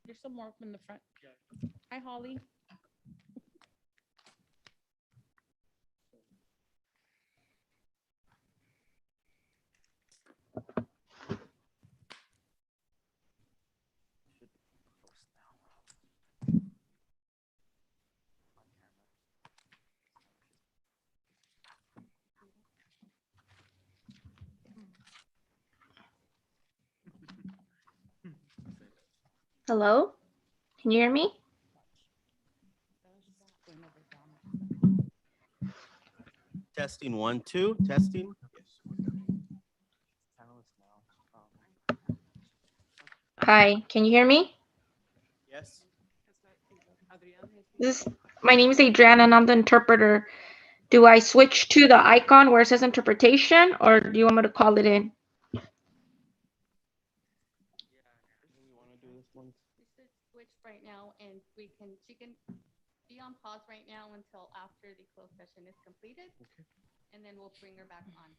There's some more up in the front. Hi, Holly. Hello? Can you hear me? Testing 1, 2, testing. Hi, can you hear me? Yes. My name is Adriana and I'm the interpreter. Do I switch to the icon where it says interpretation or do you want me to call it in? You want to do this one? We should switch right now and she can be on pause right now until after the closed session is completed. Okay. And then we'll bring her back on.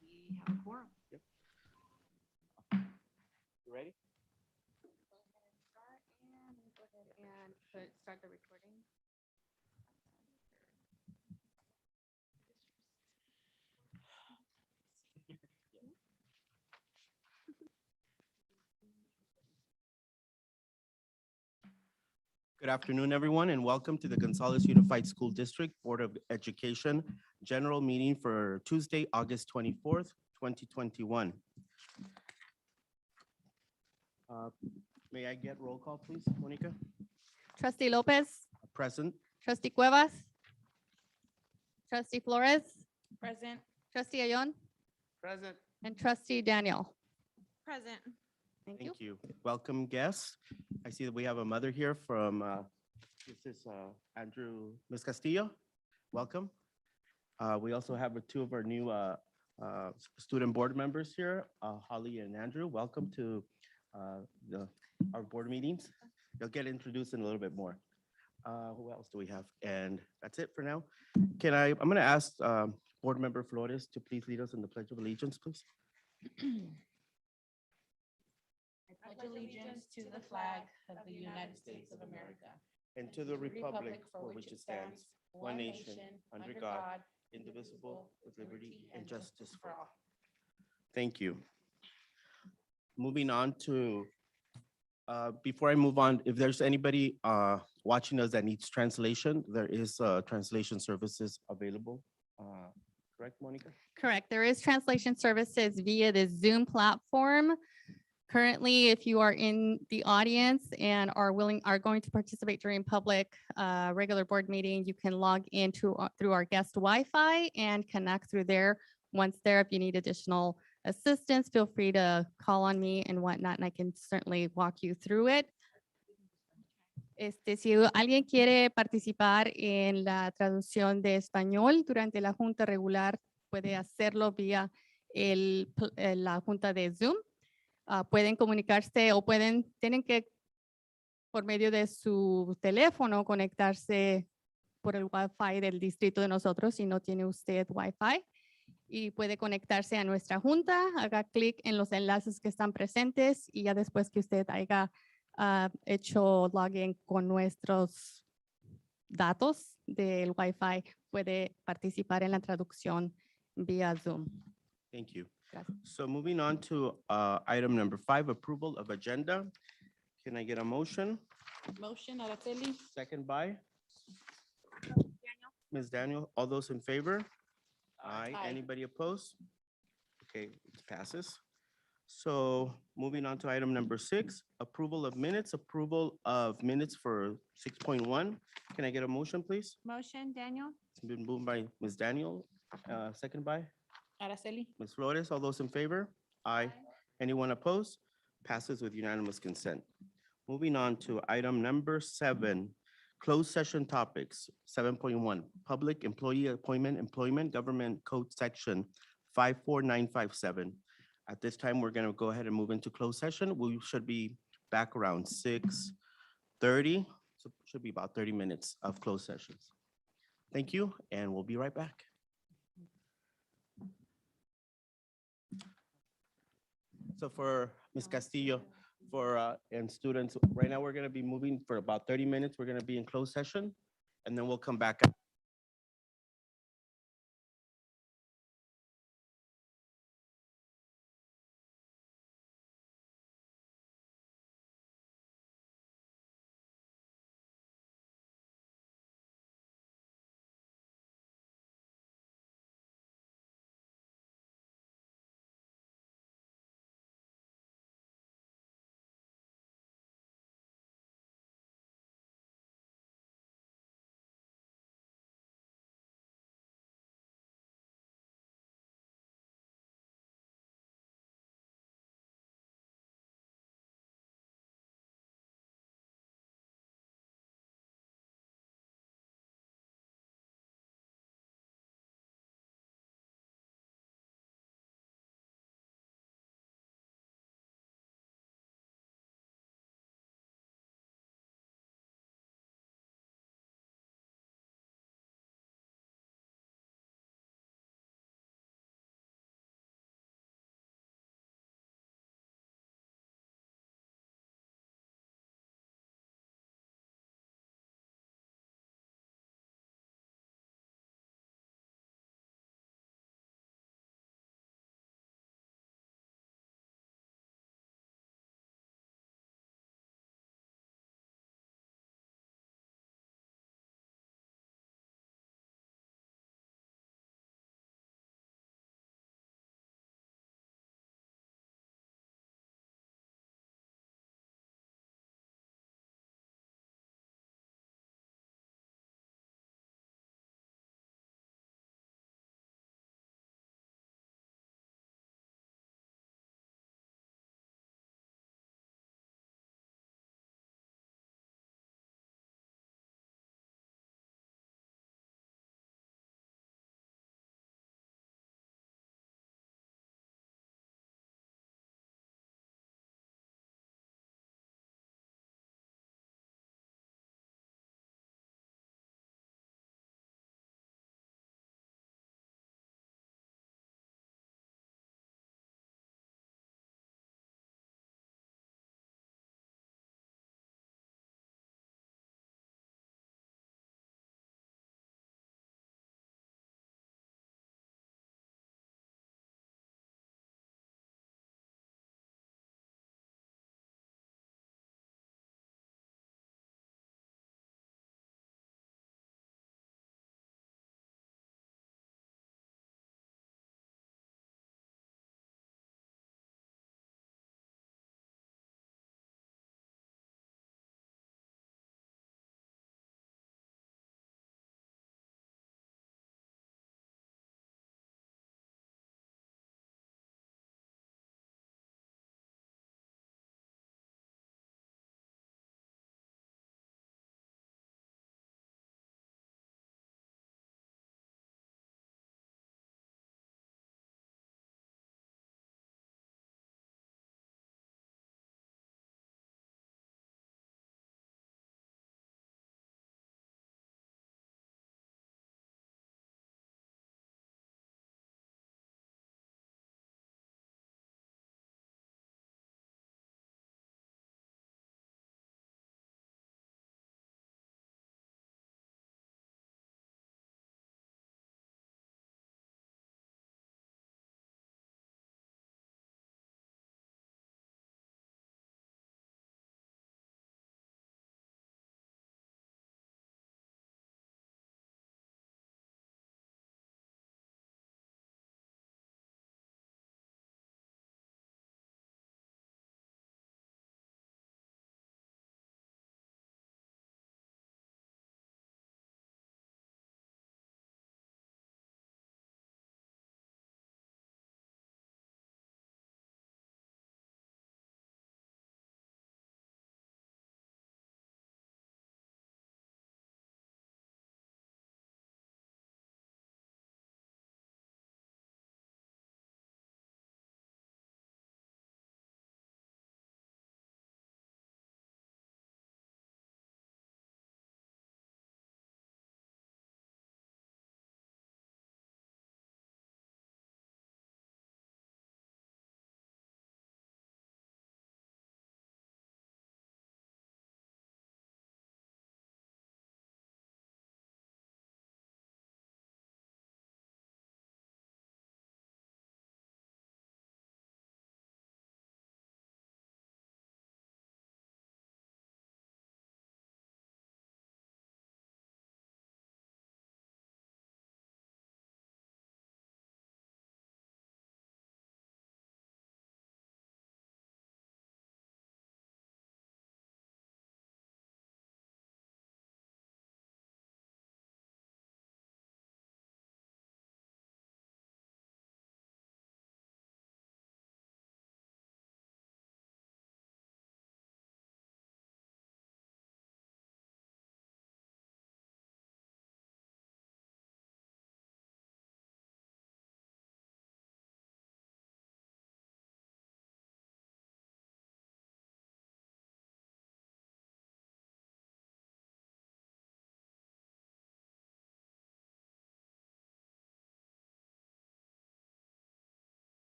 We have a quorum. You ready? Go ahead and start and start the recording. Good afternoon, everyone, and welcome to the Gonzales Unified School District Board of Education General Meeting for Tuesday, August 24th, 2021. May I get roll call, please, Monica? Trustee Lopez, Present. Trustee Cuevas, Trustee Flores, Present. Trustee Ayon, Present. and Trustee Daniel. Present. Thank you. Thank you. Welcome, guests. I see that we have a mother here from, this is Ms. Castillo. Welcome. We also have two of our new student board members here, Holly and Andrew. Welcome to our board meetings. You'll get introduced in a little bit more. Who else do we have? And that's it for now. I'm going to ask Board Member Flores to please lead us in the Pledge of Allegiance, please. I pledge allegiance to the flag of the United States of America And to the republic for which it stands, one nation, under God, indivisible, with liberty and justice for all. Thank you. Moving on to, before I move on, if there's anybody watching us that needs translation, there is translation services available. Correct, Monica? Correct. There is translation services via the Zoom platform. Currently, if you are in the audience and are going to participate during public regular board meeting, you can log in through our guest Wi-Fi and connect through there. Once there, if you need additional assistance, feel free to call on me and whatnot, and I can certainly walk you through it. Si alguien quiere participar en la traducción de español durante la junta regular, puede hacerlo vía la junta de Zoom. Pueden comunicarse o tienen que, por medio de su teléfono, conectarse por el Wi-Fi del distrito de nosotros si no tiene usted Wi-Fi. Y puede conectarse a nuestra junta, haga clic en los enlaces que están presentes y ya después que usted haya hecho login con nuestros datos del Wi-Fi, puede participar en la traducción vía Zoom. Thank you. Gracias. So moving on to item number 5, approval of agenda. Can I get a motion? Motion, Araceli. Second by? Ms. Daniel, all those in favor? Aye. Aye. Anybody opposed? Okay, it passes. So moving on to item number 6, approval of minutes for 6.1. Can I get a motion, please? Motion, Daniel. It's been moved by Ms. Daniel, second by Araceli. Ms. Flores. All those in favor? Aye. Anyone opposed? Passes with unanimous consent. Moving on to item number 7, closed session topics. 7.1, public employee appointment, employment government code section 54957. At this time, we're going to go ahead and move into closed session. We should be back around 6:30. So it should be about 30 minutes of closed sessions. Thank you, and we'll be right back. So for Ms. Castillo, and students, right now, we're gonna be moving for about 30 minutes. We're gonna be in closed session, and then we'll come back.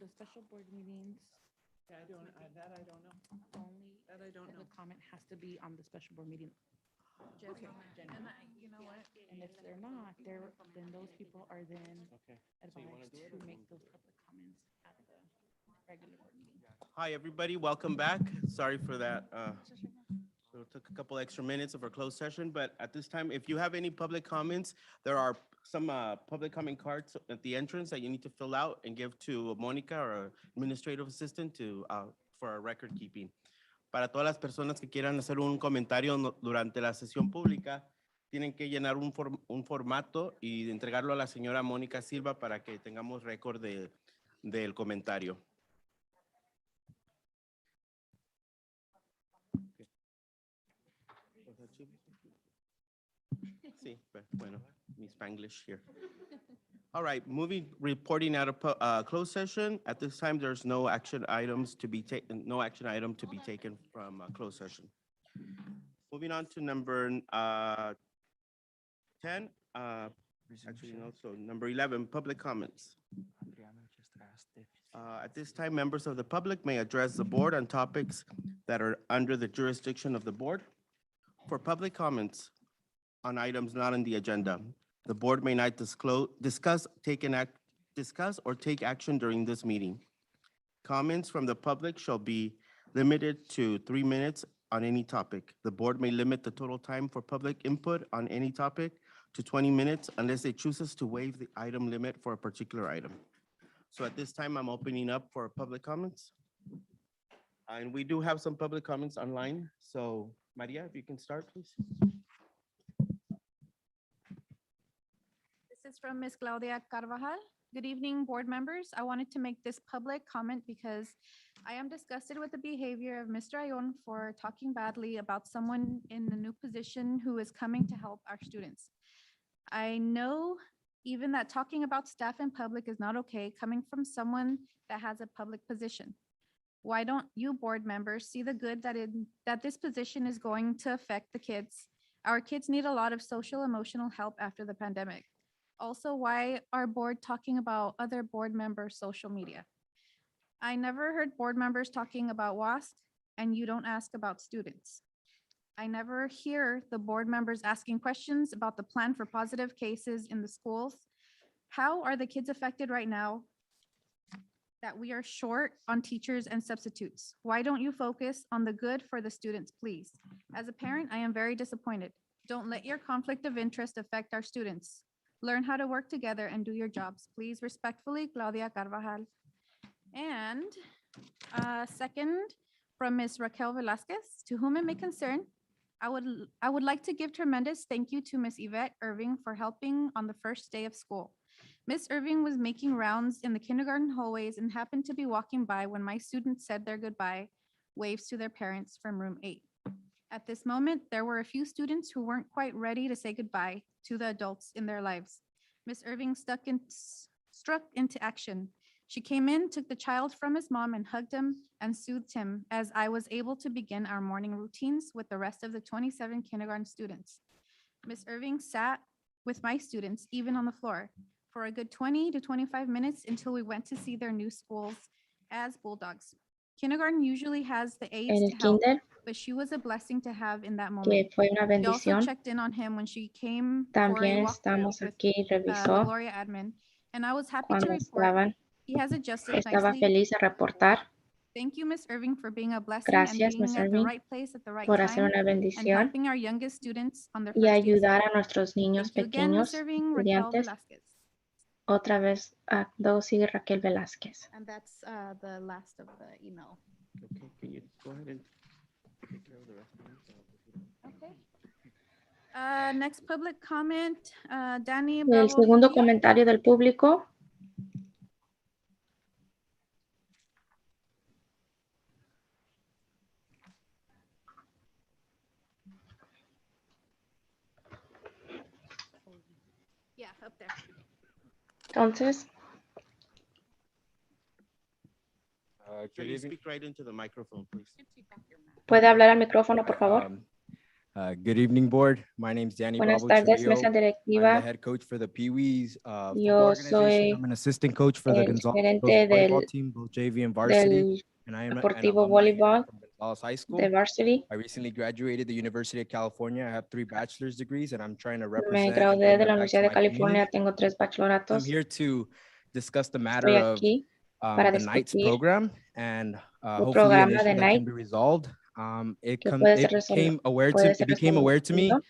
the special board meetings, Yeah, I don't, that I don't know. only That I don't know. public comment has to be on the special board meeting. Just Okay. on the agenda. And you know what? And if they're not, then those people are then Okay. So you wanna advised do it to or make we'll those public comments at the regular board meeting. Hi, everybody. Welcome back. Sorry for that. So it took a couple extra minutes of our closed session, but at this time, if you have any public comments, there are some public comment cards at the entrance that you need to fill out and give to Mónica, our administrative assistant, for our record keeping. Para todas las personas que quieran hacer un comentario durante la sesión pública, tienen que llenar un formato y entregarlo a la señora Mónica Silva para que tengamos récord del comentario. Sí, bueno, mi Spanglish here. All right, reporting out of closed session. At this time, there's no action items to be taken, no action item to be taken from closed session. Moving on to number 10, actually, no, so number 11, public comments. At this time, members of the public may address the board on topics that are under the jurisdiction of the board. For public comments on items not on the agenda, the board may not discuss or take action during this meeting. Comments from the public shall be limited to 3 minutes on any topic. The board may limit the total time for public input on any topic to 20 minutes unless it chooses to waive the item limit for a particular item. So at this time, I'm opening up for public comments. And we do have some public comments online. So Maria, if you can start, please. This is from Ms. Claudia Carvajal. Good evening, board members. I wanted to make this public comment because I am disgusted with the behavior of Mr. Ayon for talking badly about someone in a new position who is coming to help our students. I know even that talking about staff in public is not okay coming from someone that has a public position. Why don't you board members see the good that this position is going to affect the kids? Our kids need a lot of social emotional help after the pandemic. Also, why are board talking about other board members' social media? I never heard board members talking about WASC, and you don't ask about students. I never hear the board members asking questions about the plan for positive cases in the schools. How are the kids affected right now that we are short on teachers and substitutes? Why don't you focus on the good for the students, please? As a parent, I am very disappointed. Don't let your conflict of interest affect our students. Learn how to work together and do your jobs. Please respectfully, Claudia Carvajal. And second, from Ms. Raquel Velasquez, to whom it may concern, I would like to give tremendous thank you to Ms. Yvette Irving for helping on the first day of school. Ms. Irving was making rounds in the kindergarten hallways and happened to be walking by when my students said their goodbye waves to their parents from room 8. At this moment, there were a few students who weren't quite ready to say goodbye to the adults in their lives. Ms. Irving struck into action. She came in, took the child from his mom and hugged him and soothed him as I was able to begin our morning routines with the rest of the 27 kindergarten students. Ms. Irving sat with my students, even on the floor, for a good 20 to 25 minutes until we went to see their new schools as bulldogs. Kindergarten usually has the aides En to el help, kinder, but she was a blessing to have in that que moment. fue una She also bendición. checked in on him when she came for a También walkthrough estamos with aquí, the revisó Gloria admin, and I was happy to cuando report estaban, he has adjusted estaba nicely. feliz de reportar. Thank you, Ms. Irving, for being a blessing and Gracias, Ms. being at the Irving, right place at the right por hacer time una and bendición helping our youngest students on their y first day of ayudar school. a nuestros niños Thank you again, Ms. pequeños, Irving, Raquel estudiantes. Velasquez. Otra vez, sigue Raquel Velázquez. And that's the last of the email. Okay, can you go ahead and take care of the rest of them? Okay. Next public comment, Danny El Bravo. segundo Trujillo. comentario del público. Yeah, up there. Entonces, Can you speak right into the microphone, please? ¿puede hablar al micrófono, por favor? Good evening, board. My name's Danny Buenas Bravo tardes, Trillo. mesa I'm the directiva. head coach for the Pee-wees football Yo organization. soy I'm an assistant coach for the el Gonzales gerente volleyball del, team, both JV and varsity. del And I am an Deportivo alumni here Voleibol from Gonzales High School. de Varsity. I recently graduated the University of California. I have 3 bachelor's degrees, and I'm trying to Me represent and gradué give de la back to Universidad de my California, community. tengo 3 I'm bachilleratos. here to discuss the Estoy matter of aquí para the Knights discutir program and el hopefully an programa de issue that can Night be resolved. que puede ser It became aware to me resolvido.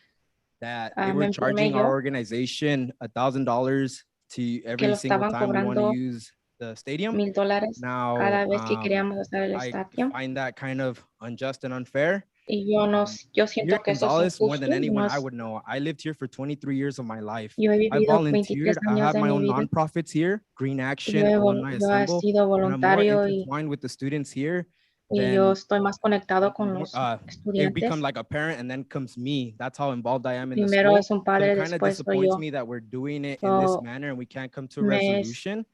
that they Me were informé charging our yo organization $1,000 to que every lo single estaban time we want to cobrando use the stadium. $1,000 Now, cada vez que queríamos usar el I estadio. find that kind of unjust and unfair. Y yo no, yo Here siento at que eso es Gonzales, more than injusto. anyone No I es- would know, I lived here for 23 years of my life. Yo he I vivido volunteered. 23 I años have de my mi own vida. nonprofits here, Green Yo Action, he, Alumni yo he Assemble, sido and I'm more voluntario intertwined with the students here y yo than estoy más conectado con more, los it become estudiantes. like a parent, and then comes me. That's how involved I am in the Primero school. es un So padre, it kind of después soy disappoints yo. me that we're doing it in this So, manner and we can't come to a me es- resolution.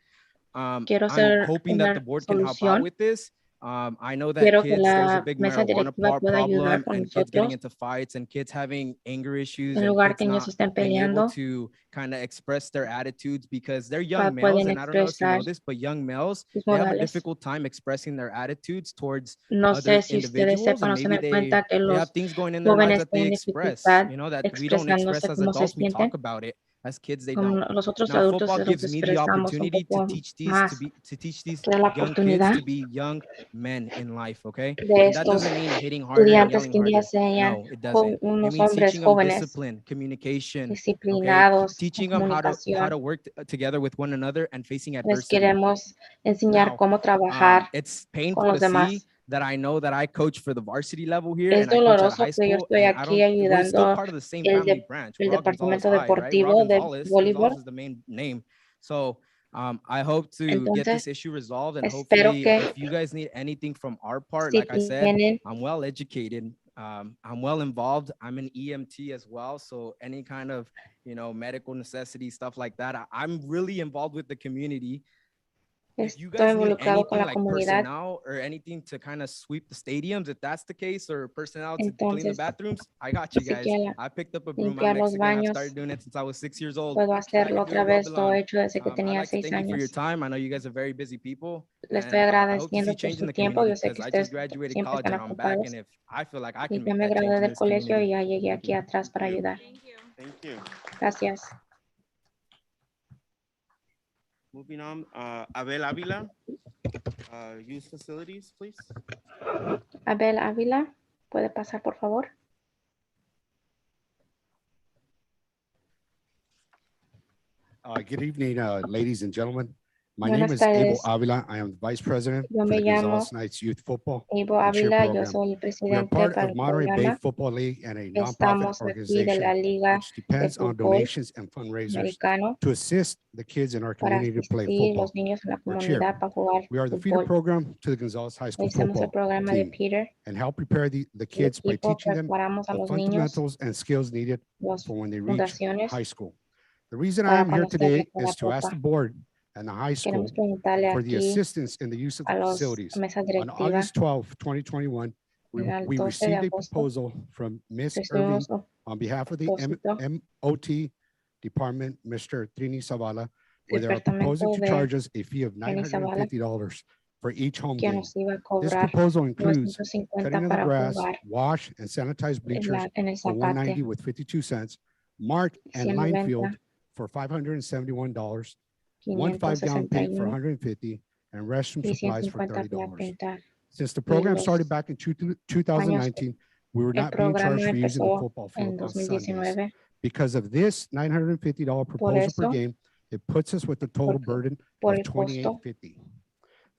quiero I'm hacer hoping that una the board can help out solución. with this. I know that Quiero que kids, there's a la big mesa marijuana directiva pueda ayudar problem con and kids getting nosotros into fights and kids having anger issues en and lugar kids que ellos not estén being able peleando. to kind of express their attitudes because they're young males. Pueden And I don't know if you know expresar this, but young males, sus they have a modales. difficult time expressing their attitudes towards No other sé si ustedes individuals, sepan and o se maybe dan cuenta que they have los things going in their lives jóvenes that they tienen express, dificultad you know, that we don't express expresándose as cómo se adults. We sienten, talk about it. As kids, they como don't. los otros Now, adultos football nos gives me the expresamos un opportunity to poco teach these más, to que da la young kids oportunidad to be young men in life, okay? de And that estos doesn't mean hitting harder and estudiantes yelling que un día harder. sean No, it doesn't. It unos means hombres teaching them jóvenes discipline, communication, okay? disciplinados, con Teaching them how to comunicación. work together with one another and facing Les adversity. queremos enseñar Now, cómo trabajar it's con painful los to see demás. that I know that I coach for the varsity level here Es and I coach at doloroso high que yo school, estoy and I aquí don't, we're still ayudando part of the same el, family de- branch. el We're all Gonzales departamento High, right? We're all deportivo de Gonzales. voleibol. Gonzales is the main name. So I hope to get Entonces, this issue resolved, and espero hopefully que if you guys need anything from our part, si like I said, tienen I'm well educated. I'm well involved. I'm an EMT as well. So any kind of, you know, medical necessity, stuff like that. I'm really involved with the community. If you estoy guys need involucrado con anything la like comunidad, personnel or anything to kind of sweep the stadiums, if that's the case, or personnel to clean the entonces bathrooms, I got you si guys. quieren I picked up a broom. I'm limpiar los Mexican. I've baños, started doing it since I was 6 years old. puedo hacerlo Back here otra in vez. Lo Babylon. he hecho desde que I'd tenía like to 6 thank you for your años. time. I know you guys are very busy people. Le estoy And I hope to see agradeciendo por change in su the tiempo. community Yo sé because que I just ustedes graduated siempre college están and I'm back. ocupados. And if I feel like I Y can ya make me that change gradué in del this colegio y community. ya llegué Thank aquí you. atrás para Thank you. ayudar. Thank you. Gracias. Moving on, Abel Avila, Youth Facilities, please. Abel Ávila, ¿puede pasar, por favor? Good evening, ladies and gentlemen. My Buenas name is Abel tardes. Avila. I am the Vice President Yo for me the llamo Gonzales Knights Youth Football Ivo and Cheer Ávila, yo Program. soy el We are presidente part para of el Monterey Bay programa. Football League and a nonprofit Estamos aquí de la organization Liga which de depends on Fútbol donations and fundraisers Americano to assist the kids in our para community to play asistir football los niños en la or cheer. comunidad para jugar We are the feeder fútbol. program to the Gonzales High School Hoy somos el football programa de team Peter, and help prepare the el kids by equipo, teaching them preparamos a the los niños, fundamentals and skills needed las for when they reach fundaciones, high school. The reason I para am here cuando se today alza la is to ask copa. the board and the high school Queremos preguntarle for the aquí assistance in the use of a the los facilities. mesa On directiva, August 12, 2021, el we 12 de received a agosto, proposal from Ms. Irving recibimos un on behalf of the propósito MOT department, Mr. Trini Zavala, where they are departamento proposing to de charge us a fee of Trini Zavala $950 for each home que game. nos iba a This cobrar proposal includes 950 cutting of the para grass, jugar wash and sanitize en, bleachers en el for Zapate, 190 with 52 cents, mark and line 190, field for $571, one 5-gallon paint for 561 150, and restroom y supplies for 150 para $30. pintar. Since the Y program los started back in 2019, we were el not being programa charged for using the empezó football en field on Sundays. 2019. Because of this $950 proposal per eso, game, it puts us with a total porque burden por of el costo, $2,850.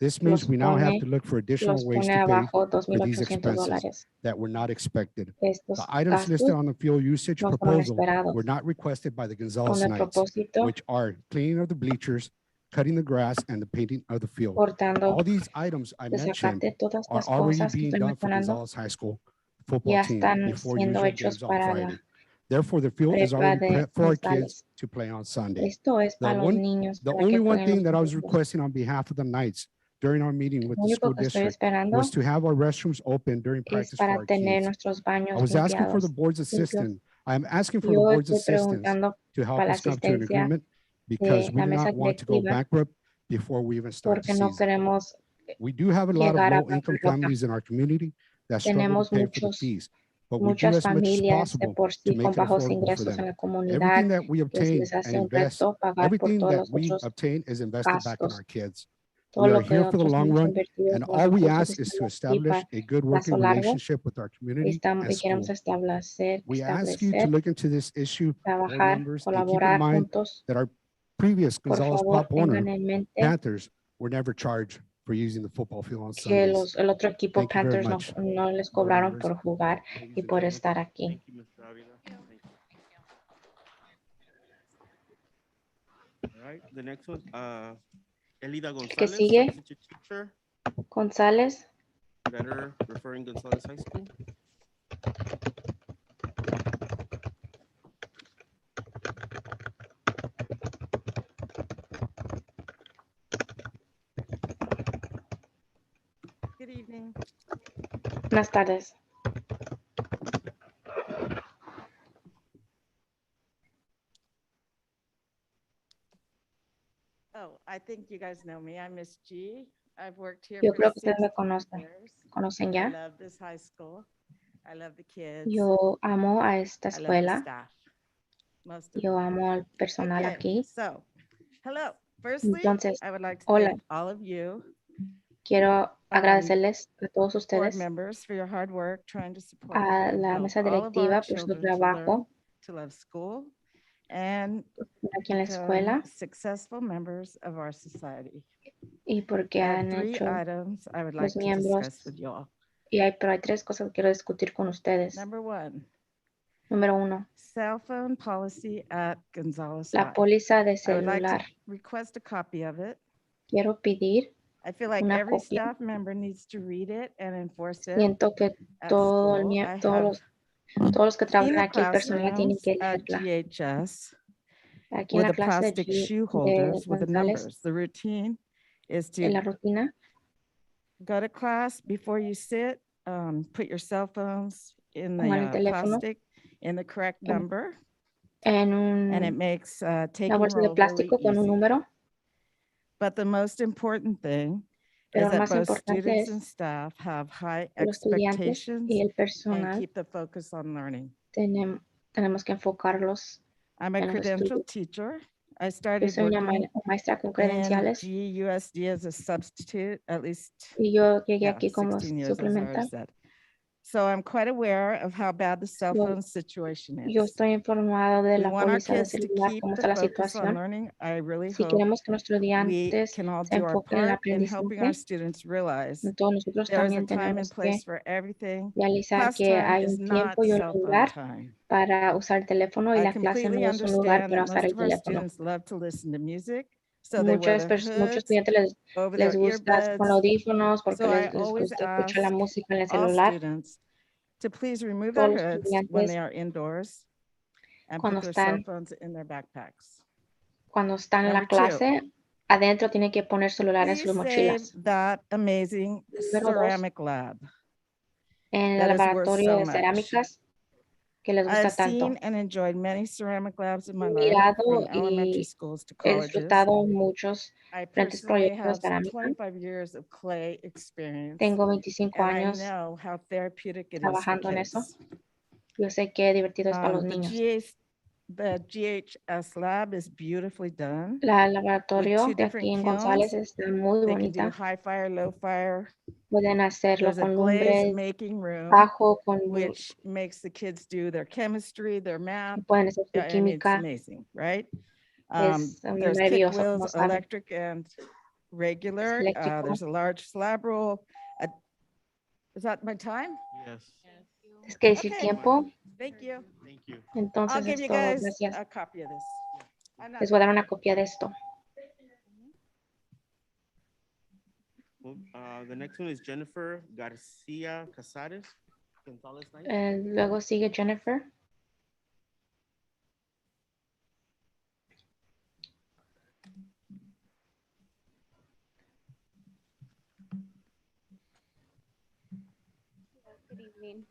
This means los we now have pone, to look for additional los ways pone to pay abajo for these expenses $2,800. that were not expected. Estos The items listed gastos on the fuel usage no fueron proposal esperados, were not requested by the con Gonzales el Knights, propósito which are cleaning of the bleachers, cutting the grass, and the painting of the field. cortando All these items I de mentioned Zacate, todas are las already cosas que being estoy done for mencionando Gonzales High School football ya team están before siendo usual hechos games on para Friday. la Therefore, the field is prepa already de prepped for our kids Gonzales. to play on Sunday. Esto es The para los one, niños the para only que one jueguen thing los that I was domingos. requesting on behalf of the Knights during our meeting with Lo the único school que estoy district esperando was to have our restrooms open during es practice for para our tener kids. nuestros I baños was asking for the limpiados. board's assistance. I'm asking for the Yo board's estoy assistance preguntando to help para la us come to an asistencia agreement because we la do mesa not want to go directiva bankrupt before we even start the porque no season. queremos We do have a lot of llegar a low-income bancarrota. families in our community that struggle Tenemos to pay for the muchos, fees, but we do muchas as much as familias de possible por to sí make con it bajos affordable for ingresos en them. la comunidad Everything that we que se obtain les hace and un invest, reto pagar por everything todos that los we otros obtain is invested back in gastos. our kids. Todo We are lo que here for the nosotros long hemos run, invertido, and los all we recursos ask is to están aquí establish para a good working plazo largo relationship with our community and y queremos school. We ask you to establecer, look into this issue, board trabajar, members, and keep in colaborar mind juntos. that our previous Por Gonzales favor, Pop Warner tengan en mente Panthers were never charged for using the football field on que Sundays. el otro equipo Thank you very Panthers no, much, no les board cobraron members. por jugar Ladies y and por gentlemen, estar aquí. Thank you, Mr. Avila. Thank you. All right, the next one, Elida Gonzalez, sigue? substitute teacher, González, letter referring Gonzales High School. Good evening. buenas tardes. Oh, I think you guys know me. I'm Miss G. I've worked here Yo for creo que ustedes me 16 years. conocen I ya. love this high school. I love the kids. Yo amo a esta I love the escuela. staff. Most of Yo them. amo al personal Okay, aquí. so, hello. Firstly, Entonces, I would like to hola. thank all of you, Quiero agradecerles a todos board ustedes, members, for your hard work trying to support a and la help mesa all of our directiva por su children to learn trabajo to love school and aquí en la become escuela successful members of our society. y porque I have han 3 hecho items I would los like to miembros. discuss with you all. Pero hay tres cosas que quiero discutir con ustedes. Number 1, Número uno, cell phone policy at Gonzales la High. póliza de I would like to celular. request a copy of it. Quiero pedir, I feel like una every copia. staff member needs to read it and enforce it Siento que at todo el school. mie- I todos have los que seen trabajan the aquí, el personal, tienen classrooms que at leerla. GHS Aquí en with la the clase plastic shoe de holders with the González, numbers. The routine is en la to rutina, go to class before you sit, put your cell phones in pongan el the teléfono plastic in the correct en, number, en and it un, makes una taking bolsa de roll really plástico con un easy. número. But the most important thing Pero is lo that más both importante students es and staff have high que los estudiantes expectations y el and personal keep the focus on learning. tenemos que enfocarlos I'm a en los credential estudios. teacher. I Yo started soy una working maestra con in credenciales GUSD as a substitute, at least y yo llegué yeah, aquí como 16 years, as I already suplemental. said. So I'm quite aware of how bad the cell Yo- phone situation Yo is. estoy informado de We la want our póliza de kids to celular, keep cómo the está la focus on situación. learning. I really Si hope queremos que nuestros we estudiantes can all se do our enfoquen en el part in helping our aprendizaje, students realize entonces nosotros there is a también time and tenemos que place for everything. realizar Class que time hay is un not tiempo y un cell phone lugar time. para usar el teléfono y I la clase completely no es un lugar understand para that usar most el of our teléfono. students love to listen to music, so they wear their Muchos hoods estudiantes over les their gusta con earbuds. audífonos porque So I les always gusta escuchar la ask música en el all celular. students to please remove Todos their los hoods when estudiantes they are indoors and cuando put their cell están, phones in their backpacks. cuando están en Number la 2, clase, adentro tienen que poner celular en please sus save mochilas. that amazing Número 2, ceramic lab en el that is worth laboratorio so de much. cerámicas que les I've gusta tanto. seen and enjoyed many ceramic labs in my He life, mirado from elementary y schools to he colleges. disfrutado muchos I diferentes personally proyectos de have cerámica. 25 years of clay experience, Tengo 25 and I años know how therapeutic it is for trabajando en eso. kids. Yo sé qué divertido es para los The niños. GHS lab is beautifully done El with laboratorio 2 de aquí different en González kilns. está muy They can do bonita. high fire, low fire. Pueden hacerlo There's a con glaze lumbre, making room, bajo, con which makes the kids do their chemistry, their math. pueden hacer su I mean, it's química. amazing, right? Es There's kick maravilloso, wheels, como saben. electric and regular. eléctrico. There's a large slab roll. Is that my time? Yes, Es que decir Okay. tiempo, Thank you. thank you. I'll entonces give es you todo. guys Gracias. a copy of this. I'm not Les voy a dar done. una copia de esto. Well, the next one is Jennifer Garcia Casares, Gonzales Knight. Luego sigue Jennifer. evening.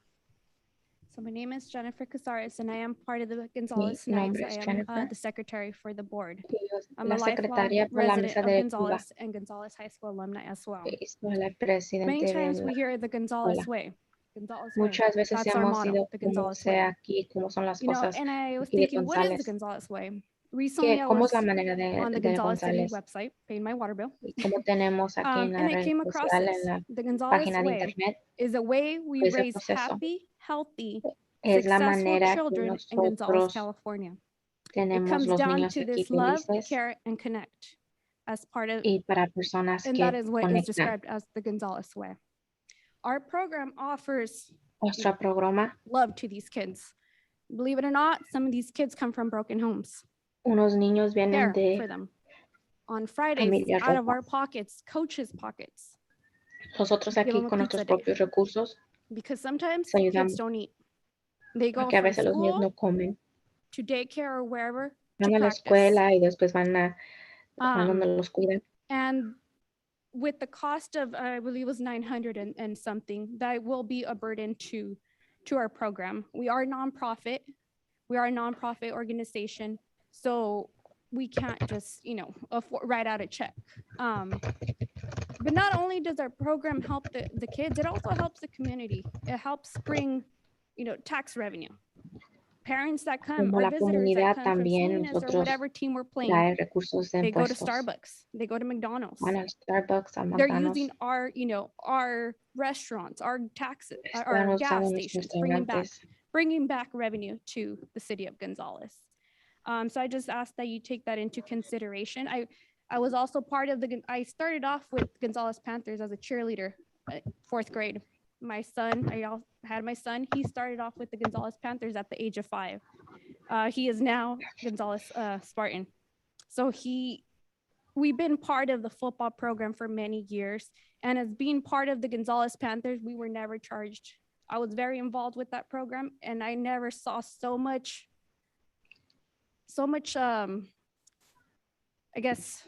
So my name is Jennifer Casares, and I am part of the Gonzales Mi Knights. nombre I es am Jennifer. the secretary for the board. Y yo I'm la a lifelong secretaria por la resident mesa of directiva. Gonzales and Gonzales High School alumni as well. Y soy la Many presidente de times la we hear the Gonzales escuela. way. Gonzales way. Muchas veces That's our hemos motto, ido the como Gonzales sea way. aquí, cómo son las You know, cosas and I was aquí de thinking, what is the Gonzales. Gonzales way? Recently, I ¿Cómo es la was manera on the de Gonzales City Gonzales? website paying my water bill. Y cómo tenemos aquí en la And I red came across social, this. en la The Gonzales página de way internet, is a way we ese raise proceso. happy, healthy, Es la successful manera que children in Gonzales, nosotros California. It tenemos comes los down niños to aquí this love, felices care, and connect as part of, y para personas and that que is what is conectan. described as the Gonzales way. Our program offers Nuestro programa, love to these kids. Believe it or not, some of these kids come from broken homes. unos niños vienen Care for de them. On Fridays, familias out of our rotas. pockets, coaches' pockets, Nosotros we give aquí them a con pizza nuestros day. propios recursos, Because sometimes se kids ayudamos, don't eat. They go porque a from veces los niños school no comen. to daycare or wherever to Van a la practice. escuela y después van donde los cuidan. And with the cost of, I believe it was 900 and something, that will be a burden to our program. We are a nonprofit. We are a nonprofit organization. So we can't just, write out a check. But not only does our program help the kids, it also helps the community. It helps bring, tax revenue. Parents that come, Como or la visitors comunidad that come from también Salinas or nosotros whatever team we're playing, trae recursos de they go to impuestos. Starbucks, they go to McDonald's. Van al Starbucks, a They're McDonald's. using our restaurants, our taxes, Están our usando gas nuestros stations, restaurantes. bringing back revenue to the city of Gonzales. So I just ask that you take that into consideration. I was also part of I started off with Gonzales Panthers as a cheerleader, 4th grade. My son, had my son, he started off with the Gonzales Panthers at the age of 5. He is now Gonzales Spartan. So we've been part of the football program for many years. And as being part of the Gonzales Panthers, we were never charged. I was very involved with that program, and I never saw so much, I guess,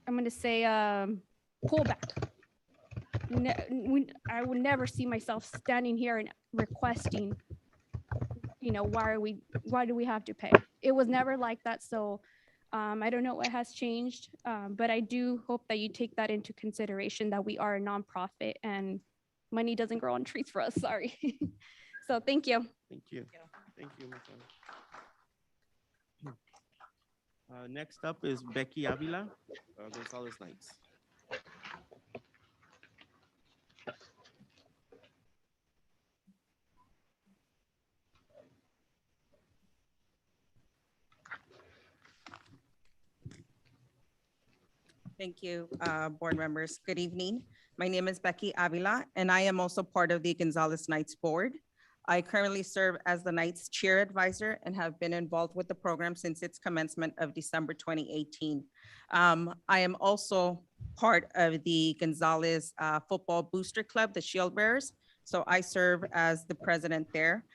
I'm going to say pullback. I would never see myself standing here and requesting, why do we have to pay? It was never like that. So I don't know what has changed, but I do hope that you take that into consideration, that we are a nonprofit and money doesn't grow on trees for us. Sorry. So thank you. Thank you. Thank you, Ms. Next up is Becky Avila, Gonzales Knights. Thank you, board members. Good evening. My name is Becky Avila, and I am also part of the Gonzales Knights board. I currently serve as the Knights cheer advisor and have been involved with the program since its commencement of December 2018. I am also part of the Gonzales Football Booster Club, the Shield Bearers. So I serve as the president there.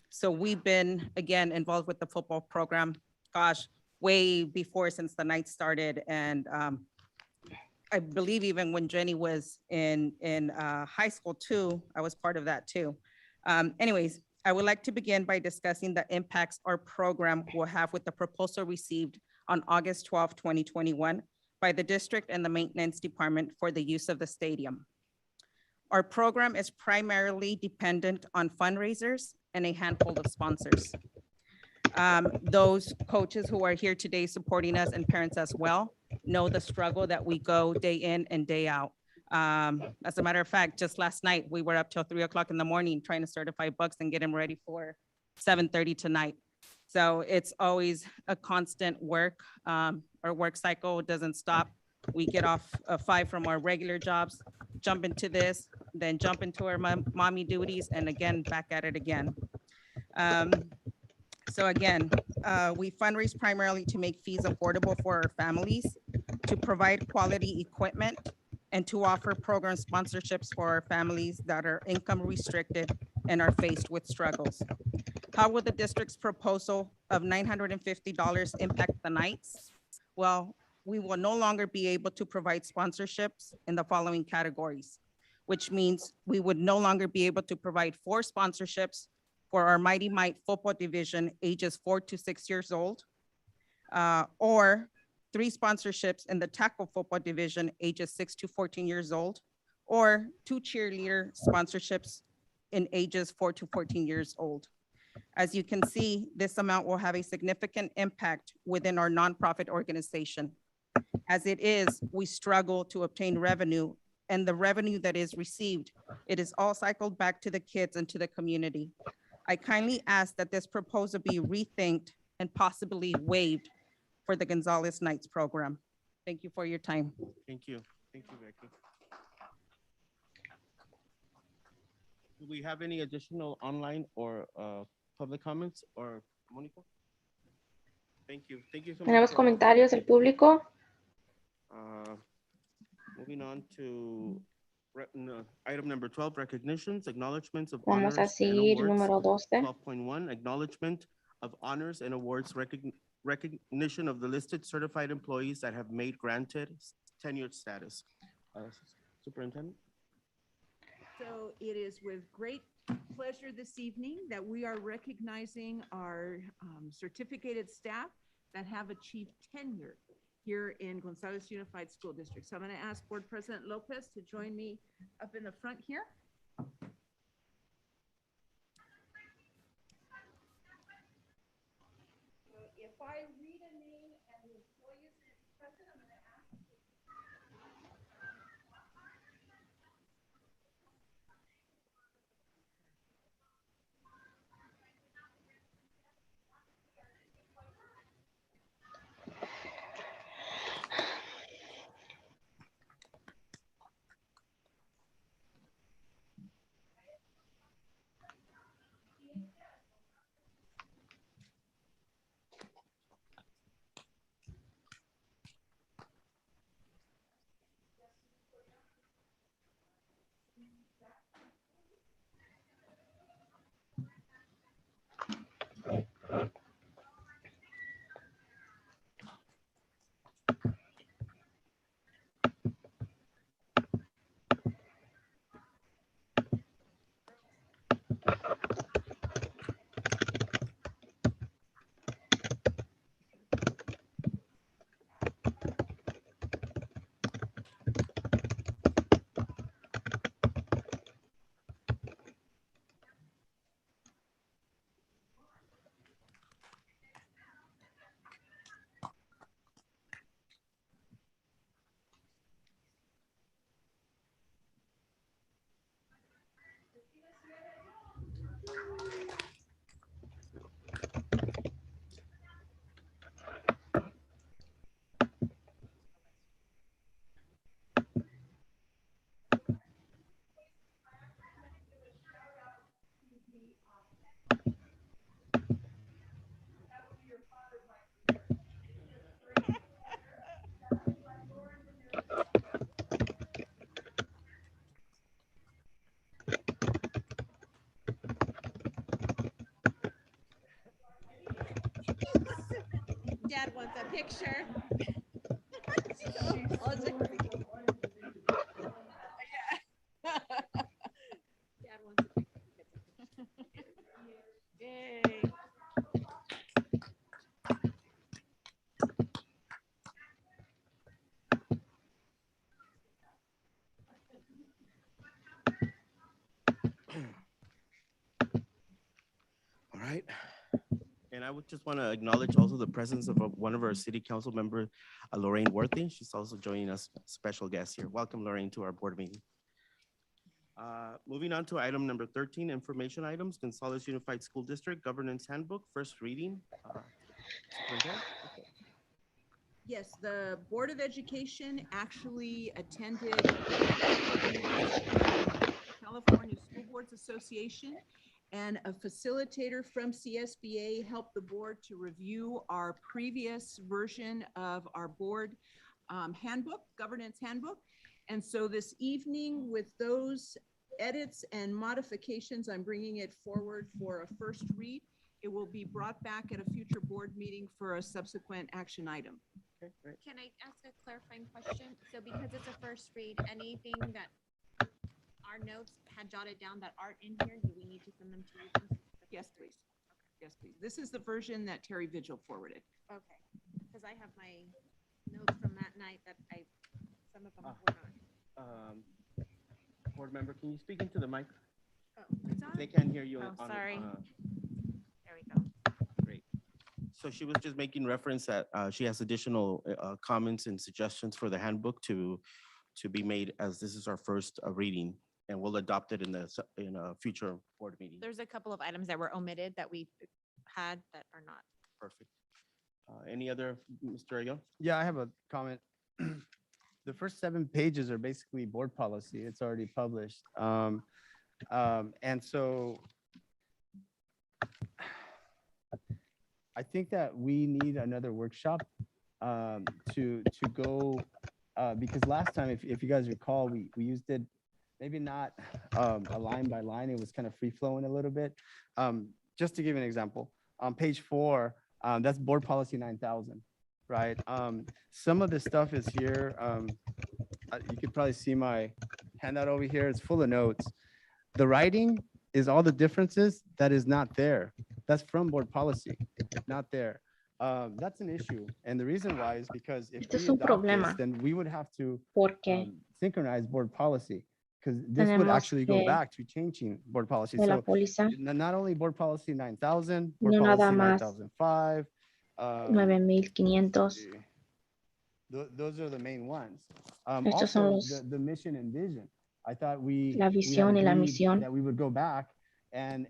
So we've been, again, involved with the football program, gosh, way before, since the Knights started. And I believe even when Jenny was in high school too, I was part of that too. Anyways, I would like to begin by discussing the impacts our program will have with the proposal received on August 12, 2021 by the district and the maintenance department for the use of the stadium. Our program is primarily dependent on fundraisers and a handful of sponsors. Those coaches who are here today supporting us, and parents as well, know the struggle that we go day in and day out. As a matter of fact, just last night, we were up till 3 o'clock in the morning trying to certify bucks and get them ready for 7:30 tonight. So it's always a constant work. Our work cycle doesn't stop. We get off 5 from our regular jobs, jump into this, then jump into our mommy duties, and again, back at it again. So again, we fundraise primarily to make fees affordable for our families, to provide quality equipment, and to offer program sponsorships for our families that are income restricted and are faced with struggles. How will the district's proposal of $950 impact the Knights? Well, we will no longer be able to provide sponsorships in the following categories. which means we would no longer be able to provide 4 sponsorships for our Mighty Might football division, ages 4 to 6 years old, or 3 sponsorships in the tackle football division, ages 6 to 14 years old, or 2 cheerleader sponsorships in ages 4 to 14 years old. As you can see, this amount will have a significant impact within our nonprofit organization. As it is, we struggle to obtain revenue, and the revenue that is received, it is all cycled back to the kids and to the community. I kindly ask that this proposal be rethinked and possibly waived for the Gonzales Knights program. Thank you for your time. Thank you. Thank you, Becky. Do we have any additional online or public comments or Monica? Thank you. Thank you so much. ¿Tenemos comentarios del público? Moving on to item number 12, recognitions, acknowledgements of Vamos a honors and seguir awards. número 12. 12.1, acknowledgement of honors and awards, recognition of the listed certified employees that have made granted tenured status. Superintendent? So it is with great pleasure this evening that we are recognizing our certificated staff that have achieved tenure here in Gonzales Unified School District. So I'm going to ask Board President Lopez to join me up in the front here. So if I read a name and the employee is present, I'm going to ask. Dad wants a picture. Dad wants a picture. Yay. All right. And I would just want to acknowledge also the presence of one of our city council members, Lorraine Worthy. She's also joining us, special guest here. Welcome, Lorraine, to our board meeting. Moving on to item number 13, information items, Gonzales Unified School District Governance Handbook, first reading. Superintendent? Okay. Yes, the Board of Education actually attended California School Boards Association, and a facilitator from CSBA helped the board to review our previous version of our board handbook, governance handbook. And so this evening, with those edits and modifications, I'm bringing it forward for a first read. It will be brought back at a future board meeting for a subsequent action item. Okay, great. Can I ask a clarifying question? So because it's a first read, anything that our notes had jotted down that aren't in here, do we need to send them to you? Yes, please. Yes, please. This is the version that Terry Vigil forwarded. Okay, because I have my notes from that night that some of them were not. Board member, can you speak into the mic? Oh, it's on? They can't hear you. Oh, on- sorry. uh, There we go. Great. So she was just making reference that she has additional comments and suggestions for the handbook to be made, as this is our first reading, and we'll adopt it in a future board meeting. There's a couple of items that were omitted that we had that are not. Perfect. Any other, Mr. Ayon? Yeah, I have a comment. The first 7 pages are basically board policy. It's already published. And so I think that we need another workshop to go, because last time, if you guys recall, we used it, maybe not a line by line, it was kind of free flowing a little bit. Just to give you an example, on page 4, that's board policy 9000, right? Some of the stuff is here. You could probably see my handout over here. It's full of notes. The writing is all the differences that is not there. That's from board policy, not there. That's an issue. And the reason why is because if Este es we un adopt this, problema. then we would have to Porque synchronize board policy, because this would tenemos actually go que back to changing board policy. de la So póliza not only board policy 9000, board no nada policy más 9005. 9500. Those are the main ones. Estos son Also, los the mission and vision. I thought we la we had visión y la agreed misión that we would go back and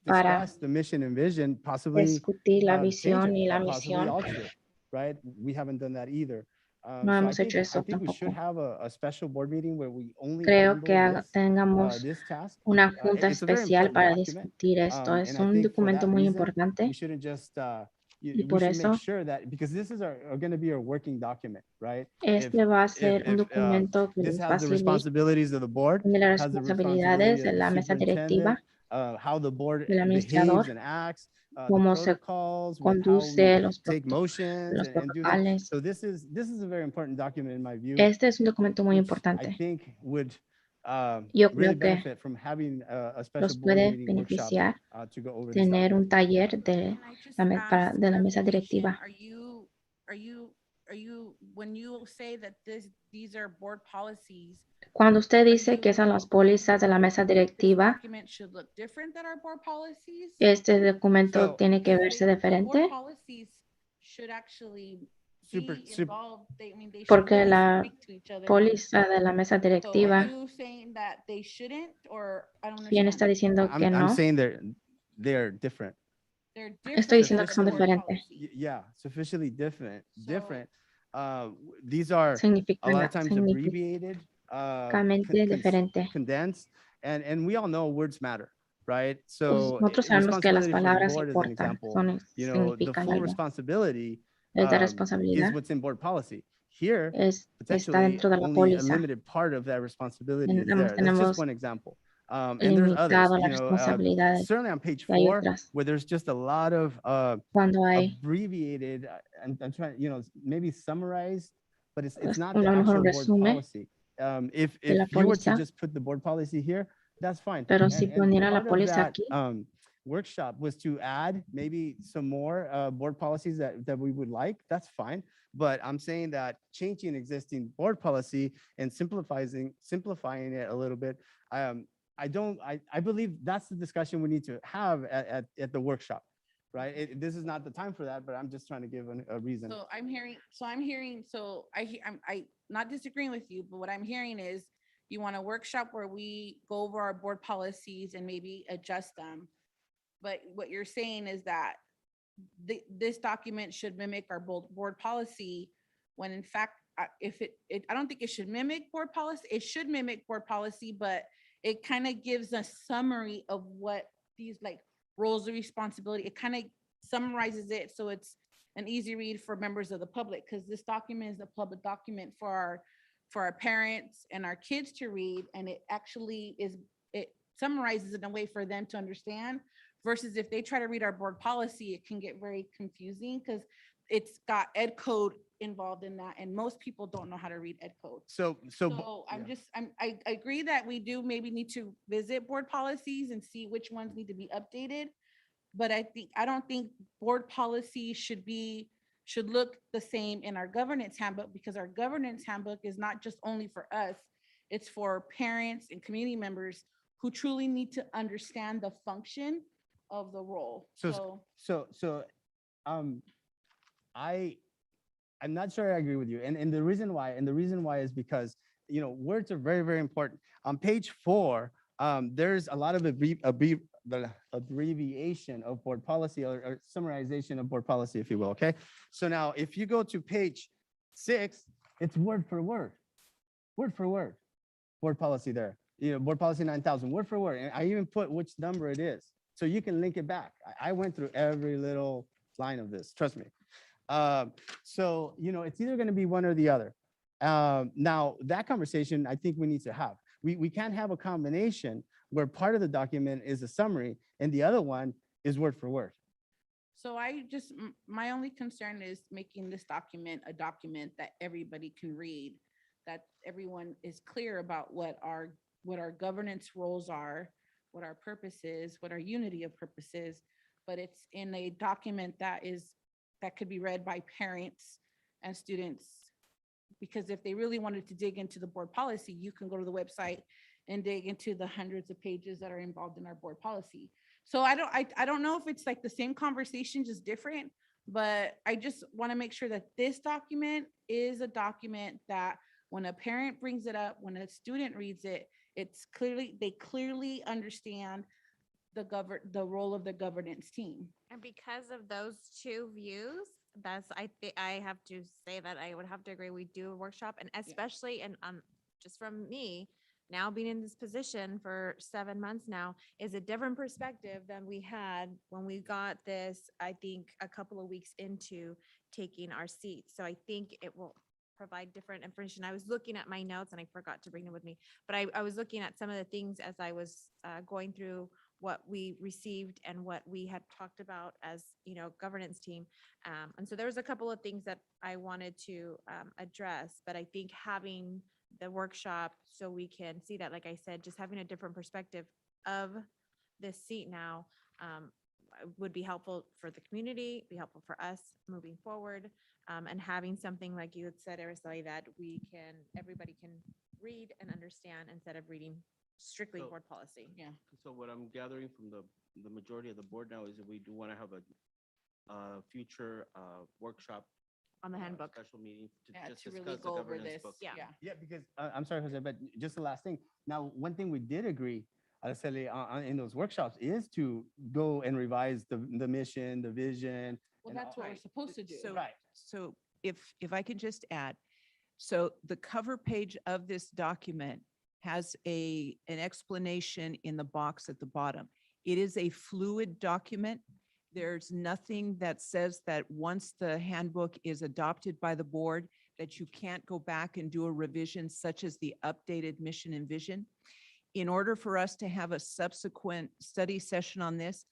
para discuss the mission and vision, possibly discutir la change visión it, y la possibly misión. alter it, right? We haven't done that either. No So I hemos hecho think eso we should tampoco. have a special board meeting where we only Creo que handle tengamos this task. una junta It's a very especial important para document. discutir esto. Es And I un think for documento that muy reason, importante we shouldn't just, y we por should eso make sure that, because this is going to be our working document, right? este va a ser un documento que This les va a has the servir, responsibilities of the board, tiene las has the responsabilidades responsibility de of la the mesa directiva, superintendent, how the board del behaves administrador, and acts, the cómo se protocols, with how we conduce los take motions los and do this. protocolos. So this is a very important document in my view. Este es un documento muy which I importante. think would Yo really creo que benefit from having a special nos board puede meeting workshop beneficiar to go over this tener document. un taller de de la mesa directiva. Are you, when you say that these are board policies, Cuando usted dice que son las pólizas de la mesa directiva, document should look different than our board policies? este documento So- tiene que verse The diferente board policies should actually Super- be super- involved. They should porque really la speak to each other. póliza de la mesa So directiva, are you saying that they shouldn't, or I don't ¿quién está understand? diciendo que I'm no? saying they're different. They're Estoy different diciendo than que son the board diferentes. policy. Yeah, sufficiently different. So- These are a Significan lot of times abbreviated, significativamente diferente. condensed, and we all know words matter, right? Pues So nosotros sabemos que las responsibility for the palabras board, as an importan, example, son, you know, the significan full algo. responsibility Es de is responsabilidad, what's in board policy. Here, está potentially dentro de la only a póliza. limited part of that responsibility is Nada más there. That's tenemos just one example. And there's others, limitado you las know, responsabilidades. certainly on page Y hay 4, otras. where there's just a lot of Cuando hay abbreviated, I'm trying, you know, maybe summarized, but it's not a the lo mejor actual un board resumen policy. If de la you were to póliza, just put the board policy here, that's fine. pero si And poniera la part of póliza that, aquí, workshop was to add maybe some more board policies that we would like, that's fine. But I'm saying that changing existing board policy and simplifying it a little bit, I believe that's the discussion we need to have at the workshop, right? This is not the time for that, but I'm just trying to give a reason. So I'm hearing, I'm not disagreeing with you, but what I'm hearing is you want a workshop where we go over our board policies and maybe adjust them. But what you're saying is that this document should mimic our board policy, when in fact, I don't think it should mimic board policy. It should mimic board policy, but it kind of gives a summary of what these like roles of responsibility, it kind of summarizes it so it's an easy read for members of the public, because this document is a public document for our parents and our kids to read, and it actually it summarizes it in a way for them to understand, versus if they try to read our board policy, it can get very confusing because it's got ed code involved in that, and most people don't know how to read ed code. So So yeah. I agree that we do maybe need to visit board policies and see which ones need to be updated. But I don't think board policy should look the same in our governance handbook, because our governance handbook is not just only for us. It's for parents and community members who truly need to understand the function of the role. So, um, I'm not sure I agree with you. And the reason why is because, words are very, very important. On page 4, there's a lot of the abbreviation of board policy or summarization of board policy, if you will. Okay. So now if you go to page 6, it's word for word, board policy there. Board policy 9,000, word for word. And I even put which number it is. So you can link it back. I went through every little line of this, trust me. So, it's either going to be one or the other. Now, that conversation I think we need to have. We can't have a combination where part of the document is a summary and the other one is word for word. So my only concern is making this document a document that everybody can read, that everyone is clear about what our governance roles are, what our purpose is, what our unity of purpose is, but it's in a document that could be read by parents and students. Because if they really wanted to dig into the board policy, you can go to the website and dig into the hundreds of pages that are involved in our board policy. So I don't know if it's like the same conversation, just different, but I just want to make sure that this document is a document that when a parent brings it up, when a student reads it, they clearly understand the role of the governance team. And because of those two views, I have to say that I would have to agree. We do a workshop, and especially, and just from me, now being in this position for 7 months now, is a different perspective than we had when we got this, I think, a couple of weeks into taking our seats. So I think it will provide different information. I was looking at my notes and I forgot to bring them with me, but I was looking at some of the things as I was going through what we received and what we had talked about as, governance team. And so there was a couple of things that I wanted to address, but I think having the workshop so we can see that, like I said, just having a different perspective of this seat now would be helpful for the community, be helpful for us moving forward, and having something like you had said, Araceli, that everybody can read and understand instead of reading strictly board policy. Yeah. So what I'm gathering from the majority of the board now is that we do want to have a future workshop On the handbook. special meeting Yeah, just to discuss really the go over governance this. book. Yeah. Yeah, because I'm sorry, Jose, but just the last thing. Now, one thing we did agree, Araceli, in those workshops is to go and revise the mission, the vision. Well, and that's what we're supposed to do. So, Right. so if I can just add, so the cover page of this document has an explanation in the box at the bottom. It is a fluid document. There's nothing that says that once the handbook is adopted by the board, that you can't go back and do a revision such as the updated mission and vision. In order for us to have a subsequent study session on this,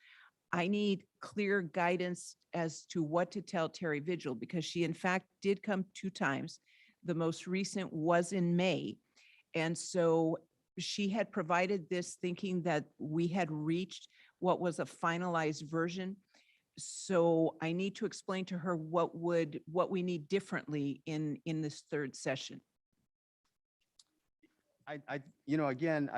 I need clear guidance as to what to tell Terry Vigil, because she in fact did come 2 times. The most recent was in May. And so she had provided this thinking that we had reached what was a finalized version. So I need to explain to her what we need differently in this 3rd session. Again,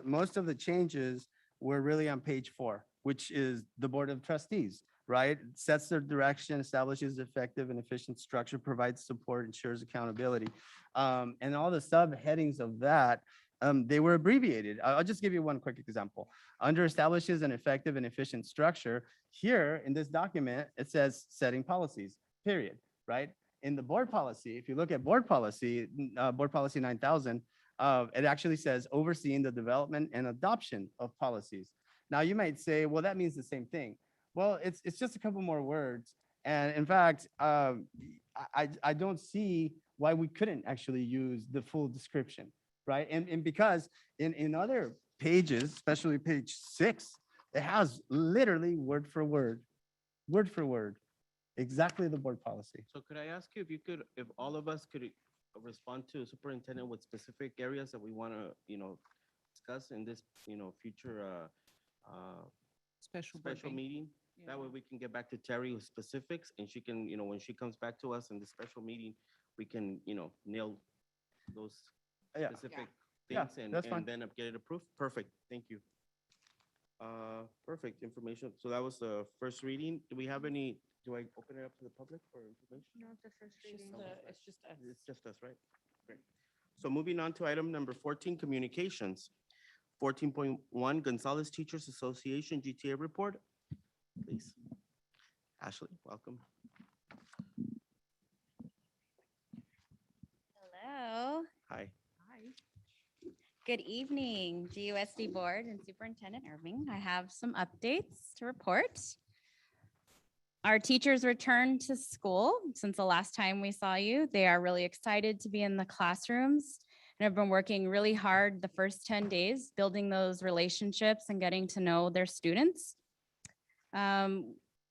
most of the changes were really on page 4, which is the Board of Trustees, right? Sets their direction, establishes effective and efficient structure, provides support, ensures accountability. And all the subheadings of that, they were abbreviated. I'll just give you one quick example. Under establishes an effective and efficient structure, here in this document, it says setting policies, period, right? In the board policy, if you look at board policy 9,000, it actually says overseeing the development and adoption of policies. Now you might say, well, that means the same thing. Well, it's just a couple more words. And in fact, I don't see why we couldn't actually use the full description, right? And because in other pages, especially page 6, it has literally word for word, exactly the board policy. So could I ask you if you could, if all of us could respond to superintendent with specific areas that we want to, discuss in this, future, Special board special meeting. meeting? That way we can get back to Terry with specifics and she can, when she comes back to us in the special meeting, we can, nail those Yeah. specific Yeah, things that's fine. and then get it approved. Perfect. Thank you. Perfect information. So that was the first reading. Do we have any, do I open it up to the public for information? No, it's the first It's reading. just us. It's just us, right? Great. So moving on to item number 14, communications. 14.1, Gonzales Teachers Association GTA report. Please. Ashley, welcome. Hello. Hi. Good evening, GUSD Board and Superintendent Irving. I have some updates to report. Our teachers returned to school since the last time we saw you. They are really excited to be in the classrooms and have been working really hard the first 10 days, building those relationships and getting to know their students.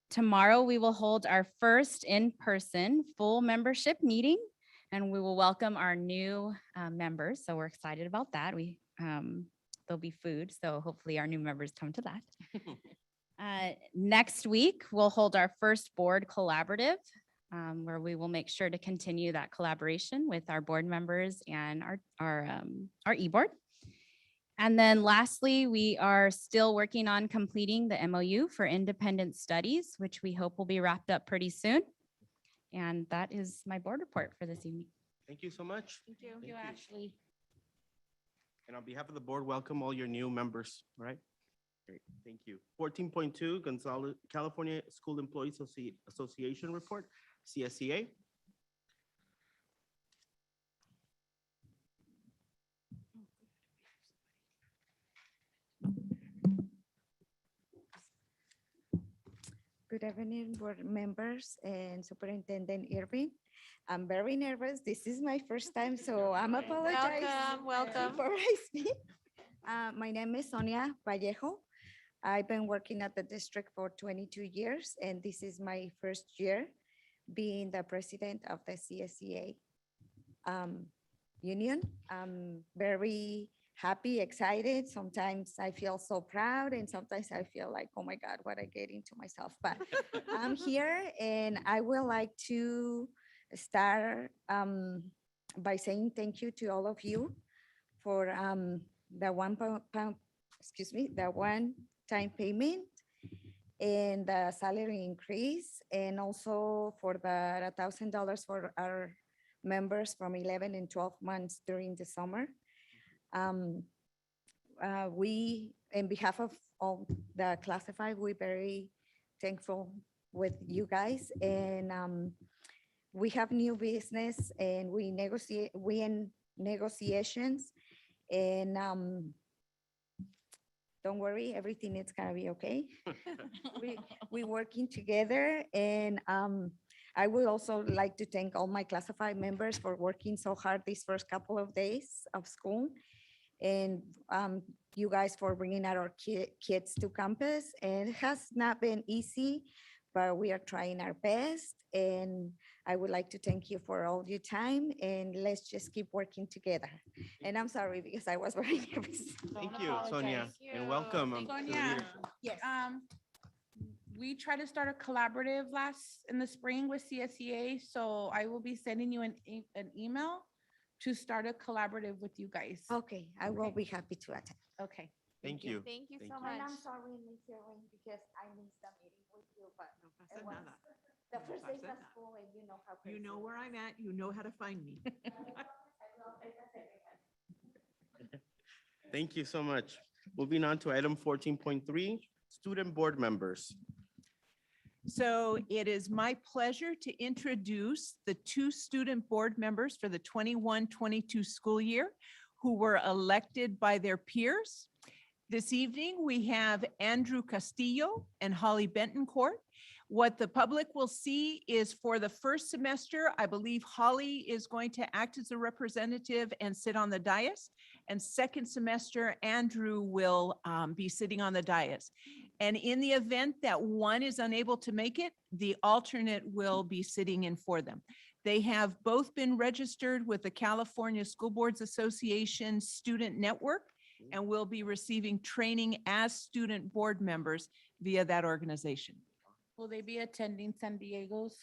Tomorrow, we will hold our first in-person full membership meeting, and we will welcome our new members. So we're excited about that. There'll be food, so hopefully our new members come to that. Next week, we'll hold our first board collaborative, where we will make sure to continue that collaboration with our board members and our e-board. And then lastly, we are still working on completing the MOU for independent studies, which we hope will be wrapped up pretty soon. And that is my board report for this evening. Thank you so much. Thank you. Thank you. Ashley. And on behalf of the board, welcome all your new members, all right? Great, thank you. 14.2, Gonzales, California School Employees Association report, CSEA. Good evening, board members and Superintendent Irving. I'm very nervous. This is my first time, so I'm apologizing. Welcome. Before I speak. My name is Sonia Vallejo. I've been working at the district for 22 years, and this is my first year being the president of the CSEA union. I'm very happy, excited. Sometimes I feel so proud, and sometimes I feel like, oh my God, what I get into myself. But I'm here, and I would like to start by saying thank you to all of you for the one-time payment and the salary increase, and also for the $1,000 for our members from 11 and 12 months during the summer. We, in behalf of all the classified, we're very thankful with you guys, and we have new business, and we in negotiations, and don't worry, everything is gonna be okay. We working together, and I would also like to thank all my classified members for working so hard these first couple of days of school, and you guys for bringing out our kids to campus. And it has not been easy, but we are trying our best. And I would like to thank you for all your time, and let's just keep working together. And I'm sorry because I was very nervous. Thank you, Sonia, and welcome to the Sonia, leadership. Yes. We tried to start a collaborative in the spring with CSEA, so I will be sending you an email to start a collaborative with you guys. Okay, I will be happy to attend. Okay. Thank you. Thank you so And much. I'm sorry, Ms. Irwin, because I missed the meeting with you, but it was the first day of school, and you know how. You know where I'm at. You know how to find me. Thank you so much. Moving on to item 14.3, student board members. So it is my pleasure to introduce the two student board members for the 21-22 school year who were elected by their peers. This evening, we have Andrew Castillo and Holly Bentoncourt. What the public will see is for the first semester, I believe Holly is going to act as a representative and sit on the dais. And second semester, Andrew will be sitting on the dais. And in the event that one is unable to make it, the alternate will be sitting in for them. They have both been registered with the California School Boards Association Student Network and will be receiving training as student board members via that organization. Will they be attending San Diego's?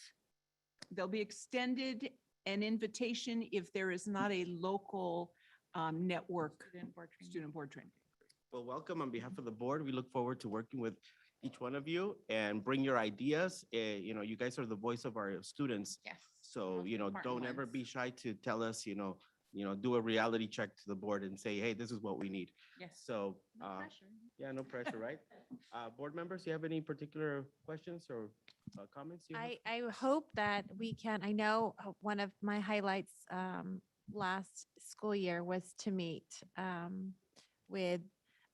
They'll be extended an invitation if there is not a local network student board training. Well, welcome on behalf of the board. We look forward to working with each one of you and bring your ideas. You know, you guys are the voice of our students. Yes. So, Most you know, important don't ever ones. be shy to tell us, do a reality check to the board and say, hey, this is what we need. Yes. So, No pressure. yeah, no pressure, right? Board members, you have any particular questions or comments? You have? I hope that we can, I know one of my highlights last school year was to meet with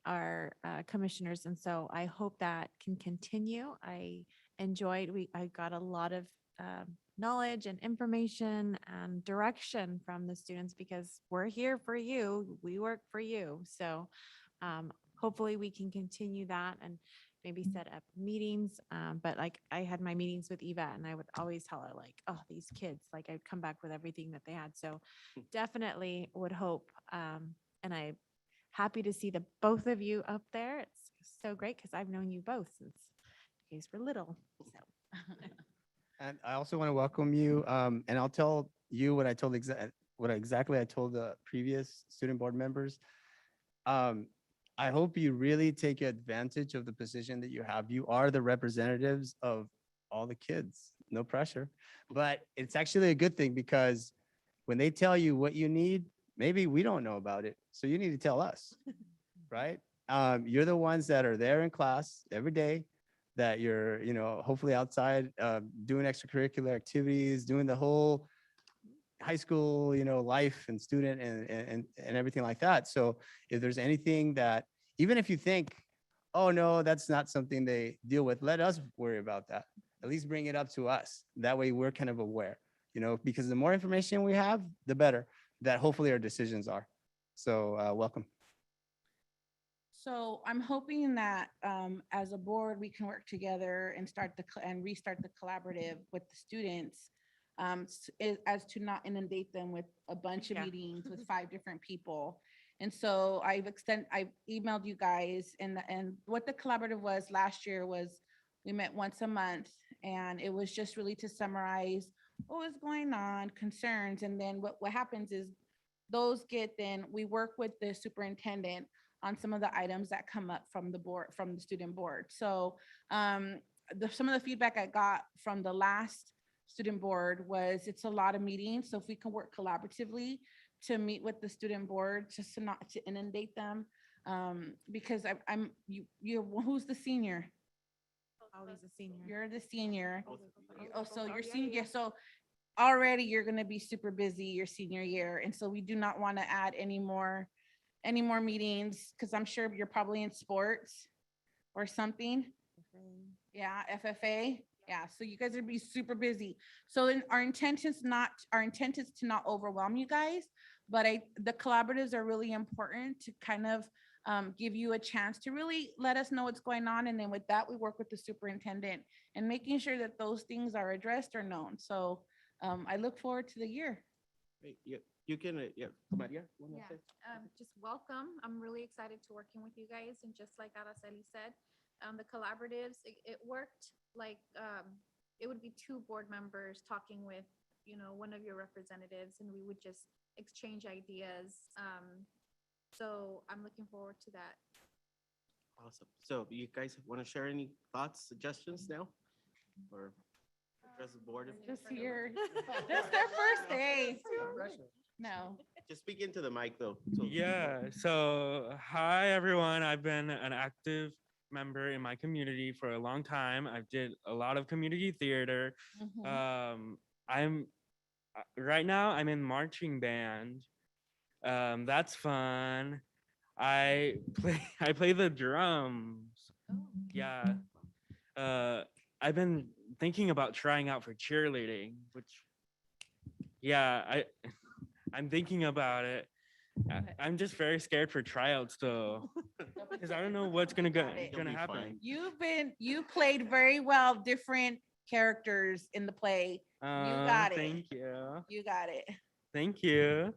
our commissioners. And so I hope that can continue. I I got a lot of knowledge and information and direction from the students because we're here for you. We work for you. So hopefully we can continue that and maybe set up meetings. But like I had my meetings with Eva and I would always tell her like, oh, these kids, like I'd come back with everything that they had. So definitely would hope. And I'm happy to see the both of you up there. It's so great because I've known you both since you guys were little. So. And I also want to welcome you. And I'll tell you what I told exactly I told the previous student board members. I hope you really take advantage of the position that you have. You are the representatives of all the kids. No pressure, but it's actually a good thing because when they tell you what you need, maybe we don't know about it. So you need to tell us, right? You're the ones that are there in class every day, that you're, hopefully outside doing extracurricular activities, doing the whole high school, life and student and everything like that. So if there's anything that, even if you think, oh no, that's not something they deal with, let us worry about that. At least bring it up to us. That way we're kind of aware, because the more information we have, the better that hopefully our decisions are. So welcome. So I'm hoping that as a board, we can work together and restart the collaborative with the students as to not inundate them with a bunch of meetings with 5 different people. And so I've emailed you guys and what the collaborative was last year was we met once a month and it was just really to summarize what was going on, concerns. And then what happens is we work with the superintendent on some of the items that come up from the board, from the student board. So some of the feedback I got from the last student board was it's a lot of meetings. So if we can work collaboratively to meet with the student board, just to not to inundate them, because who's the senior? Always a senior. You're the senior. Oh, so you're senior. So already you're going to be super busy your senior year. And so we do not want to add any more meetings because I'm sure you're probably in sports or something. Yeah, FFA. Yeah, so you guys are be super busy. So then our intent is to not overwhelm you guys, but the collaboratives are really important to kind of give you a chance to really let us know what's going on. And then with that, we work with the superintendent and making sure that those things are addressed or known. So I look forward to the year. You can, Maria. Just welcome. I'm really excited to working with you guys. And just like Araceli said, the collaboratives, it worked like it would be 2 board members talking with, one of your representatives, and we would just exchange ideas. So I'm looking forward to that. Awesome. So you guys want to share any thoughts, suggestions now? Or address the board? Just here. That's their first day. No. Just speak into the mic though. Yeah. So hi everyone. I've been an active member in my community for a long time. I've did a lot of community theater. Right now I'm in marching band. That's fun. I play the drums. Yeah. I've been thinking about trying out for cheerleading, which I'm thinking about it. I'm just very scared for tryouts though. Because I don't know what's gonna You'll gonna be happen. fine. You played very well different characters in the play. You got it. Thank you. You got it. Thank you.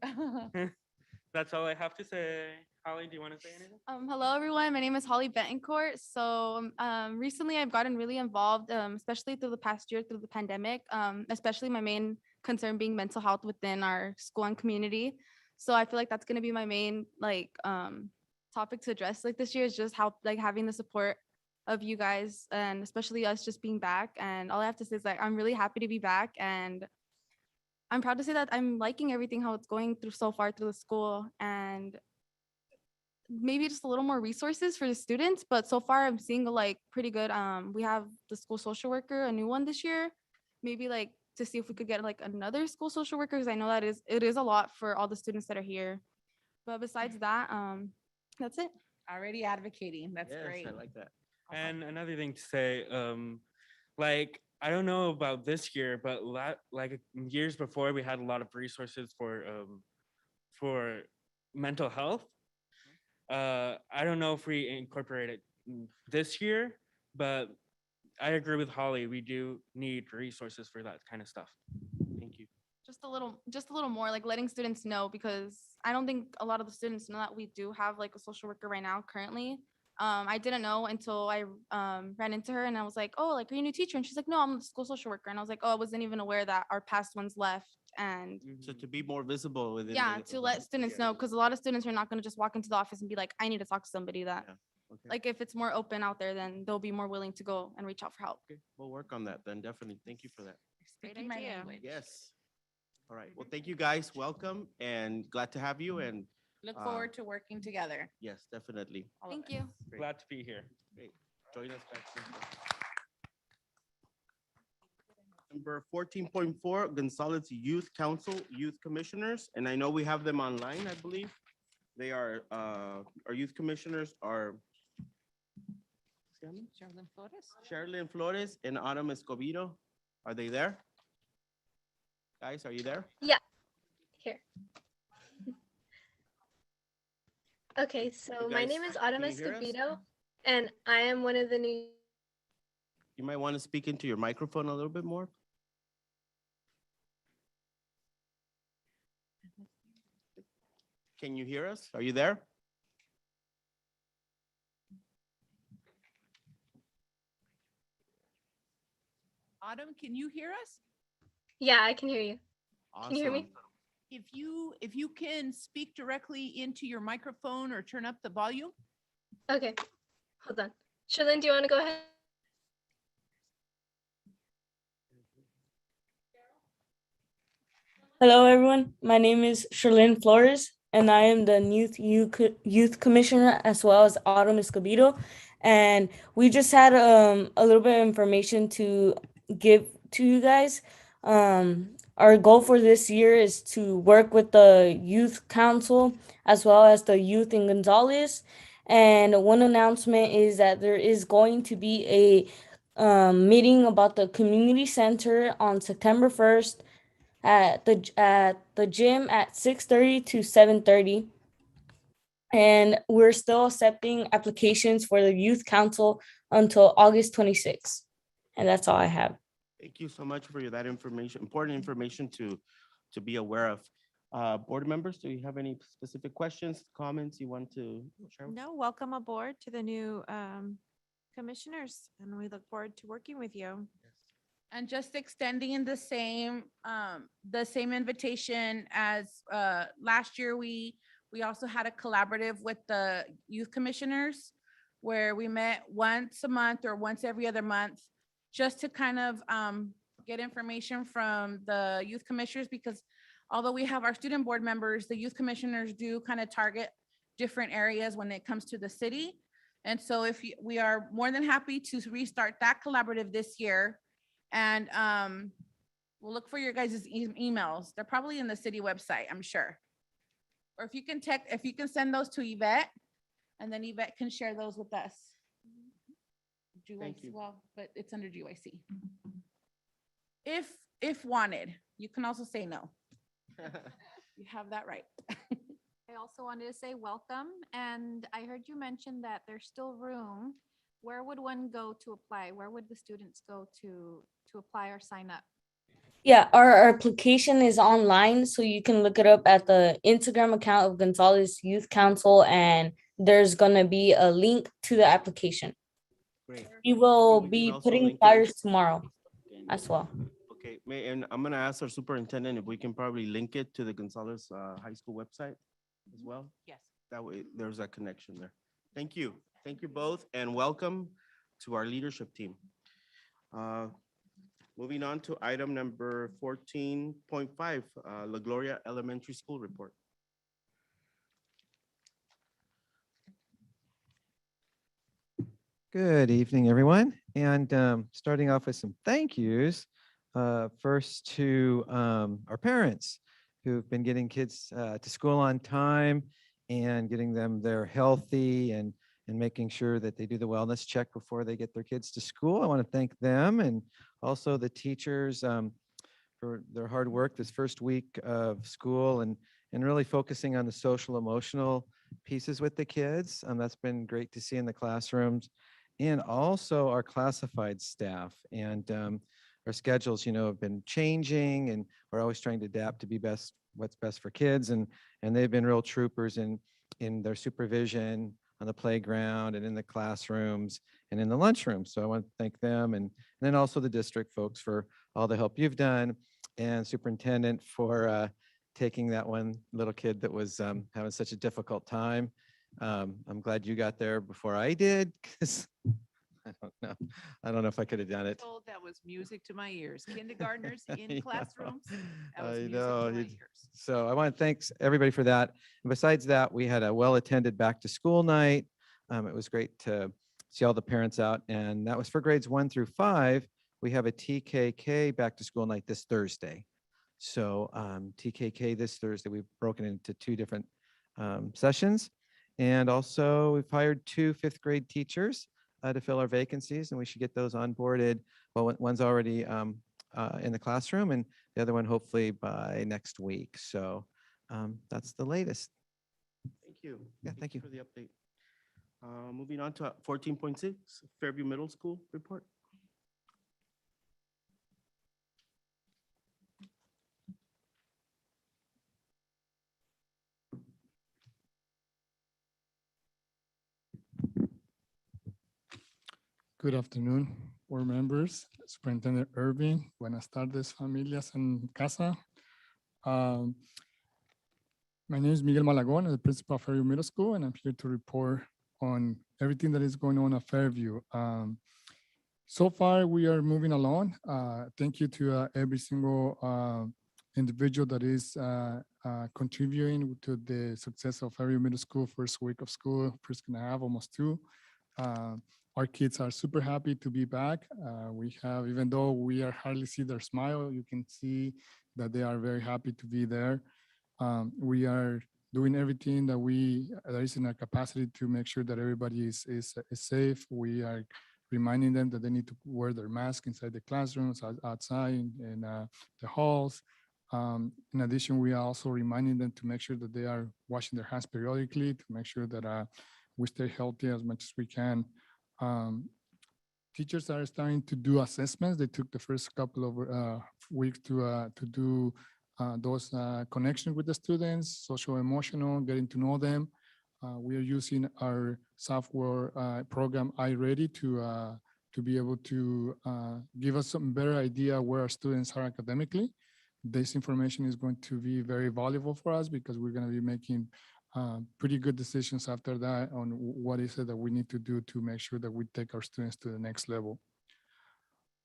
That's all I have to say. Holly, do you want to say anything? Hello, everyone. My name is Holly Betancourt. So recently I've gotten really involved, especially through the past year, through the pandemic, especially my main concern being mental health within our school and community. So I feel like that's going to be my main topic to address like this year is just how like having the support of you guys and especially us just being back. And all I have to say is like, I'm really happy to be back and I'm proud to say that I'm liking everything, how it's going through so far through the school and maybe just a little more resources for the students, but so far I'm seeing like pretty good. We have the school social worker, a new one this year, maybe like to see if we could get like another school social worker because I know that it is a lot for all the students that are here. But besides that, that's it. Already advocating. That's Yes, great. I like that. And another thing to say, like I don't know about this year, but like years before, we had a lot of resources for mental health. I don't know if we incorporate it this year, but I agree with Holly. We do need resources for that kind of stuff. Thank you. Just a little more like letting students know because I don't think a lot of the students know that we do have like a social worker right now currently. I didn't know until I ran into her and I was like, oh, like, are you a new teacher? And she's like, no, I'm the school social worker. And I was like, oh, I wasn't even aware that our past ones left. And So to be more visible within. yeah, the- to let students know, because a lot of students are not going to just walk into the office and be like, I need to talk to somebody that, Okay. like, if it's more open out there, then they'll be more willing to go and reach out for help. We'll work on that then, definitely. Thank you for that. Speaking my language. Yes. All right. Well, thank you guys. Welcome and glad to have you and Look forward to working together. yes, definitely. All of Thank us. you. Great. Glad to be here. Great. Join us back soon. Number 14.4, Gonzales Youth Council, Youth Commissioners, and I know we have them online, I believe. They are, our youth commissioners are Sherilyn Flores. Sherilyn Flores and Autumn Escobedo. Are they there? Guys, are you there? Yeah, here. Okay, so You my guys- name is Autumn can you hear us? Escobedo, and I am one of the new. You might want to speak into your microphone a little bit more. Can you hear us? Are you there? Autumn, can you hear us? Yeah, I can hear you. Can you hear me? If you can speak directly into your microphone or turn up the volume. Okay, hold on. Sherlyn, do you want to go ahead? Hello, everyone. My name is Sherlyn Flores, and I am the youth commissioner as well as Autumn Escobedo. And we just had a little bit of information to give to you guys. Our goal for this year is to work with the youth council as well as the youth in Gonzales. And one announcement is that there is going to be a meeting about the community center on September 1st at the gym at 6:30 to 7:30. And we're still accepting applications for the youth council until August 26th. And that's all I have. Thank you so much for that information, important information to be aware of. Board members, do you have any specific questions, comments you want to share? No, welcome aboard to the new commissioners, and we look forward to working with you. And just extending the same invitation as last year, we also had a collaborative with the youth commissioners where we met once a month or once every other month just to kind of get information from the youth commissioners, because although we have our student board members, the youth commissioners do kind of target different areas when it comes to the city. And so we are more than happy to restart that collaborative this year. And we'll look for your guys' emails. They're probably in the city website, I'm sure. Or if you can send those to Yvette, and then Yvette can share those with us. Thank you. Well, but it's under GYC. If wanted, you can also say no. You have that right. I also wanted to say welcome, and I heard you mention that there's still room. Where would one go to apply? Where would the students go to apply or sign up? Yeah, our application is online, so you can look it up at the Instagram account of Gonzales Youth Council, and there's gonna be a link to the application. Great. We will We can be also putting link it- flyers tomorrow as well. Okay, and I'm gonna ask our superintendent if we can probably link it to the Gonzales High School website as well. Yes. That way, there's a connection there. Thank you. Thank you both, and welcome to our leadership team. Moving on to item number 14.5, La Gloria Elementary School Report. Good evening, everyone. And starting off with some thank yous. First to our parents who've been getting kids to school on time and getting them there healthy and making sure that they do the wellness check before they get their kids to school. I want to thank them and also the teachers for their hard work this first week of school and really focusing on the social emotional pieces with the kids. That's been great to see in the classrooms. And also our classified staff and our schedules, have been changing and we're always trying to adapt to be what's best for kids. And they've been real troopers in their supervision on the playground and in the classrooms and in the lunchroom. So I want to thank them and then also the district folks for all the help you've done and superintendent for taking that one little kid that was having such a difficult time. I'm glad you got there before I did because I don't know if I could have done it. Told that was music to my ears. Kindergartners in Yeah. classrooms. That was I music know. to my it's- ears. So I want to thank everybody for that. And besides that, we had a well-attended back to school night. It was great to see all the parents out. And that was for grades 1 through 5. We have a TKK back to school night this Thursday. So TKK this Thursday, we've broken into 2 different sessions. And also we've hired 2 fifth grade teachers to fill our vacancies and we should get those onboarded. Well, one's already in the classroom and the other one hopefully by next week. So that's the latest. Thank you. Yeah, thank you. For the update. Moving on to 14.6, Fairview Middle School report. Good afternoon, board members, Superintendent Irving. Buenas tardes, familias en casa. My name is Miguel Malagón, I'm the principal of Fairview Middle School, and I'm here to report on everything that is going on at Fairview. So far, we are moving along. Thank you to every single individual that is contributing to the success of Fairview Middle School first week of school, first and a half, almost 2. Our kids are super happy to be back. We have, even though we are hardly see their smile, you can see that they are very happy to be there. We are doing everything that is in our capacity to make sure that everybody is safe. We are reminding them that they need to wear their mask inside the classrooms, outside, in the halls. In addition, we are also reminding them to make sure that they are washing their hands periodically to make sure that we stay healthy as much as we can. Teachers are starting to do assessments. They took the first couple of weeks to do those connections with the students, social, emotional, getting to know them. We are using our software program iReady to be able to give us some better idea where our students are academically. This information is going to be very valuable for us because we're going to be making pretty good decisions after that on what is it that we need to do to make sure that we take our students to the next level.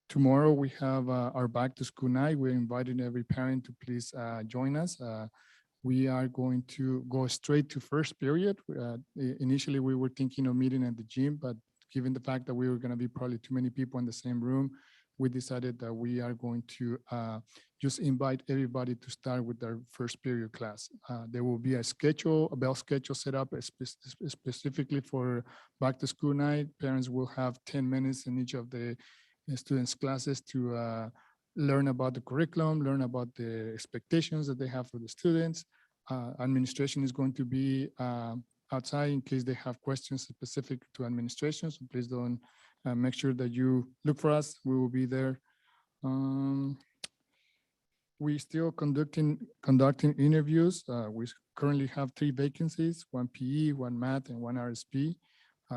Tomorrow we have our back to school night. We're inviting every parent to please join us. We are going to go straight to first period. Initially we were thinking of meeting at the gym, but given the fact that we were going to be probably too many people in the same room, we decided that we are going to just invite everybody to start with their first period class. There will be a bell schedule set up specifically for back to school night. Parents will have 10 minutes in each of the students' classes to learn about the curriculum, learn about the expectations that they have for the students. Administration is going to be outside in case they have questions specific to administration. So please don't make sure that you look for us. We will be there. We still conducting interviews. We currently have 3 vacancies, 1 PE, 1 math, and 1 RSP.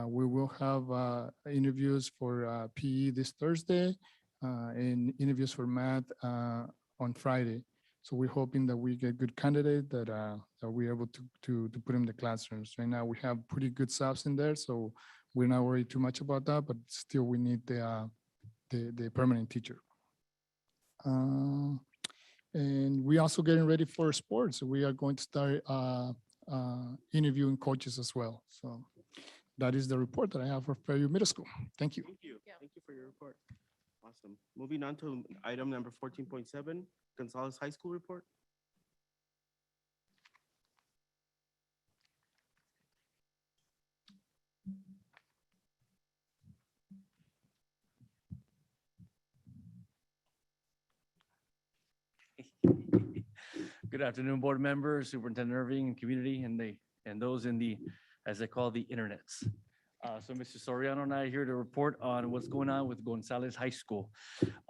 We will have interviews for PE this Thursday and interviews for math on Friday. So we're hoping that we get good candidates that we're able to put in the classrooms. Right now, we have pretty good subs in there, so we're not worried too much about that, but still we need the permanent teacher. And we're also getting ready for sports. We are going to start interviewing coaches as well. So that is the report that I have for Fairview Middle School. Thank you. Thank you. Thank you for your report. Awesome. Moving on to item number 14.7, Gonzales High School report. Good afternoon, board members, Superintendent Irving, and community, and those in the, as they call, the internets. So Mr. Soriano and I are here to report on what's going on with Gonzales High School.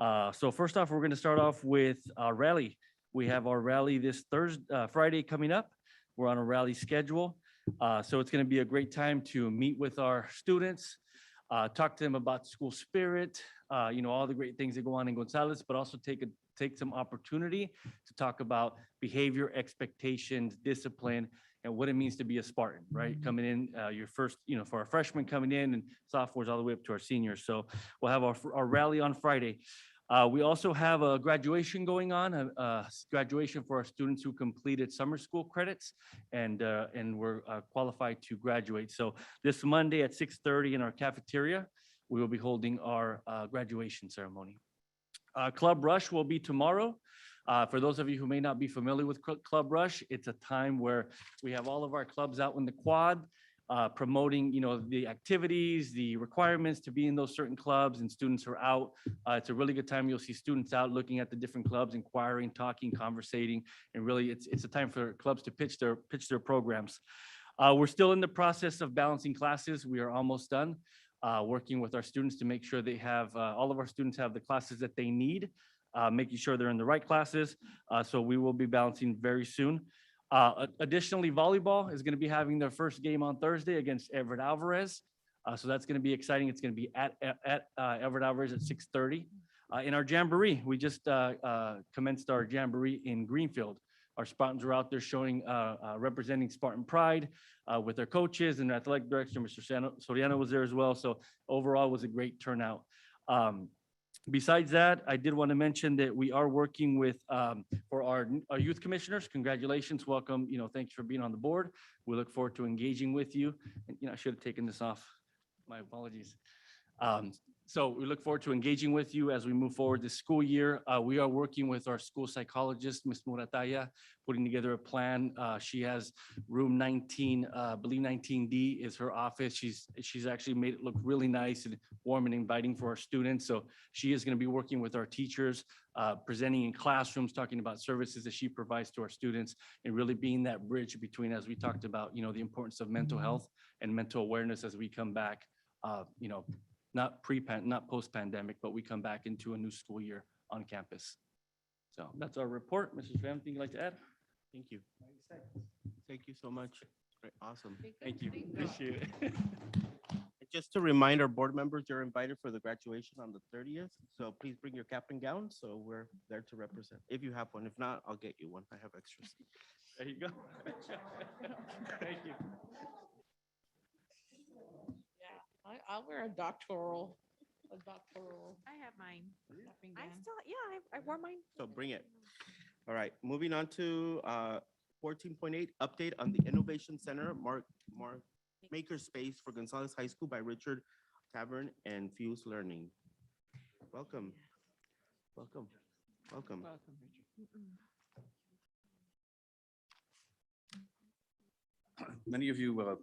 So first off, we're going to start off with our rally. We have our rally this Friday coming up. We're on a rally schedule. So it's going to be a great time to meet with our students, talk to them about school spirit, all the great things that go on in Gonzales, but also take some opportunity to talk about behavior, expectations, discipline, and what it means to be a Spartan, right? Coming in, your first, for our freshmen coming in and sophomores all the way up to our seniors. So we'll have our rally on Friday. We also have a graduation going on, a graduation for our students who completed summer school credits and were qualified to graduate. So this Monday at 6:30 in our cafeteria, we will be holding our graduation ceremony. Club Rush will be tomorrow. For those of you who may not be familiar with Club Rush, it's a time where we have all of our clubs out in the quad, promoting, the activities, the requirements to be in those certain clubs, and students are out. It's a really good time. You'll see students out looking at the different clubs, inquiring, talking, conversating, and really it's a time for clubs to pitch their programs. We're still in the process of balancing classes. We are almost done. Working with our students to make sure they have, all of our students have the classes that they need, making sure they're in the right classes. So we will be balancing very soon. Additionally, volleyball is going to be having their first game on Thursday against Everett Alvarez. So that's going to be exciting. It's going to be at Everett Alvarez at 6:30. In our Jamboree, we just commenced our Jamboree in Greenfield. Our Spartans were out there showing, representing Spartan pride with their coaches, and athletic director, Mr. Soriano was there as well. So overall, it was a great turnout. Besides that, I did want to mention that we are working with, for our youth commissioners. Congratulations, welcome. Thank you for being on the board. We look forward to engaging with you. And, I should have taken this off. My apologies. So we look forward to engaging with you as we move forward this school year. We are working with our school psychologist, Ms. Murataya, putting together a plan. She has room 19, I believe 19D is her office. She's actually made it look really nice and warm and inviting for our students. So she is going to be working with our teachers, presenting in classrooms, talking about services that she provides to our students, and really being that bridge between, as we talked about, the importance of mental health and mental awareness as we come back, not post-pandemic, but we come back into a new school year on campus. So that's our report. Mrs. Pham, anything you'd like to add? Thank you. Thank you so much. Great, awesome. Thank you. Appreciate it. Just to remind our board members, you're invited for the graduation on the 30th. So please bring your cap and gown. So we're there to represent. If you have one, if not, I'll get you one. I have extras. There you go. Thank you. I'll wear a doctoral. I have mine. I wore mine. So bring it. All right, moving on to 14.8, update on the Innovation Center Makerspace for Gonzales High School by Richard Tavern and Fuse Learning. Welcome. Welcome. Welcome. Many of you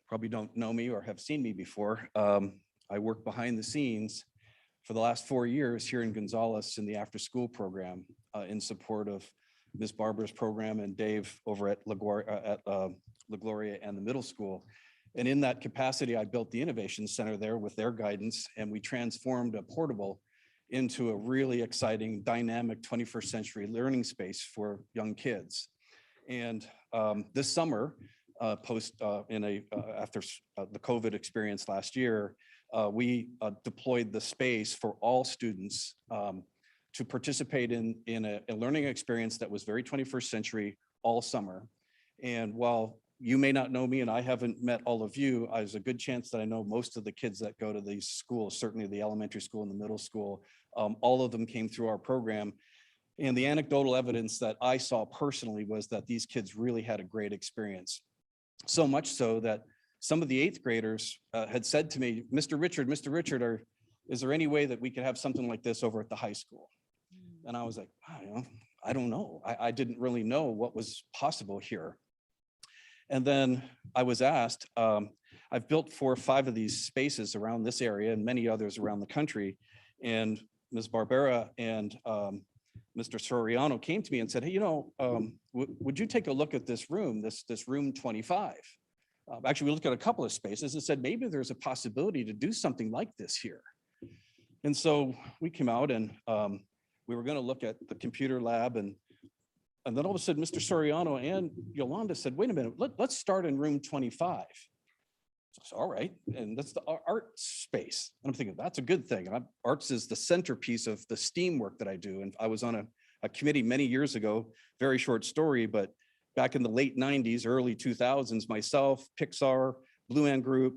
probably don't know me or have seen me before. I work behind the scenes for the last 4 years here in Gonzales in the after-school program in support of Ms. Barbara's program and Dave over at La Gloria and the middle school. And in that capacity, I built the Innovation Center there with their guidance, and we transformed a portable into a really exciting, dynamic 21st century learning space for young kids. And this summer, after the COVID experience last year, we deployed the space for all students to participate in a learning experience that was very 21st century all summer. And while you may not know me and I haven't met all of you, there's a good chance that I know most of the kids that go to these schools, certainly the elementary school and the middle school. All of them came through our program. And the anecdotal evidence that I saw personally was that these kids really had a great experience. So much so that some of the 8th graders had said to me, Mr. Richard, is there any way that we could have something like this over at the high school? And I was like, I don't know. I didn't really know what was possible here. And then I was asked, I've built 4 or 5 of these spaces around this area and many others around the country. And Ms. Barbera and Mr. Soriano came to me and said, hey, would you take a look at this room, this room 25? Actually, we looked at a couple of spaces and said, maybe there's a possibility to do something like this here. And so we came out and we were going to look at the computer lab, and then all of a sudden, Mr. Soriano and Yolanda said, wait a minute, let's start in room 25. So, all right, and that's the art space. And I'm thinking, that's a good thing. Arts is the centerpiece of the STEAM work that I do. And I was on a committee many years ago, very short story, but back in the late 90s, early 2000s, myself, Pixar, Blue Ant Group,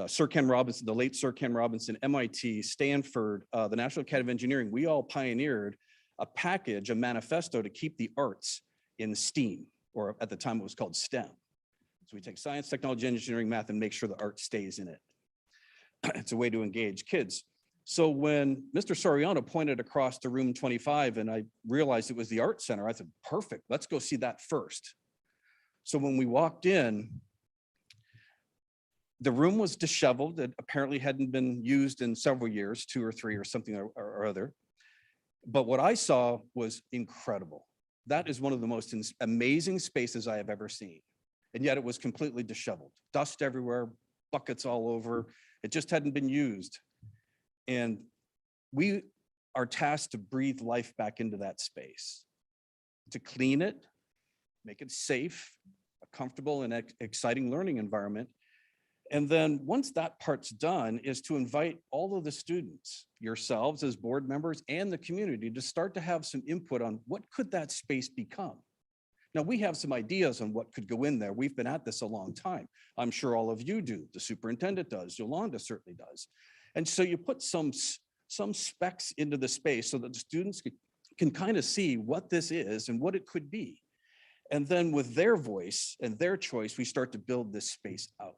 Sir Ken Robinson, the late Sir Ken Robinson, MIT, Stanford, the National Academy of Engineering, we all pioneered a package, a manifesto to keep the arts in STEAM, or at the time it was called STEM. So we take science, technology, engineering, math, and make sure the art stays in it. It's a way to engage kids. So when Mr. Soriano pointed across to room 25 and I realized it was the art center, I said, perfect, let's go see that first. So when we walked in, the room was disheveled. It apparently hadn't been used in several years, 2 or 3 or something or other. But what I saw was incredible. That is one of the most amazing spaces I have ever seen. And yet it was completely disheveled. Dust everywhere, buckets all over. It just hadn't been used. And we are tasked to breathe life back into that space, to clean it, make it safe, a comfortable and exciting learning environment. And then once that part's done is to invite all of the students, yourselves as board members and the community, to start to have some input on what could that space become. Now, we have some ideas on what could go in there. We've been at this a long time. I'm sure all of you do. The superintendent does. Yolanda certainly does. And so you put some specs into the space so that the students can kind of see what this is and what it could be. And then with their voice and their choice, we start to build this space out.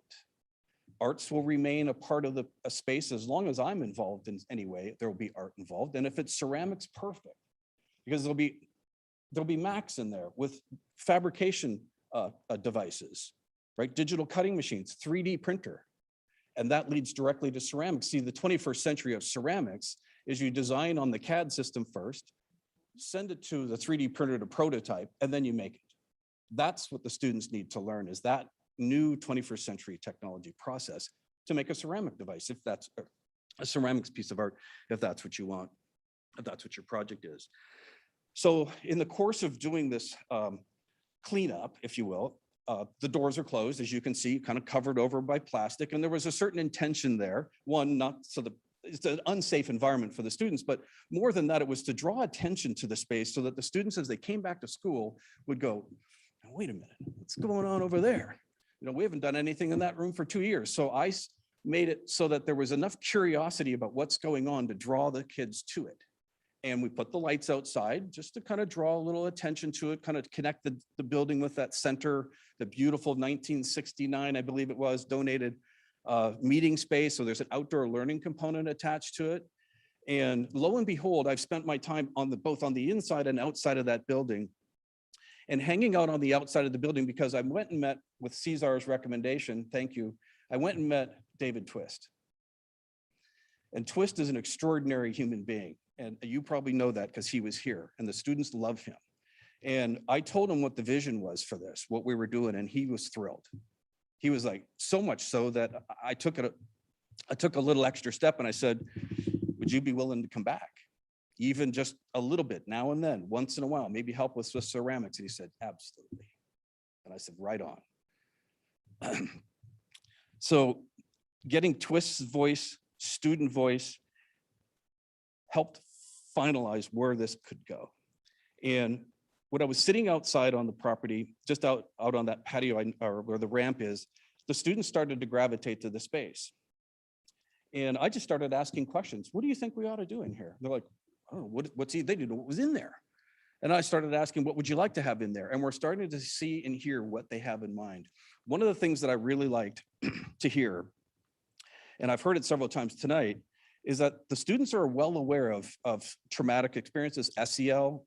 Arts will remain a part of a space as long as I'm involved in any way. There will be art involved. And if it's ceramics, perfect. Because there'll be Macs in there with fabrication devices, right? Digital cutting machines, 3D printer. And that leads directly to ceramics. See, the 21st century of ceramics is you design on the CAD system first, send it to the 3D printer to prototype, and then you make it. That's what the students need to learn, is that new 21st century technology process to make a ceramic device, if that's a ceramics piece of art, if that's what you want, if that's what your project is. So in the course of doing this cleanup, if you will, the doors are closed, as you can see, kind of covered over by plastic. And there was a certain intention there. One, not so it's an unsafe environment for the students, but more than that, it was to draw attention to the space so that the students, as they came back to school, would go, wait a minute, what's going on over there? We haven't done anything in that room for 2 years. So I made it so that there was enough curiosity about what's going on to draw the kids to it. And we put the lights outside just to kind of draw a little attention to it, kind of connect the building with that center, the beautiful 1969, I believe it was, donated meeting space. So there's an outdoor learning component attached to it. And lo and behold, I've spent my time both on the inside and outside of that building, and hanging out on the outside of the building because I went and met with Cesar's recommendation. Thank you. I went and met David Twist. And Twist is an extraordinary human being. And you probably know that because he was here and the students love him. And I told him what the vision was for this, what we were doing, and he was thrilled. He was like, so much so that I took a little extra step and I said, would you be willing to come back? Even just a little bit now and then, once in a while, maybe help with Swiss ceramics. And he said, absolutely. And I said, right on. So getting Twist's voice, student voice, helped finalize where this could go. And when I was sitting outside on the property, just out on that patio or where the ramp is, the students started to gravitate to the space. And I just started asking questions. What do you think we ought to do in here? They're like, I don't know, they didn't know what was in there. And I started asking, what would you like to have in there? And we're starting to see and hear what they have in mind. One of the things that I really liked to hear, and I've heard it several times tonight, is that the students are well aware of traumatic experiences, SEL,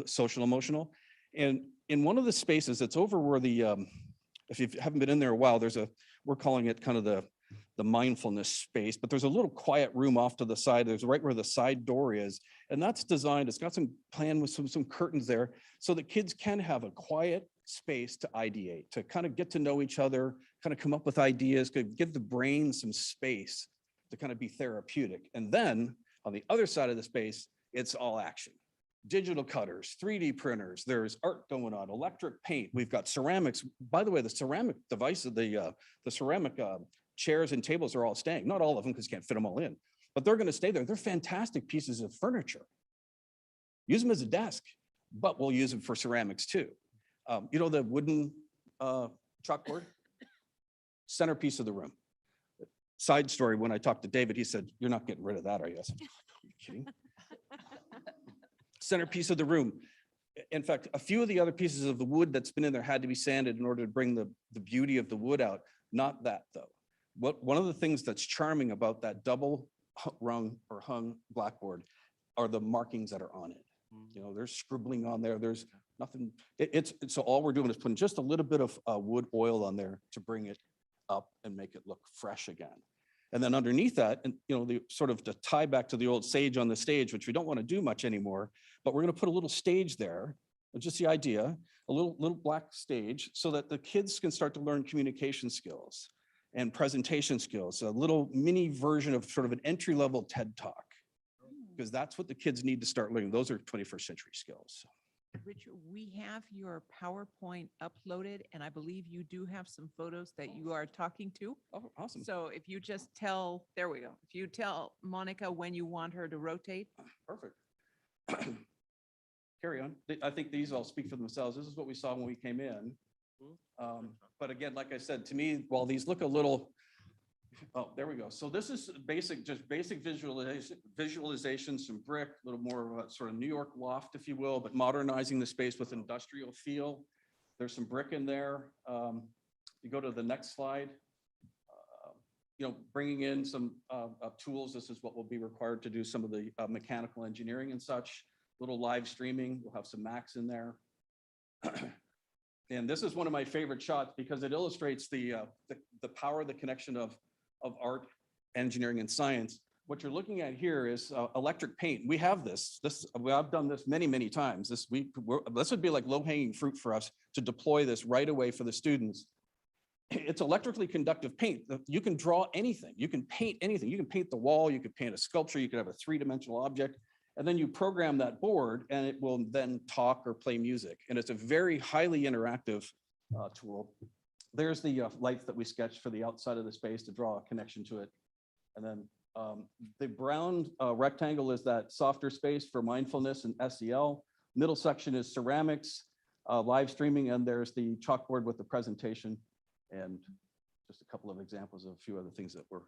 social emotional. And in one of the spaces, it's over where if you haven't been in there a while, we're calling it kind of the mindfulness space, but there's a little quiet room off to the side. There's right where the side door is. And that's designed, it's got some plan with some curtains there so that kids can have a quiet space to ideate, to kind of get to know each other, kind of come up with ideas, give the brain some space to kind of be therapeutic. And then on the other side of the space, it's all action. Digital cutters, 3D printers, there's art going on, electric paint. We've got ceramics. By the way, the ceramic devices, the ceramic chairs and tables are all staying. Not all of them because you can't fit them all in, but they're going to stay there. They're fantastic pieces of furniture. Use them as a desk, but we'll use them for ceramics too. The wooden chalkboard, centerpiece of the room. Side story, when I talked to David, he said, you're not getting rid of that, are you? I said, are you kidding? Centerpiece of the room. In fact, a few of the other pieces of the wood that's been in there had to be sanded in order to bring the beauty of the wood out. Not that though. One of the things that's charming about that double rung or hung blackboard are the markings that are on it. There's scribbling on there. There's nothing. So all we're doing is putting just a little bit of wood oil on there to bring it up and make it look fresh again. And then underneath that, and the sort of to tie back to the old sage on the stage, which we don't want to do much anymore, but we're going to put a little stage there. Just the idea, a little black stage, so that the kids can start to learn communication skills and presentation skills, a little mini version of sort of an entry-level TED Talk, because that's what the kids need to start learning. Those are 21st century skills. Richard, we have your PowerPoint uploaded, and I believe you do have some photos that you are talking to. Oh, awesome. So if you just tell, there we go. If you tell Monica when you want her to rotate. Perfect. Carry on. I think these all speak for themselves. This is what we saw when we came in. But again, like I said, to me, while these look a little, oh, there we go. So this is just basic visualization, some brick, a little more of a sort of New York loft, if you will, but modernizing the space with industrial feel. There's some brick in there. You go to the next slide. Bringing in some tools. This is what will be required to do some of the mechanical engineering and such. Little live streaming. We'll have some Macs in there. And this is one of my favorite shots because it illustrates the power of the connection of art, engineering, and science. What you're looking at here is electric paint. We have this. I've done this many, many times. This would be like low-hanging fruit for us to deploy this right away for the students. It's electrically conductive paint. You can draw anything. You can paint anything. You can paint the wall. You could paint a sculpture. You could have a three-dimensional object. And then you program that board and it will then talk or play music. And it's a very highly interactive tool. There's the lights that we sketched for the outside of the space to draw a connection to it. And then the brown rectangle is that softer space for mindfulness and SEL. Middle section is ceramics, live streaming, and there's the chalkboard with the presentation and just a couple of examples of a few other things that we're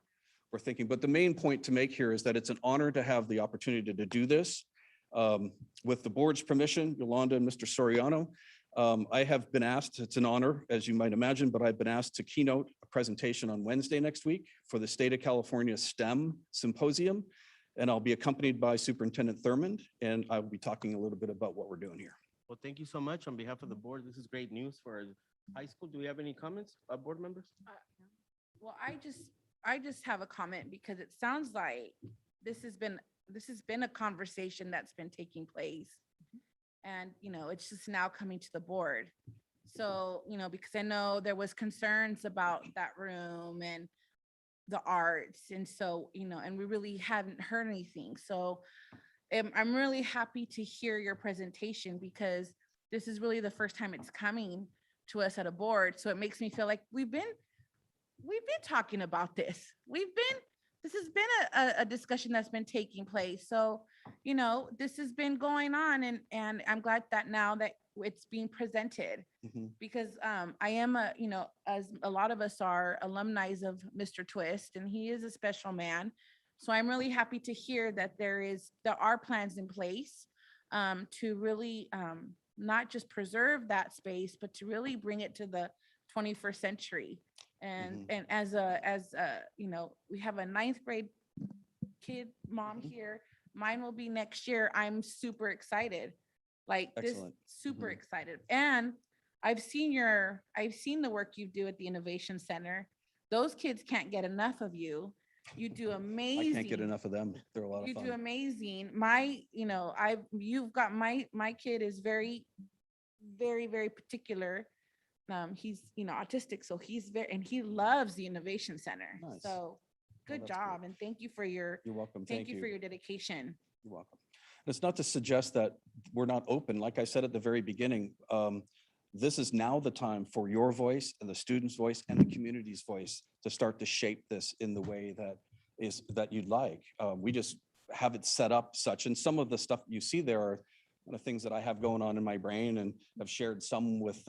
thinking. But the main point to make here is that it's an honor to have the opportunity to do this. With the board's permission, Yolanda and Mr. Soriano, I have been asked, it's an honor, as you might imagine, but I've been asked to keynote a presentation on Wednesday next week for the State of California STEM Symposium. And I'll be accompanied by Superintendent Thurmond, and I'll be talking a little bit about what we're doing here. Well, thank you so much on behalf of the board. This is great news for our high school. Do we have any comments, board members? Well, I just have a comment because it sounds like this has been a conversation that's been taking place. And, it's just now coming to the board. So, because I know there was concerns about that room and the arts. And so, and we really haven't heard anything. So I'm really happy to hear your presentation because this is really the first time it's coming to us at a board. So it makes me feel like we've been talking about this. This has been a discussion that's been taking place. So, this has been going on and I'm glad that now that it's being presented because I am as a lot of us are alumni of Mr. Twist and he is a special man. So I'm really happy to hear that there are plans in place to really not just preserve that space, but to really bring it to the 21st century. And as we have a ninth grade kid mom here. Mine will be next year. I'm super excited. Like Excellent. this, super excited. And I've seen the work you do at the Innovation Center. Those kids can't get enough of you. You do amazing. I can't get enough of them. They're a lot of You fun. do amazing. You've got my kid is very, very, very particular. He's, autistic, so he loves the Innovation Center. Nice. So good that's job. And thank you for your, You're welcome. thank you for your dedication. You're welcome. It's not to suggest that we're not open. Like I said at the very beginning, this is now the time for your voice and the student's voice and the community's voice to start to shape this in the way that you'd like. We just have it set up such, and some of the stuff you see there are kind of things that I have going on in my brain and have shared some with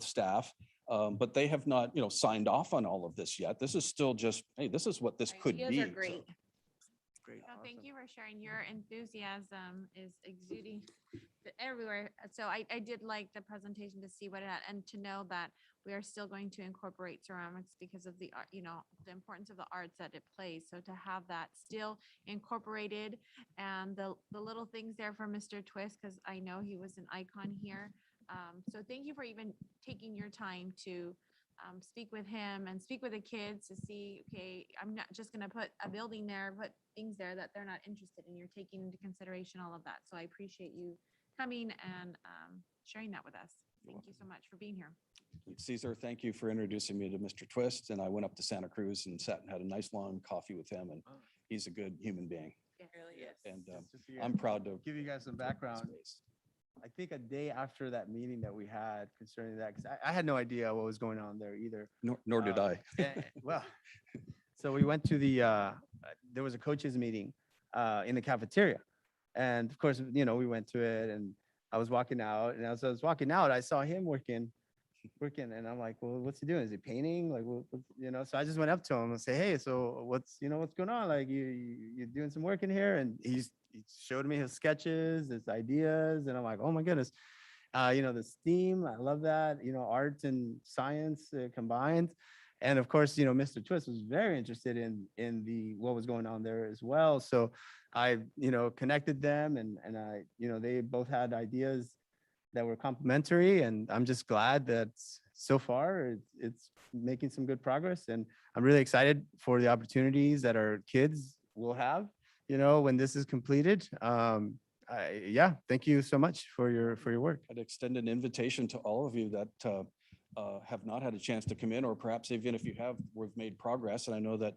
staff. But they have not, signed off on all of this yet. This is still just, hey, this is what this could Ideas be. are great. Great. No, thank you for sharing. Your enthusiasm is exuding everywhere. So I did like the presentation to see what it had and to know that we are still going to incorporate ceramics because of the art, the importance of the arts that it plays. So to have that still incorporated and the little things there for Mr. Twist, because I know he was an icon here. So thank you for even taking your time to speak with him and speak with the kids to see, okay, I'm not just going to put a building there, put things there that they're not interested in. You're taking into consideration all of that. So I appreciate you coming and sharing that with us. Thank you so much for being here. Cesar, thank you for introducing me to Mr. Twist. And I went up to Santa Cruz and sat and had a nice long coffee with him. And he's a good human being. It really is. And Just to I'm proud to give you guys some background. I think a day after that meeting that we had concerning that, because I had no idea what was going on there either. Nor did I. Well, so we went to there was a coaches meeting in the cafeteria. And of course, we went to it and I was walking out, and as I was walking out, I saw him working, and I'm like, well, what's he doing? Is he painting? Like, so I just went up to him and say, hey, so what's going on? Like, you're doing some work in here? And he showed me his sketches, his ideas, and I'm like, oh my goodness. The STEAM, I love that, art and science combined. And of course, Mr. Twist was very interested in what was going on there as well. So I, connected them and I, they both had ideas that were complementary, and I'm just glad that so far it's making some good progress. And I'm really excited for the opportunities that our kids will have, when this is completed. Thank you so much for your work. I'd extend an invitation to all of you that have not had a chance to come in, or perhaps even if you have, we've made progress. And I know that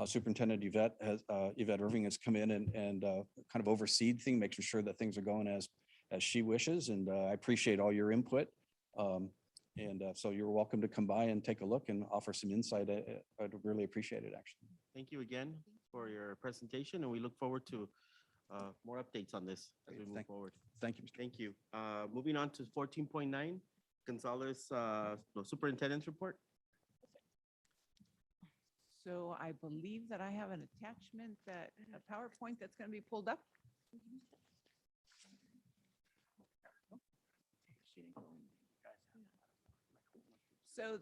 Superintendent Yvette Irving has come in and kind of overseed things, making sure that things are going as she wishes. And I appreciate all your input. So you're welcome to come by and take a look and offer some insight. I'd really appreciate it, actually. Thank you again for your presentation, and we look forward to more updates on this as we move forward. Thank you, Mr. Thank you. Moving on to 14.9, Gonzales Superintendent's Report. So I believe that I have an attachment a PowerPoint that's going to be pulled up. So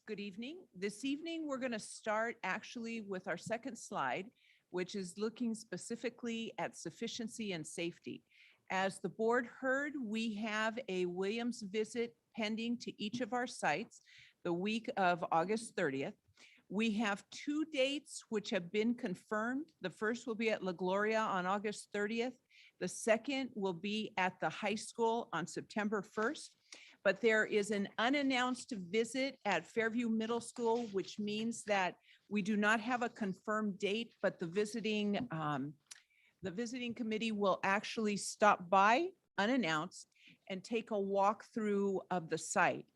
good evening. This evening, we're going to start actually with our second slide, which is looking specifically at sufficiency and safety. As the board heard, we have a Williams visit pending to each of our sites the week of August 30th. We have 2 dates which have been confirmed. The first will be at La Gloria on August 30th. The second will be at the high school on September 1st. But there is an unannounced visit at Fairview Middle School, which means that we do not have a confirmed date, but the visiting committee will actually stop by unannounced and take a walkthrough of the site.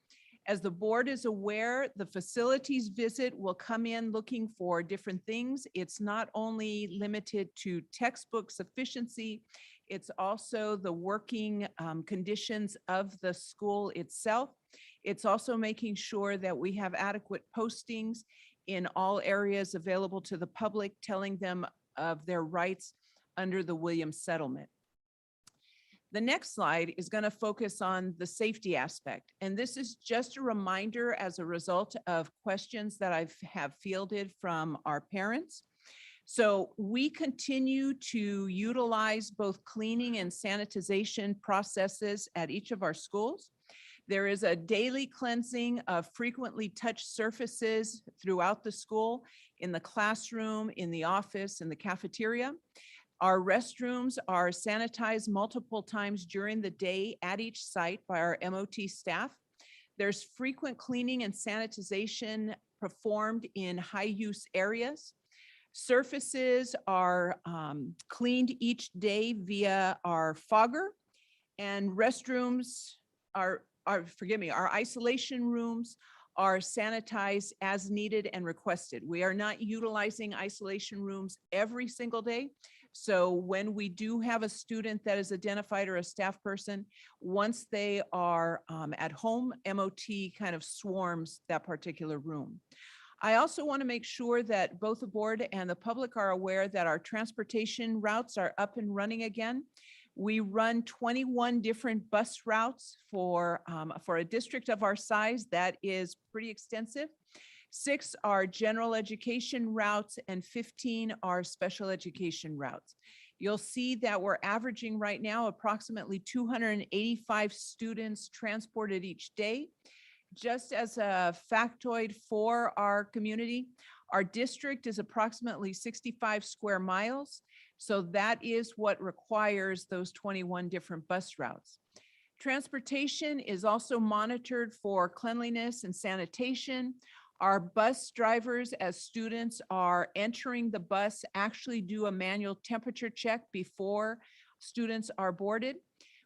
As the board is aware, the facilities visit will come in looking for different things. It's not only limited to textbook sufficiency, it's also the working conditions of the school itself. It's also making sure that we have adequate postings in all areas available to the public, telling them of their rights under the Williams settlement. The next slide is going to focus on the safety aspect. And this is just a reminder as a result of questions that I have fielded from our parents. So we continue to utilize both cleaning and sanitization processes at each of our schools. There is a daily cleansing of frequently touched surfaces throughout the school, in the classroom, in the office, in the cafeteria. Our restrooms are sanitized multiple times during the day at each site by our MOT staff. There's frequent cleaning and sanitization performed in high-use areas. Surfaces are cleaned each day via our fogger, and restrooms our isolation rooms are sanitized as needed and requested. We are not utilizing isolation rooms every single day. So when we do have a student that is identified or a staff person, once they are at home, MOT kind of swarms that particular room. I also want to make sure that both the board and the public are aware that our transportation routes are up and running again. We run 21 different bus routes for a district of our size. That is pretty extensive. 6 are general education routes and 15 are special education routes. You'll see that we're averaging right now approximately 285 students transported each day. Just as a factoid for our community, our district is approximately 65 square miles. So that is what requires those 21 different bus routes. Transportation is also monitored for cleanliness and sanitation. Our bus drivers, as students are entering the bus, actually do a manual temperature check before students are boarded.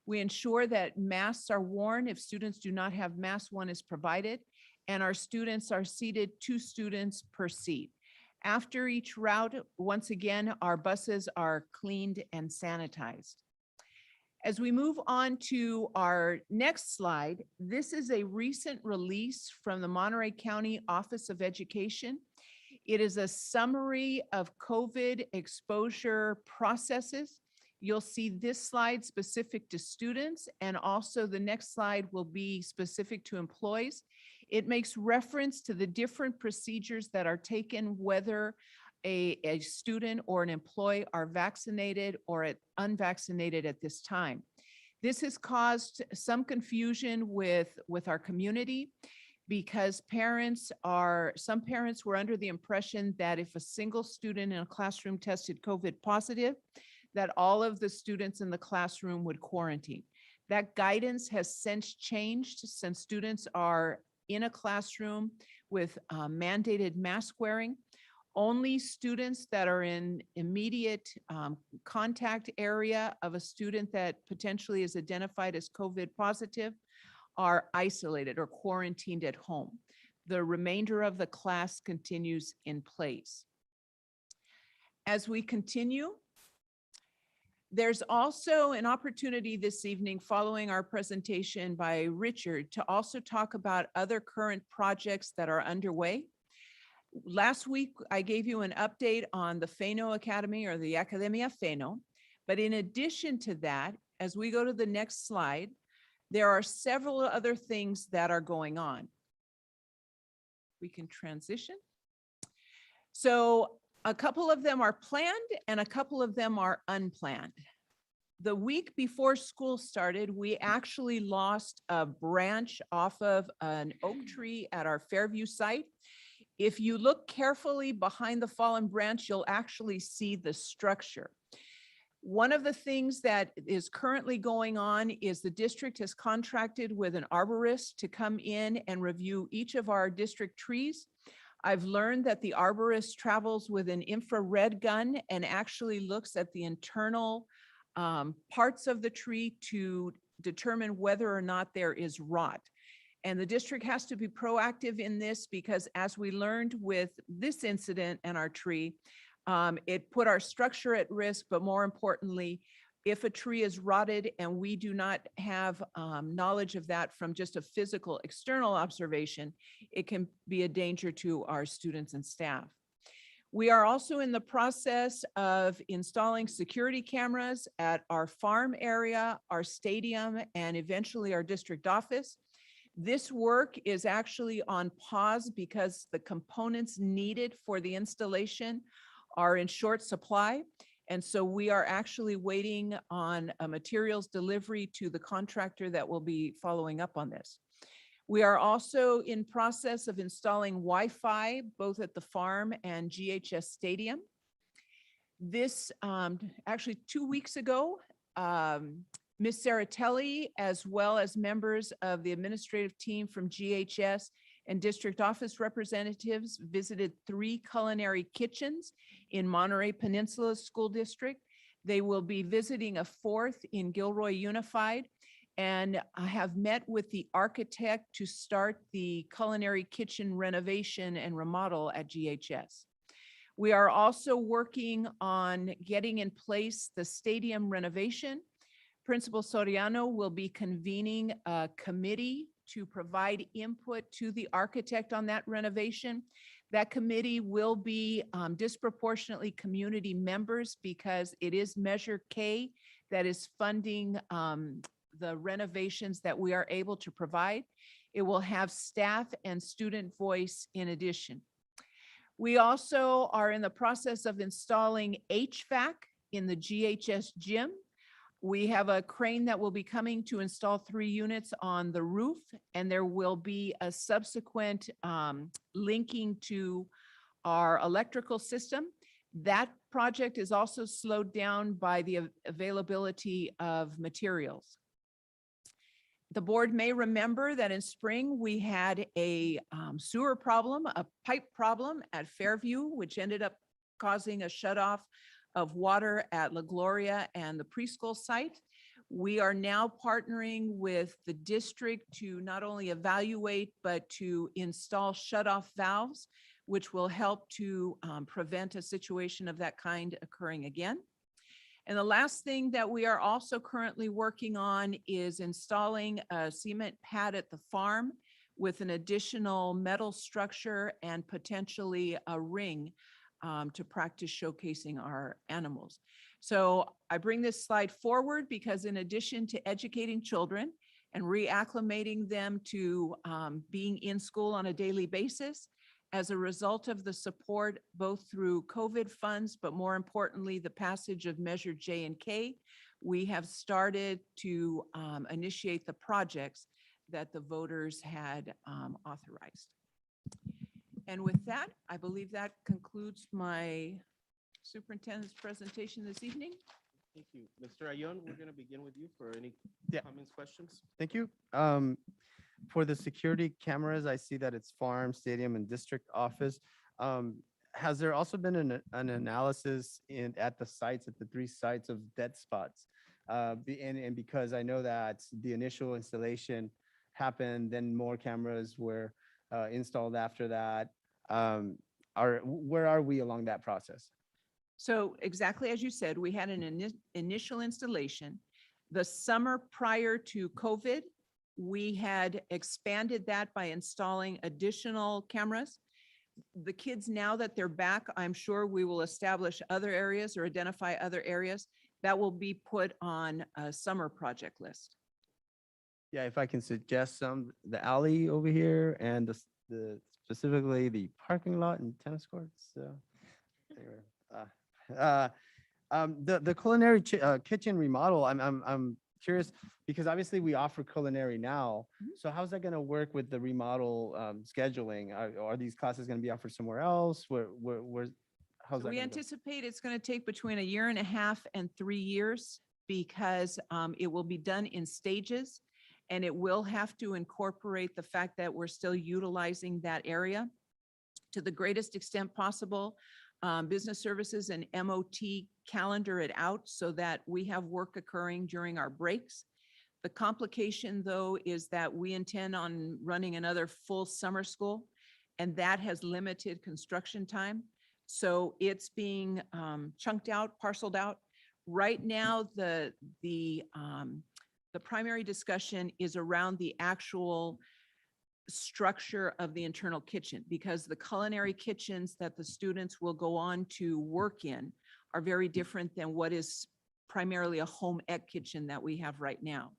We ensure that masks are worn. If students do not have masks, one is provided. And our students are seated 2 students per seat. After each route, once again, our buses are cleaned and sanitized. As we move on to our next slide, this is a recent release from the Monterey County Office of Education. It is a summary of COVID exposure processes. You'll see this slide specific to students, and also the next slide will be specific to employees. It makes reference to the different procedures that are taken, whether a student or an employee are vaccinated or unvaccinated at this time. This has caused some confusion with our community because some parents were under the impression that if a single student in a classroom tested COVID positive, that all of the students in the classroom would quarantine. That guidance has since changed since students are in a classroom with mandated mask wearing. Only students that are in immediate contact area of a student that potentially is identified as COVID positive are isolated or quarantined at home. The remainder of the class continues in place. As we continue, there's also an opportunity this evening following our presentation by Richard to also talk about other current projects that are underway. Last week, I gave you an update on the Fano Academy or the Academia Fano. But in addition to that, as we go to the next slide, there are several other things that are going on. We can transition. So a couple of them are planned and a couple of them are unplanned. The week before school started, we actually lost a branch off of an oak tree at our Fairview site. If you look carefully behind the fallen branch, you'll actually see the structure. One of the things that is currently going on is the district has contracted with an arborist to come in and review each of our district trees. I've learned that the arborist travels with an infrared gun and actually looks at the internal parts of the tree to determine whether or not there is rot. And the district has to be proactive in this because as we learned with this incident and our tree, it put our structure at risk, but more importantly, if a tree is rotted and we do not have knowledge of that from just a physical external observation, it can be a danger to our students and staff. We are also in the process of installing security cameras at our farm area, our stadium, and eventually our district office. This work is actually on pause because the components needed for the installation are in short supply. And so we are actually waiting on a materials delivery to the contractor that will be following up on this. We are also in process of installing Wi-Fi both at the farm and GHS Stadium. This actually 2 weeks ago, Ms. Saratelli, as well as members of the administrative team from GHS and district office representatives visited 3 culinary kitchens in Monterey Peninsula School District. They will be visiting a 4th in Gilroy Unified, and I have met with the architect to start the culinary kitchen renovation and remodel at GHS. We are also working on getting in place the stadium renovation. Principal Soriano will be convening a committee to provide input to the architect on that renovation. That committee will be disproportionately community members because it is Measure K that is funding the renovations that we are able to provide. It will have staff and student voice in addition. We also are in the process of installing HVAC in the GHS gym. We have a crane that will be coming to install 3 units on the roof, and there will be a subsequent linking to our electrical system. That project is also slowed down by the availability of materials. The board may remember that in spring, we had a sewer problem, a pipe problem at Fairview, which ended up causing a shutoff of water at La Gloria and the preschool site. We are now partnering with the district to not only evaluate, but to install shutoff valves, which will help to prevent a situation of that kind occurring again. And the last thing that we are also currently working on is installing a cement pad at the farm with an additional metal structure and potentially a ring to practice showcasing our animals. So I bring this slide forward because in addition to educating children and reacclimating them to being in school on a daily basis, as a result of the support both through COVID funds, but more importantly, the passage of Measure J and K, we have started to initiate the projects that the voters had authorized. And with that, I believe that concludes my superintendent's presentation this evening. Thank you. Mr. Ayon, we're going to begin with you for any comments, questions. Thank you. For the security cameras, I see that it's farm, stadium, and district office. Has there also been an analysis at the sites, at the 3 sites of dead spots? And because I know that the initial installation happened, then more cameras were installed after that. Where are we along that process? So exactly as you said, we had an initial installation. The summer prior to COVID, we had expanded that by installing additional cameras. The kids, now that they're back, I'm sure we will establish other areas or identify other areas that will be put on a summer project list. Yeah, if I can suggest some, the alley over here and the specifically the parking lot and tennis courts. The culinary kitchen remodel, I'm curious, because obviously we offer culinary now. So how's that gonna work with the remodel scheduling? Are these classes gonna be offered somewhere else? How's So that we gonna go? anticipate it's going to take between 1.5 years and 3 years because it will be done in stages. And it will have to incorporate the fact that we're still utilizing that area to the greatest extent possible. Business services and MOT calendar it out so that we have work occurring during our breaks. The complication, though, is that we intend on running another full summer school, and that has limited construction time. So it's being chunked out, parceled out. Right now, the primary discussion is around the actual structure of the internal kitchen, because the culinary kitchens that the students will go on to work in are very different than what is primarily a home ec kitchen that we have right now.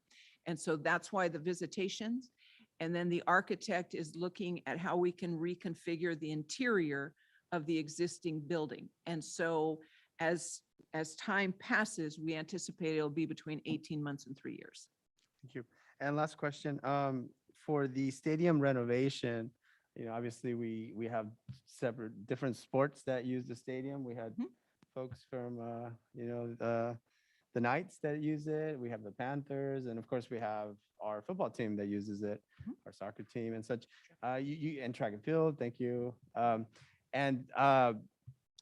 And so that's why the visitations. And then the architect is looking at how we can reconfigure the interior of the existing building. And so as time passes, we anticipate it'll be between 18 months and 3 years. Thank you. And last question, for the stadium renovation, obviously we have separate different sports that use the stadium. We had folks from, the Knights that use it. We have the Panthers, and of course we have our football team that uses it, our soccer team and such. And track and field. Thank you.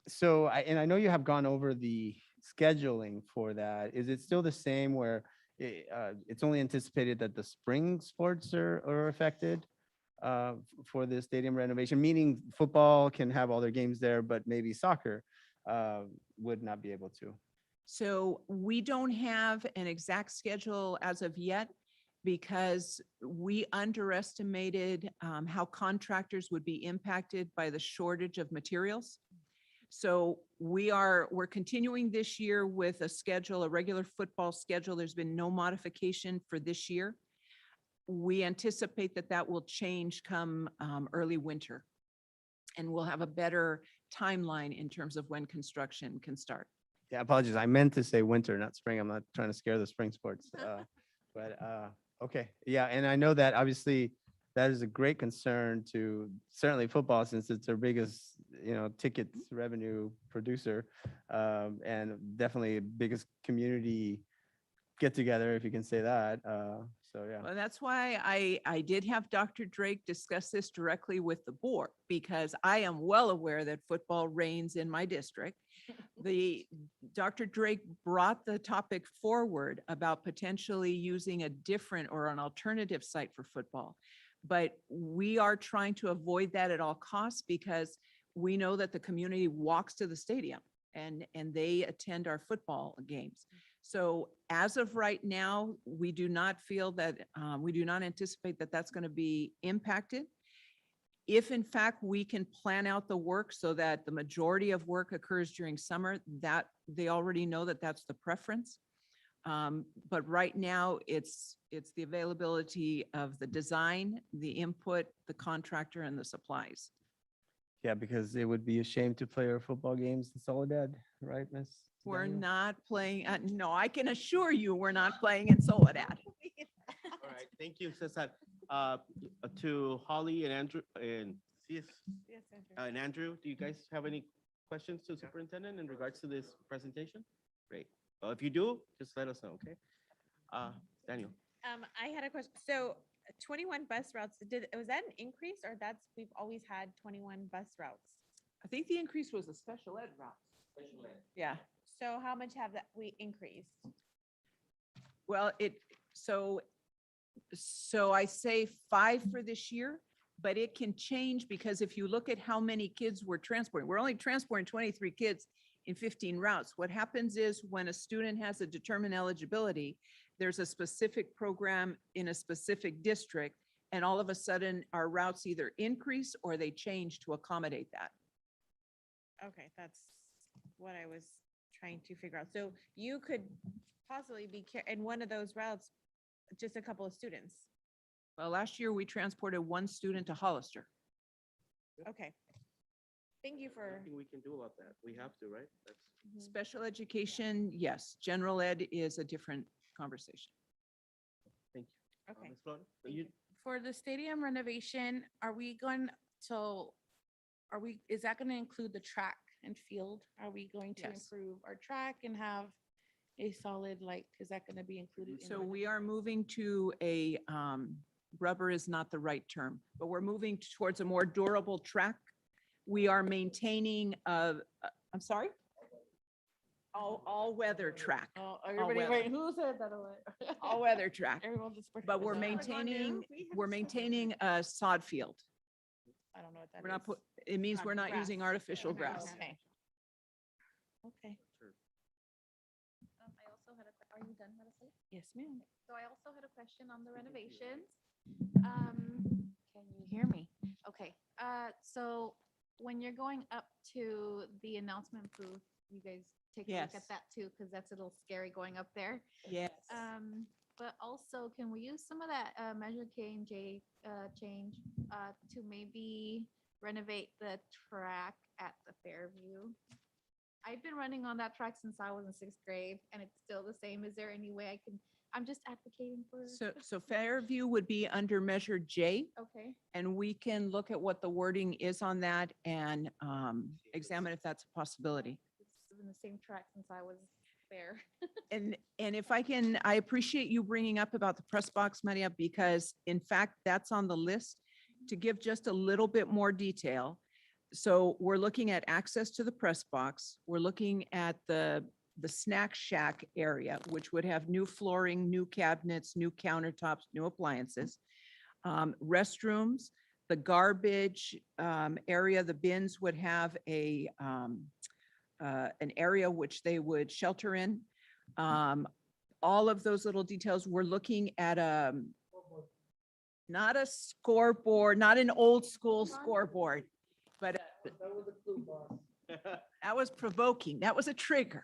So I know you have gone over the scheduling for that. Is it still the same where it's only anticipated that the spring sports are affected for the stadium renovation, meaning football can have all their games there, but maybe soccer would not be able to? So we don't have an exact schedule as of yet because we underestimated how contractors would be impacted by the shortage of materials. So we're continuing this year with a schedule, a regular football schedule. There's been no modification for this year. We anticipate that that will change come early winter. And we'll have a better timeline in terms of when construction can start. Yeah, apologies. I meant to say winter, not spring. I'm not trying to scare the spring sports. Okay. Yeah, and I know that obviously that is a great concern to certainly football, since it's our biggest, tickets revenue producer, and definitely biggest community get together, if you can say that. So yeah. Well, that's why I did have Dr. Drake discuss this directly with the board, because I am well aware that football reigns in my district. Dr. Drake brought the topic forward about potentially using a different or an alternative site for football. But we are trying to avoid that at all costs, because we know that the community walks to the stadium and they attend our football games. So as of right now, we do not feel that, we do not anticipate that that's going to be impacted. If in fact we can plan out the work so that the majority of work occurs during summer, that they already know that that's the preference. But right now it's the availability of the design, the input, the contractor, and the supplies. Yeah, because it would be a shame to play our football games in Soledad, right, Miss? We're Daniel? not playing, no, I can assure you, we're not playing in Soledad. All right, thank you, Cesar. To Holly and Andrew and Andrew, do you guys have any questions to superintendent in regards to this presentation? Great. Well, if you do, just let us know, okay? Daniel. I had a question. So 21 bus routes, was that an increase, or we've always had 21 bus routes? I think the increase was a special ed route. Yeah. So how much have we increased? Well, so I say 5 for this year, but it can change because if you look at how many kids we're transporting, we're only transporting 23 kids in 15 routes. What happens is when a student has a determined eligibility, there's a specific program in a specific district, and all of a sudden our routes either increase or they change to accommodate that. Okay, that's what I was trying to figure out. So you could possibly be in one of those routes, just a couple of students. Well, last year we transported 1 student to Hollister. Okay. Thank you for. Nothing we can do about that. We have to, right? That's Special education, yes. General ed is a different conversation. Okay. Ms. Flores, Thank you- you. For the stadium renovation, are we going, so is that going to include the track and field? Are we going to Yes. improve our track and have a solid, like, is that going to be included? in So the- we are moving to a, rubber is not the right term, but we're moving towards a more durable track. We are maintaining I'm sorry? All-weather track. Oh, everybody, weather. wait, who said that? All-weather track. Everyone just. But we're Yeah. maintaining a sod field. I don't know what that is. We're not it means Not we're not grass. using artificial Okay, grass. Okay. Okay. I also had are you done, Maricela? Yes, ma'am. So I also had a question on the renovations. Can you hear me? Okay, so when you're going up to the announcement booth, you guys take a look Yes. at that too, because that's a little scary going up there. Yes. But also, can we use some of that Measure K and J change to maybe renovate the track at the Fairview? I've been running on that track since I was in 6th grade, and it's still the same. Is there any way I can? I'm just advocating for. So Fairview would be under Measure J. Okay. And we can look at what the wording is on that and examine if that's a possibility. It's been the same track since I was there. And if I can, I appreciate you bringing up about the press box, Maria, because in fact, that's on the list to give just a little bit more detail. So we're looking at access to the press box. We're looking at the snack shack area, which would have new flooring, new cabinets, new countertops, new appliances, restrooms, the garbage area, the bins would have an area which they would shelter in. All of those little details, we're looking at not a scoreboard, not an old school scoreboard, but that was provoking. That was a trigger.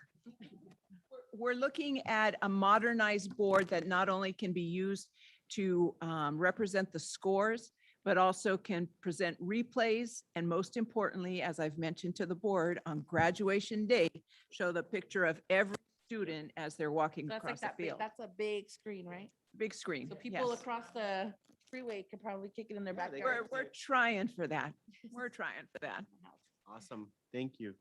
We're looking at a modernized board that not only can be used to represent the scores, but also can present replays. And most importantly, as I've mentioned to the board, on graduation day, show the picture of every student as they're walking That's like across the that big, field. that's a big screen, right? Big screen. So people yes. across the freeway could probably kick it in their backyard. We're trying for that. We're trying for that. Awesome, thank you.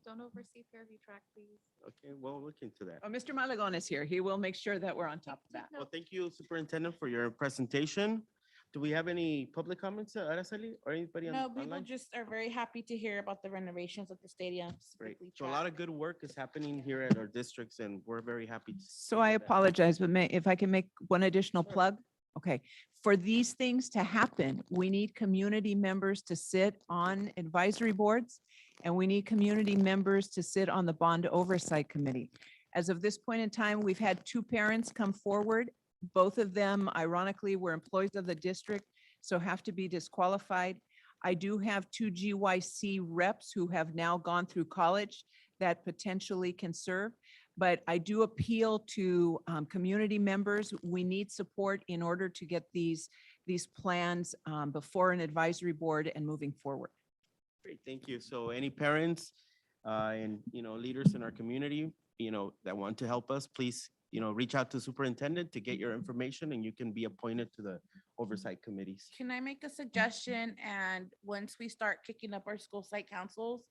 Don't oversee Fairview track, please. Okay, well, we'll look into that. Oh, Mr. Malagon is here. He will make sure that we're on top of that. Well, thank you, Superintendent, for your presentation. Do we have any public comments, Araceli, or anybody No, people online? just are very happy to hear about the renovations at the stadium. Great. specifically So a track. lot of good work is happening here at our districts, and we're very happy. So I apologize, but if I can make one additional plug? Okay, for these things to happen, we need community members to sit on advisory boards, and we need community members to sit on the bond oversight committee. As of this point in time, we've had 2 parents come forward. Both of them ironically were employees of the district, so have to be disqualified. I do have 2 GYC reps who have now gone through college that potentially can serve. But I do appeal to community members. We need support in order to get these plans before an advisory board and moving forward. Great, thank you. So any parents and, leaders in our community, that want to help us, please, reach out to superintendent to get your information, and you can be appointed to the oversight committees. Can I make a suggestion? And once we start kicking up our school site councils,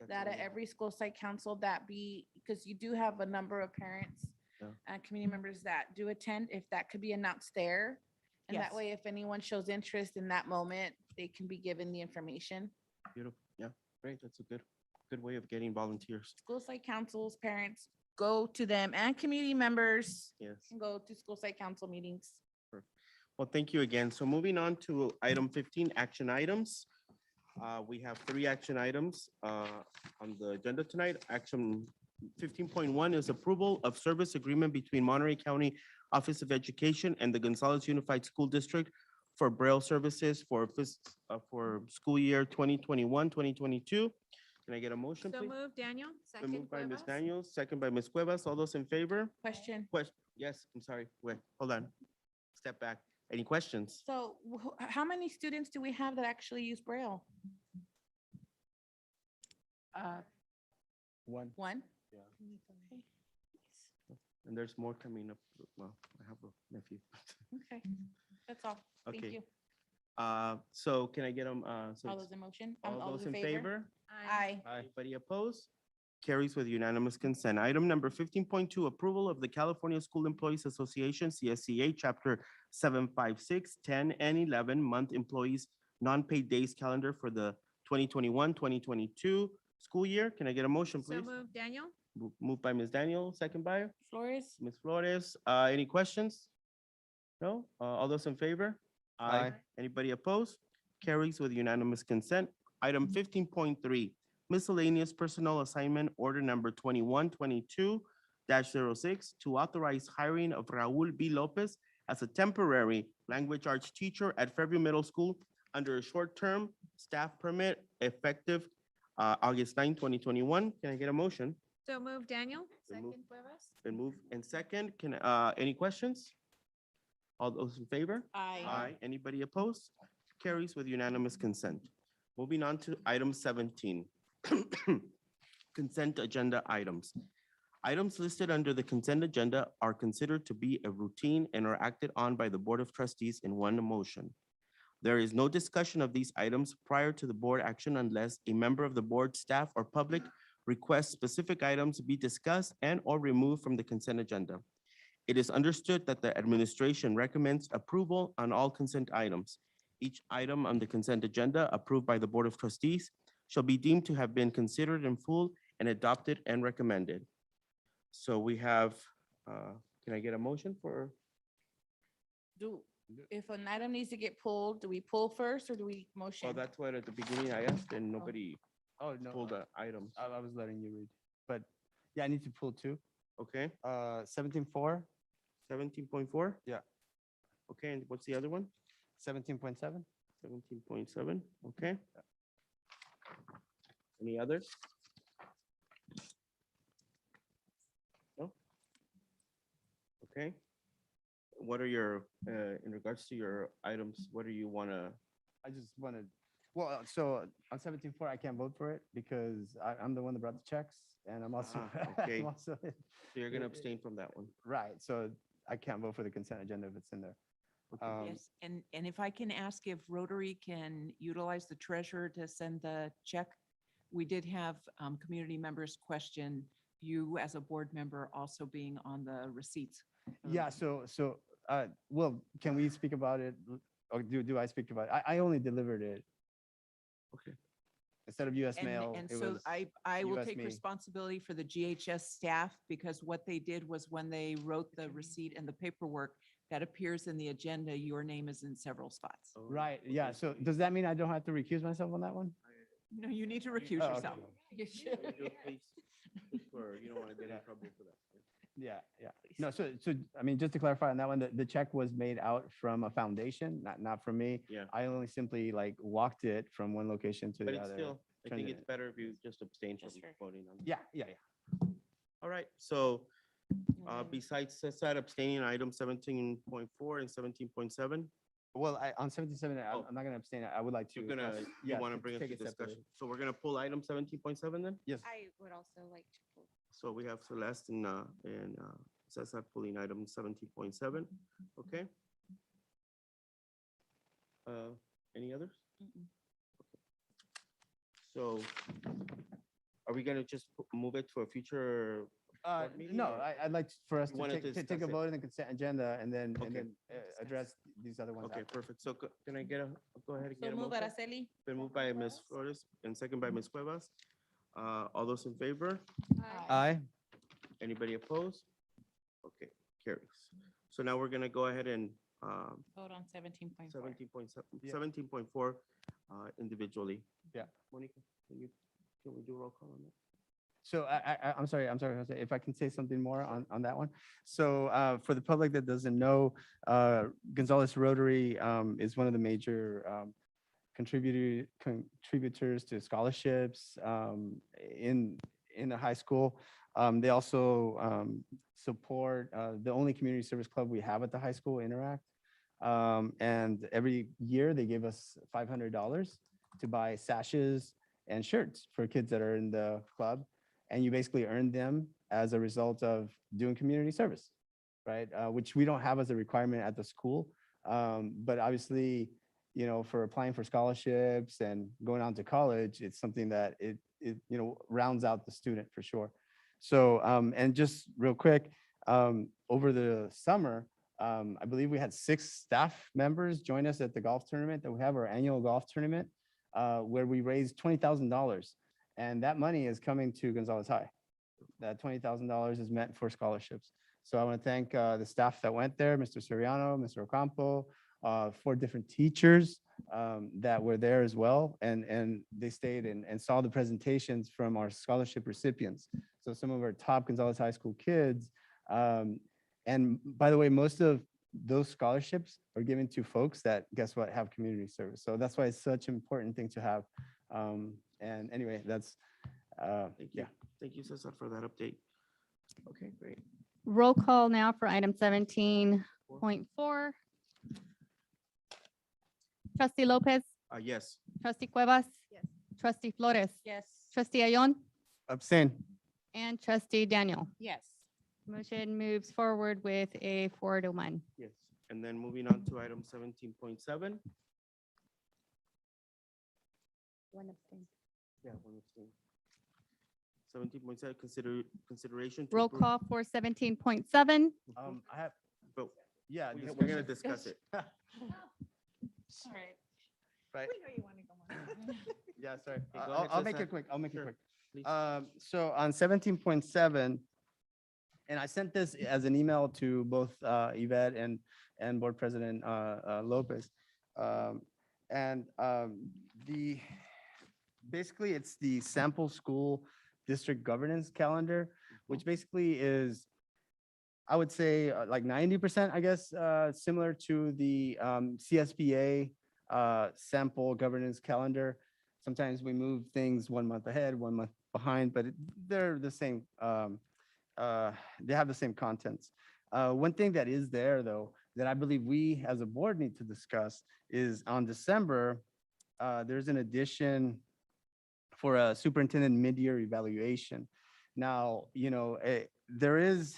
that at every school site council that be, because you do have a number of parents Yeah. and community members that do attend, if that could be announced there. And that Yes. way, if anyone shows interest in that moment, they can be given the information. Beautiful, yeah, great, that's a good way of getting volunteers. School site councils, parents, go to them, and community members Yes. can go to school site council meetings. Well, thank you again. So moving on to item 15, action items. We have 3 action items on the agenda tonight. Action 15.1 is approval of service agreement between Monterey County Office of Education and the Gonzales Unified School District for Braille services for school year 2021, 2022. Can I get a motion, So please? moved, Daniel. Been Second, moved by Ms. Cuevas. Daniels, second by Ms. Cuevas. All those in favor? Question. Yes, I'm sorry. Wait, hold on. Step back. Any questions? So how many students do we have that actually use Braille? One. One? Yeah. Okay. And there's more coming up. Well, I have a nephew. Okay, that's all. Thank Okay. you. So can I get them, All those in motion? all those in favor? Aye. Anybody opposed? Carries with unanimous consent. Item number 15.2, approval of the California School Employees Association, CSCA, Chapter 756, 10 and 11 month employees non-paid days calendar for the 2021-2022 school year. Can I get a motion, So please? move, Daniel? Moved by Ms. Daniel, second by Flores? Ms. Flores. Any questions? No? All those in favor? Aye. Anybody opposed? Carries with unanimous consent. Item 15.3, miscellaneous personnel assignment order number 2122-06 to authorize hiring of Raul B. Lopez as a temporary language arts teacher at Fairview Middle School under a short-term staff permit effective August 9, 2021. Can I get a motion? So move, Daniel? Been moved. Second, Cuevas. Been moved and second. Can, any questions? All those in favor? Aye. Anybody opposed? Carries with unanimous consent. Moving on to item 17. Consent agenda items. Items listed under the consent agenda are considered to be a routine and are acted on by the Board of Trustees in one motion. There is no discussion of these items prior to the board action unless a member of the board, staff, or public requests specific items be discussed and or removed from the consent agenda. It is understood that the administration recommends approval on all consent items. Each item on the consent agenda approved by the Board of Trustees shall be deemed to have been considered in full and adopted and recommended. So we have, can I get a motion for? If an item needs to get pulled, do we pull first or do we motion? Well, that's what at the beginning I asked and nobody Oh, no. pulled the items. I was letting you read, but yeah, I need to pull two. Okay, 17.4, 17.4? Yeah. Okay, and what's the other one? 17.7. 17.7, okay. Any others? No? Okay. What are your, in regards to your items, what do you want to? I just wanted, well, so on 17.4, I can't vote for it because I'm the one that brought the checks and I'm also. Okay. I'm also- So you're going to abstain from that one? Right, so I can't vote for the consent agenda if it's in there. Yes, and if I can ask if Rotary can utilize the treasurer to send the check. We did have community members question you as a board member also being on the receipts. Yeah, well, can we speak about it? Or do I speak about it? I only delivered it. Okay. Instead of US And- mail, And it so was I will US take me. responsibility for the GHS staff because what they did was when they wrote the receipt and the paperwork that appears in the agenda, your name is in several spots. Right, yeah, so does that mean I don't have to recuse myself on that one? No, you need to recuse Oh, okay. yourself. You should. You don't want to get in trouble for that. Yeah, yeah. No, so, I mean, just to clarify on that one, the check was made out from a foundation, not from me. Yeah. I only simply like walked it from one location to But the it's other. still, I turned think it it's in. better if you just abstain from Just for- voting on it. Yeah, yeah, yeah. All right, so besides that abstaining, item 17.4 and 17.7, Well, on 77, Oh. I'm not gonna abstain. I would like to. you're gonna, you yeah, want to to bring it take to it separately. discussion. So we're gonna pull item 17.7 then? Yes. I would also like to pull. So we have Celeste and Cesar pulling item 17.7, okay? Any others? Mm-mm. So are we gonna just move it to a future? board meeting, No, or- I'd like for us You to wanted to take a discuss it. vote in the consent agenda and then, Okay. address these other ones. Okay, after. perfect. So can I get go ahead and So get a move, motion? Araceli? Been moved by Ms. Flores and second by Ms. Cuevas. All those in favor? Aye. Anybody opposed? Okay, carries. So now we're gonna go ahead and Vote on 17.4. 17.4 individually. Yeah. Monica, can we do a roll call on that? So I'm sorry, Jose, if I can say something more on that one. So for the public that doesn't know, Gonzales Rotary is one of the major contributors to scholarships in the high school. They also support the only community service club we have at the high school, Interact. And every year they give us $500 to buy sashes and shirts for kids that are in the club. and you basically earn them as a result of doing community service, right? Which we don't have as a requirement at the school. But obviously, you know, for applying for scholarships and going on to college, it's something that it you know, rounds out the student for sure. So, and just real quick, over the summer, I believe we had 6 staff members join us at the golf tournament that we have, our annual golf tournament, where we raised $20,000. And that money is coming to Gonzales High. That $20,000 is meant for scholarships. So I want to thank the staff that went there, Mr. Soriano, Mr. Ocampo, 4 different teachers that were there as well. And they stayed and saw the presentations from our scholarship recipients. So some of our top Gonzales High School kids. And by the way, most of those scholarships are given to folks that, guess what, have community service. So that's why it's such an important thing to have. And anyway, that's, yeah. Thank you, Cesar, for that update. Okay, great. Roll call now for item 17.4. Trustee Lopez, Yes. trustee Cuevas. Yes. Trustee Flores, Yes. trustee Ayon, Abstain. and trustee Daniel. Yes. Motion moves forward with a 4-1. Yes. And then moving on to item 17.7. One abstain. Yeah, 1 abstain. 17.7, consideration. to Roll approve- call for 17.7. I have, But yeah, we're gonna discuss it. All right. Right. We know you want to go on. Yeah, sorry. go I'll ahead, I'll make Cesar. it quick. I'll make it Sure. quick. Please. So on 17.7, and I sent this as an email to both Yvette and Board President Lopez. The basically it's the sample school district governance calendar, which basically is, I would say like 90%, I guess, similar to the CSBA sample governance calendar. Sometimes we move things 1 month ahead, 1 month behind, but they're the same. They have the same contents. One thing that is there, though, that I believe we as a board need to discuss is on December, there's an addition for a superintendent mid-year evaluation. Now, you know, there is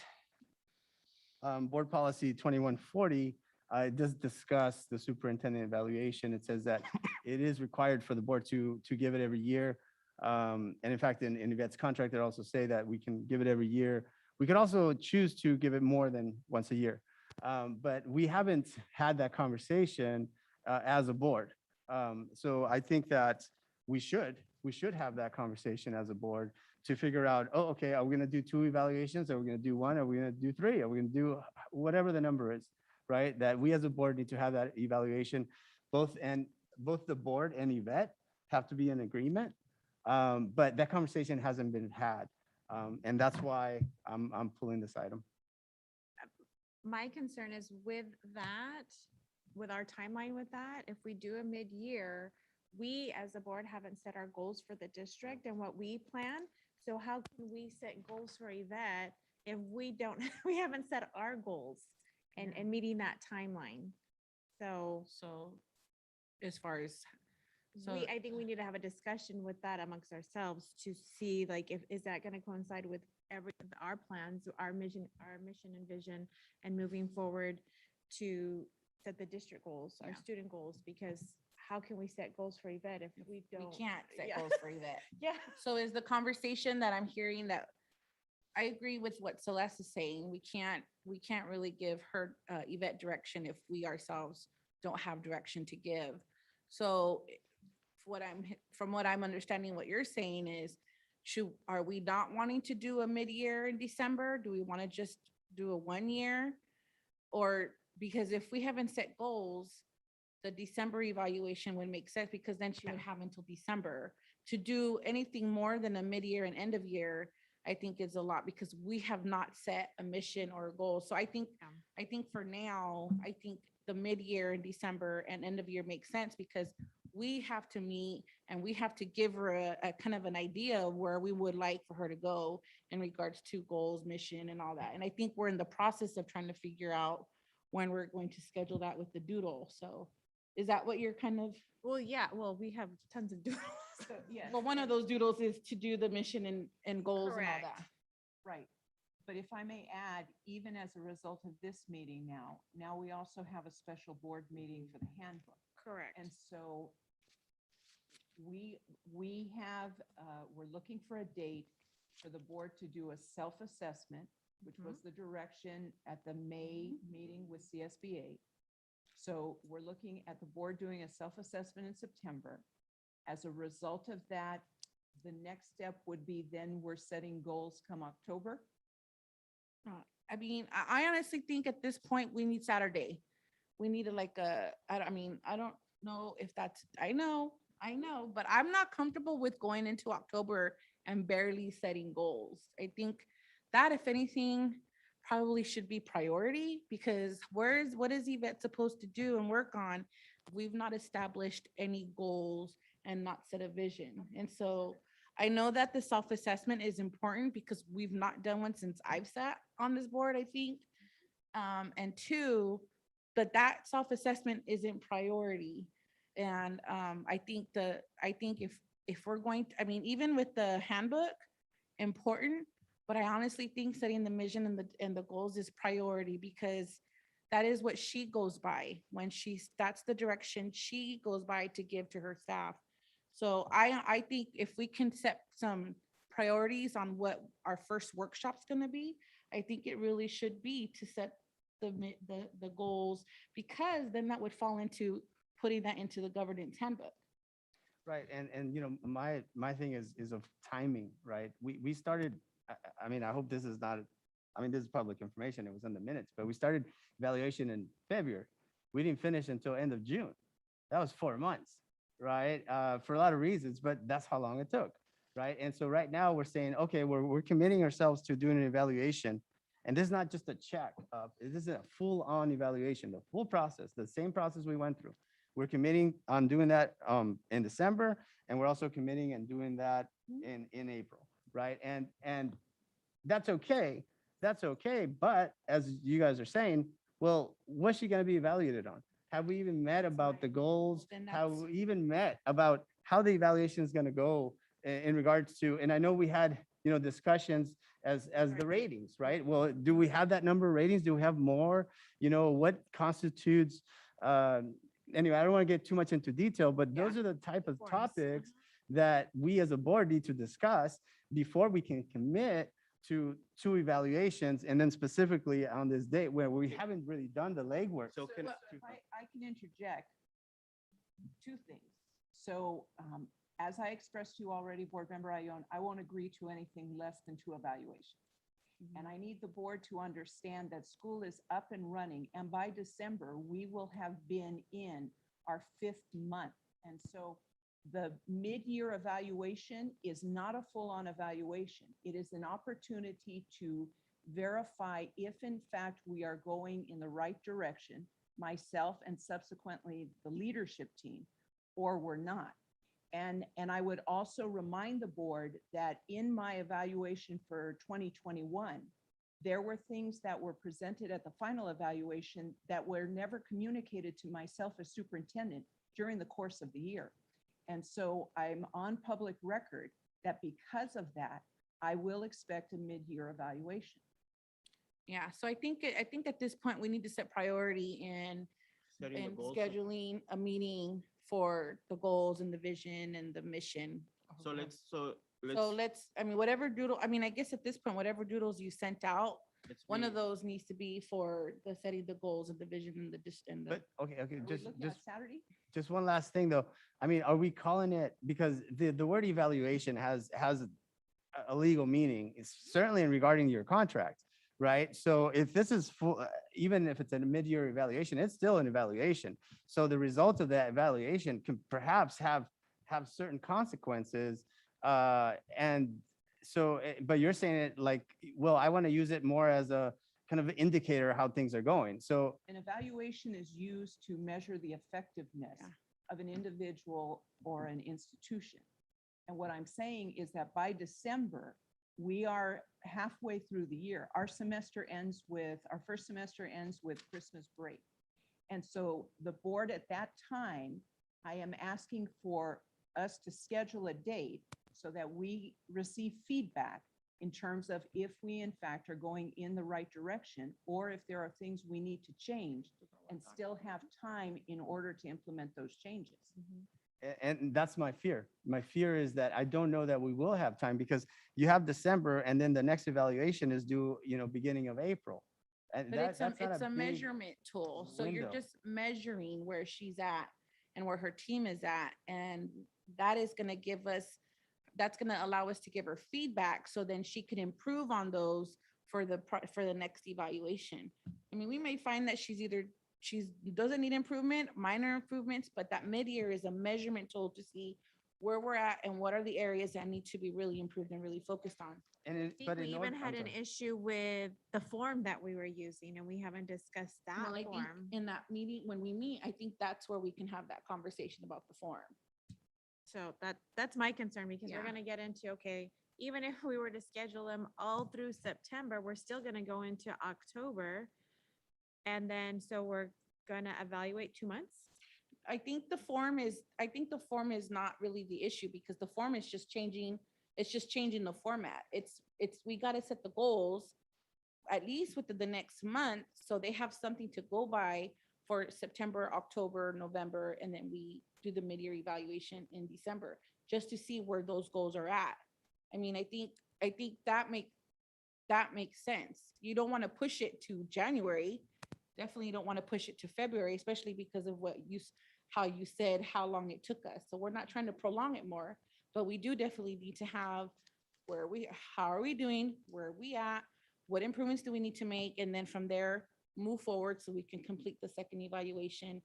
board policy 2140. It does discuss the superintendent evaluation. It says that it is required for the board to give it every year. And in fact, in Yvette's contract, it also say that we can give it every year. We can also choose to give it more than once a year. But we haven't had that conversation as a board. So I think that we should have that conversation as a board to figure out, oh, okay, are we going to do 2 evaluations? Are we going to do 1? Are we going to do 3? Are we going to do whatever the number is, right? That we as a board need to have that evaluation. Both the board and Yvette have to be in agreement. But that conversation hasn't been had. And that's why I'm pulling this item. My concern is with that, with our timeline with that, if we do a mid-year, we as a board haven't set our goals for the district and what we plan. So how can we set goals for Yvette if we don't, we haven't set our goals and meeting that timeline? So As far as, I think we need to have a discussion with that amongst ourselves to see like, is that going to coincide with our plans, our mission and vision, and moving forward to set the district goals, our student goals, because how can we set goals for Yvette if we don't? we can't set Yeah. goals for Yvette. Yeah. So is the conversation that I'm hearing that, I agree with what Celeste is saying. We can't really give her Yvette direction if we ourselves don't have direction to give. So from what I'm understanding, what you're saying is, are we not wanting to do a mid-year in December? Do we want to just do a 1 year? Or because if we haven't set goals, the December evaluation would make sense because then she would have until December to do anything more than a mid-year and end of year. I think is a lot because we have not set a mission or a goal. So I think for now, I think the mid-year in December and end of year makes sense because we have to meet and we have to give her a kind of an idea of where we would like for her to go in regards to goals, mission, and all that. And I think we're in the process of trying to figure out when we're going to schedule that with the doodle. So is that what you're kind of? Well, yeah, well, we have tons of doodles. Yes. Well, one of those doodles is to do the mission and goals and all Correct. that. Right. But if I may add, even as a result of this meeting now we also have a special board meeting for the handbook. Correct. And so we have, we're looking for a date for the board to do a self-assessment, which was the direction at the May meeting with CSBA. So we're looking at the board doing a self-assessment in September. As a result of that, the next step would be then we're setting goals come October. I mean, I honestly think at this point, we need Saturday. We need like I mean, I don't know if that's, I know, but I'm not comfortable with going into October and barely setting goals. I think that if anything, probably should be priority because what is Yvette supposed to do and work on? We've not established any goals and not set a vision. And so I know that the self-assessment is important because we've not done one since I've sat on this board, I think. And two, but that self-assessment isn't priority. And I think if we're going to, I mean, even with the handbook, important, but I honestly think setting the mission and the goals is priority because that is what she goes by when that's the direction she goes by to give to her staff. So I think if we can set some priorities on what our first workshop's gonna be, I think it really should be to set the goals, because then that would fall into putting that into the governance handbook. Right, and you know, my thing is of timing, right? We started, I mean, I hope this is not, I mean, this is public information, it was in the minutes, but we started evaluation in February. We didn't finish until end of June. That was 4 months, right? For a lot of reasons, but that's how long it took, right? And so right now we're saying, okay, we're committing ourselves to doing an evaluation. And this is not just a check, this is a full-on evaluation, the full process, the same process we went through. We're committing on doing that in December, and we're also committing and doing that in April, right? And that's okay, but as you guys are saying, well, what's she gonna be evaluated on? Have we even met about the goals? Then Have that's- we even met about how the evaluation is gonna go in regards to, and I know we had, you know, discussions as the ratings, right? Well, do we have that number of ratings? Do we have more? You know, what constitutes, anyway, I don't want to get too much into detail, but those are the type of topics that we as a board need to discuss before we can commit to evaluations, and then specifically on this date where we haven't really done the legwork. So can, Well, if I can interject two things. So as I expressed to you already, Board Member Ione, I won't agree to anything less than 2 evaluations. And I need the board to understand that school is up and running, and by December, we will have been in our 5th month. And so the mid-year evaluation is not a full-on evaluation. It is an opportunity to verify if in fact we are going in the right direction, myself and subsequently the leadership team, or we're not. And I would also remind the board that in my evaluation for 2021, there were things that were presented at the final evaluation that were never communicated to myself as superintendent during the course of the year. And so I'm on public record that because of that, I will expect a mid-year evaluation. Yeah, so I think at this point, we need to set priority in Setting the and goals. scheduling a meeting for the goals and the vision and the mission. So let's, So let's, I mean, whatever doodle, I mean, I guess at this point, whatever doodles you sent out, one of those needs to be for the setting the goals and the vision and the. But, okay, Are we just looking at Saturday? just one last thing though. I mean, are we calling it, because the word evaluation has a legal meaning, it's certainly in regarding your contract, right? So if this is full, even if it's a mid-year evaluation, it's still an evaluation. So the result of that evaluation can perhaps have certain consequences. And so, but you're saying it like, well, I want to use it more as a kind of indicator of how things are going. So An evaluation is used to measure the effectiveness of an individual or an institution. And what I'm saying is that by December, we are halfway through the year. Our first semester ends with Christmas break. And so the board at that time, I am asking for us to schedule a date so that we receive feedback in terms of if we in fact are going in the right direction, or if there are things we need to change and still have time in order to implement those changes. And that's my fear. My fear is that I don't know that we will have time, because you have December and then the next evaluation is due, beginning of April. And But that's not it's a big measurement tool. So you're window. just measuring where she's at and where her team is at. And that is gonna give us, that's gonna allow us to give her feedback so then she can improve on those for for the next evaluation. I mean, we may find that she's doesn't need improvement, minor improvements, but that mid-year is a measurement tool to see where we're at and what are the areas that need to be really improved and really focused on. And I think we even had an issue with the form that we were using, and we haven't discussed that Well, I think form. in that meeting, when we meet, I think that's where we can have that conversation about the form. So that's my concern, because we're Yeah. gonna get into, okay, even if we were to schedule them all through September, we're still gonna go into October. And then, so we're gonna evaluate 2 months? I think the form is not really the issue, because the form is just changing, it's just changing the format. We gotta set the goals at least within the next month, so they have something to go by for September, October, November, and then we do the mid-year evaluation in December, just to see where those goals are at. I mean, I think that makes sense. You don't want to push it to January. Definitely don't want to push it to February, especially because of how you said how long it took us. So we're not trying to prolong it more, but we do definitely need to have how are we doing, where are we at, what improvements do we need to make, and then from there, move forward so we can complete the second evaluation,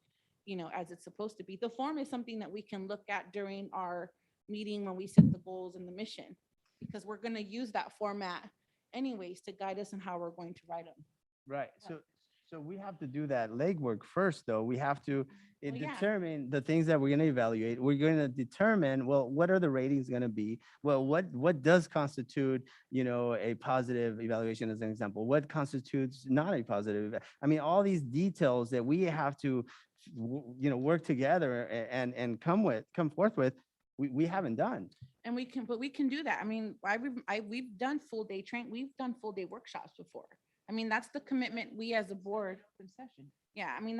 as it's supposed to be. The form is something that we can look at during our meeting when we set the goals and the mission, because we're going to use that format anyways to guide us in how we're going to write them. Right. So we have to do that legwork first, though. We have to Well, yeah. determine the things that we're going to evaluate. We're going to determine, well, what are the ratings going to be? Well, what does constitute, a positive evaluation, as an example? What constitutes not a positive? I mean, all these details that we have to, work together and come forth with, we haven't done. And we can do that. I mean, we've done full day we've done full day workshops before. I mean, that's the commitment we as a board. Yeah, I mean,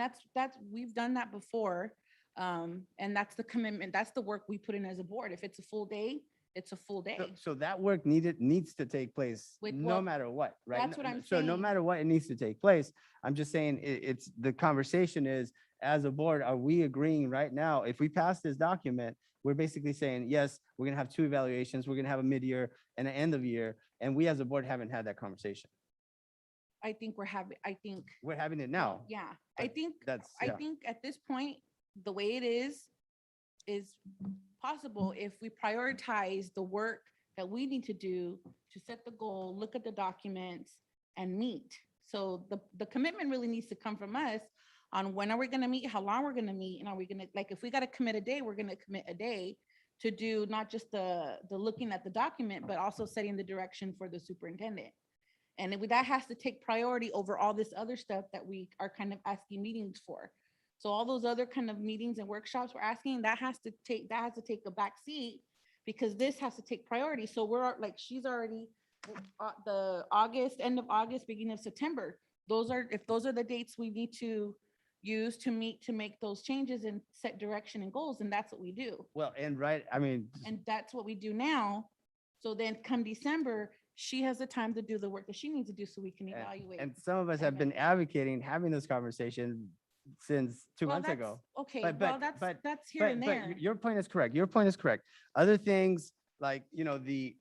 we've done that before. And that's the commitment, that's the work we put in as a board. If it's a full day, it's a full day. So that work needs to take place no matter what, right? That's what I'm So no saying. matter what, it needs to take place. I'm just saying it's the conversation is, as a board, are we agreeing right now? If we pass this document, we're basically saying, yes, we're gonna have 2 evaluations. We're gonna have a mid-year and an end of year. And we as a board haven't had that conversation. I think we're having it now. Yeah, I think yeah. at this point, the way it is possible if we prioritize the work that we need to do to set the goal, look at the documents, and meet. So the commitment really needs to come from us on when are we gonna meet, how long we're gonna meet, and are we gonna, like, if we gotta commit a day, we're gonna commit a day to do not just the looking at the document, but also setting the direction for the superintendent. And that has to take priority over all this other stuff that we are kind of asking meetings for. So all those other kind of meetings and workshops we're asking, that has to take a back seat, because this has to take priority. So we're like, she's already the end of August, beginning of September. If those are the dates we need to use to meet, to make those changes and set direction and goals, and that's what we do. Well, and And that's what we do now. So then come December, she has the time to do the work that she needs to do so we can evaluate. and some of us have been advocating having this conversation since 2 months ago. Okay, But- well, but- that's here and there. But your point is correct. Your point is correct. Other things like, the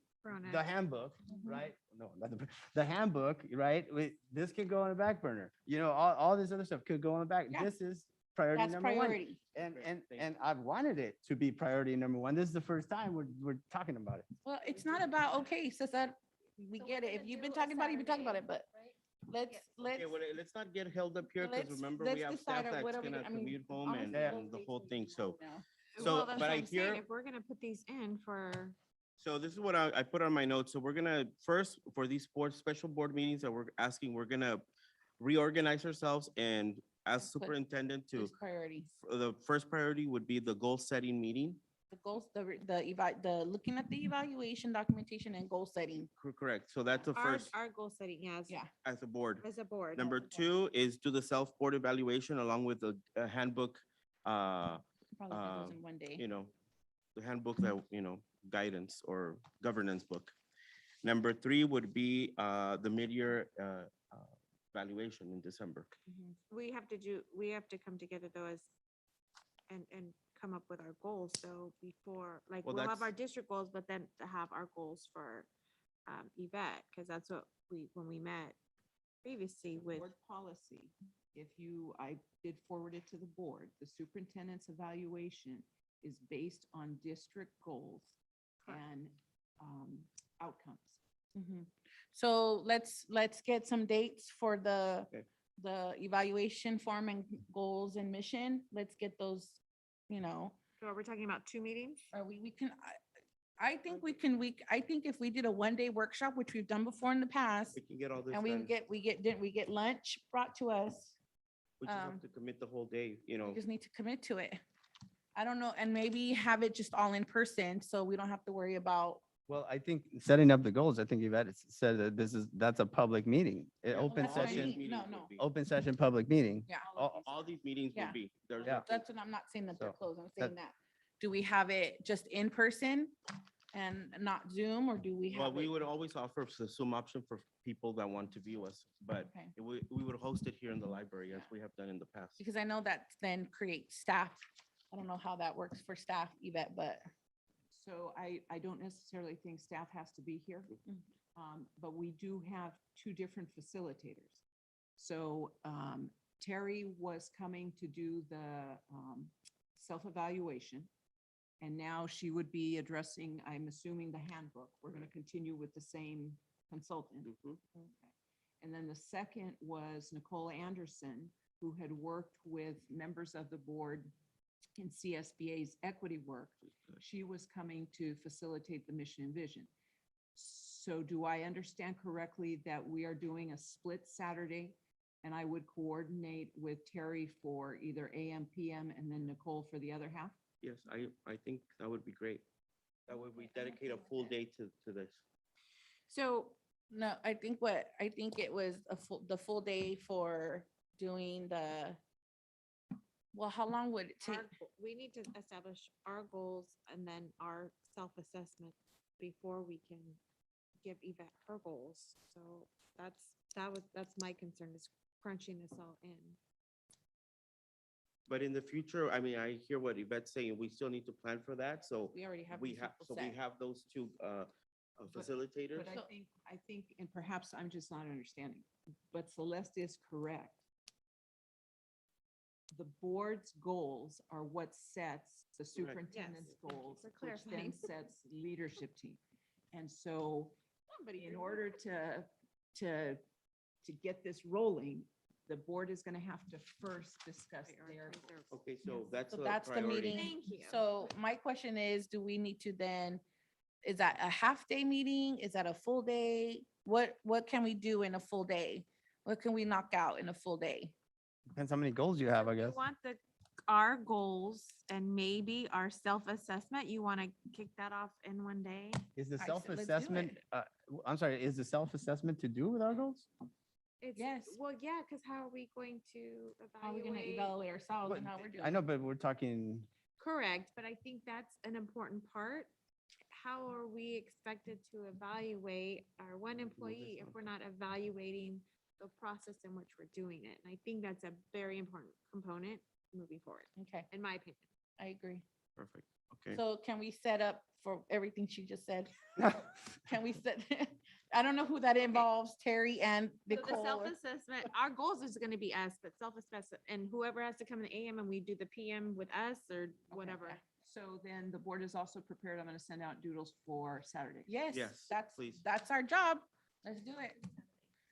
handbook, right? No, not the handbook, right? This could go on the back burner. All this other stuff could go on the back. Yeah. This is priority That's number priority. one. And I've wanted it to be priority number one. This is the first time we're talking about it. Well, it's not about, okay, so that, we get it. If you've been talking about it, you've been talking about it, but let's, Okay, well, let's not get held up here, because remember, we have staff that's gonna commute home and the whole thing, so. Well, that's But what I I'm saying, hear, if we're gonna put these in for, so this is what I put on my notes. So we're gonna, first, for these special board meetings that we're asking, we're gonna reorganize ourselves and ask Put superintendent to, this priority. the first priority would be the goal setting meeting. The goals, the looking at the evaluation documentation and goal setting. Correct. So that's the first Our goal setting, yes. Yeah. as a board. As a board. Number two is do the self-board evaluation along with the handbook, Probably do those in one day. you know, the handbook that, guidance or governance book. Number three would be the mid-year evaluation in December. We have to come together though as, and come up with our goals. So before, like, Well, we'll have that's- our district goals, but then to have our goals for Yvette, because that's what when we met previously with. Board policy, I did forward it to the board, the superintendent's evaluation is based on district goals and outcomes. So let's get some dates for the evaluation form and goals and mission. Let's get those, So are we talking about 2 meetings? we can, I think I think if we did a 1-day workshop, which we've done before in the past, We can get all this and done. we get lunch brought to us. We just have to commit the whole day, We just need to commit to it. I don't know, and maybe have it just all in person, so we don't have to worry about. Well, I think setting up the goals, I think Yvette said that that's a public meeting, an open that's what I session, mean. No, no. open session, public meeting. Yeah. All these meetings Yeah. will be. There's Yeah, nothing- that's what I'm not saying that they're So, closed. I'm that- saying that. Do we have it just in person and not Zoom, or do we Well, have we it? would always offer the Zoom option for people that want to view us, but Okay. we would host it here in the library as we have done in the past. Because I know that then creates staff. I don't know how that works for staff, Yvette, but. So I don't necessarily think staff has to be here, but we do have 2 different facilitators. So Terry was coming to do the self-evaluation, and now she would be addressing, I'm assuming, the handbook. We're going to continue with the same consultant. Okay. And then the second was Nicole Anderson, who had worked with members of the board in CSBA's equity work. She was coming to facilitate the mission and vision. So do I understand correctly that we are doing a split Saturday? And I would coordinate with Terry for either AM, PM, and then Nicole for the other half? Yes, I think that would be great. That way we dedicate a full day to this. So, no, I think it was the full day for doing well, how long would it take? We need to establish our goals and then our self-assessment before we can give Yvette her goals. So that's my concern, is crunching this all in. But in the future, I mean, I hear what Yvette's saying. We still need to plan for that. So We already have. we these have, people so we set. have those 2 facilitators. But I think, and perhaps I'm just not understanding, but Celeste is correct. The board's goals are what sets the superintendent's goals, For which then clarifying. sets leadership team. And so in order to get this rolling, the board is going to have to first discuss their. Okay, so that's So a that's the priority. meeting. Thank you. So my question is, do we need to then, is that a half-day meeting? Is that a full day? What can we do in a full day? What can we knock out in a full day? Depends how many goals you have, I You guess. want our goals and maybe our self-assessment, you want to kick that off in one day? Is the I said, let's do self-assessment, I'm sorry, is the self-assessment to do with our goals? Yes. Well, yeah, because how are we going to evaluate? How are we gonna evaluate ourselves But and how we're doing? I know, but we're talking, Correct, but I think that's an important part. How are we expected to evaluate our one employee if we're not evaluating the process in which we're doing it? And I think that's a very important component moving forward, Okay, in my opinion. I agree. Perfect. Okay. So can we set up for everything she just said? Can we set, I don't know who that involves, Terry and So the Nicole. or- self-assessment, our goals is gonna be us, but self-assessment, and whoever has to come in the AM and we do the PM with us or whatever. So then the board is also prepared. I'm going to send out doodles for Saturday. Yes, Yes, that's, please. that's our job. Let's do it.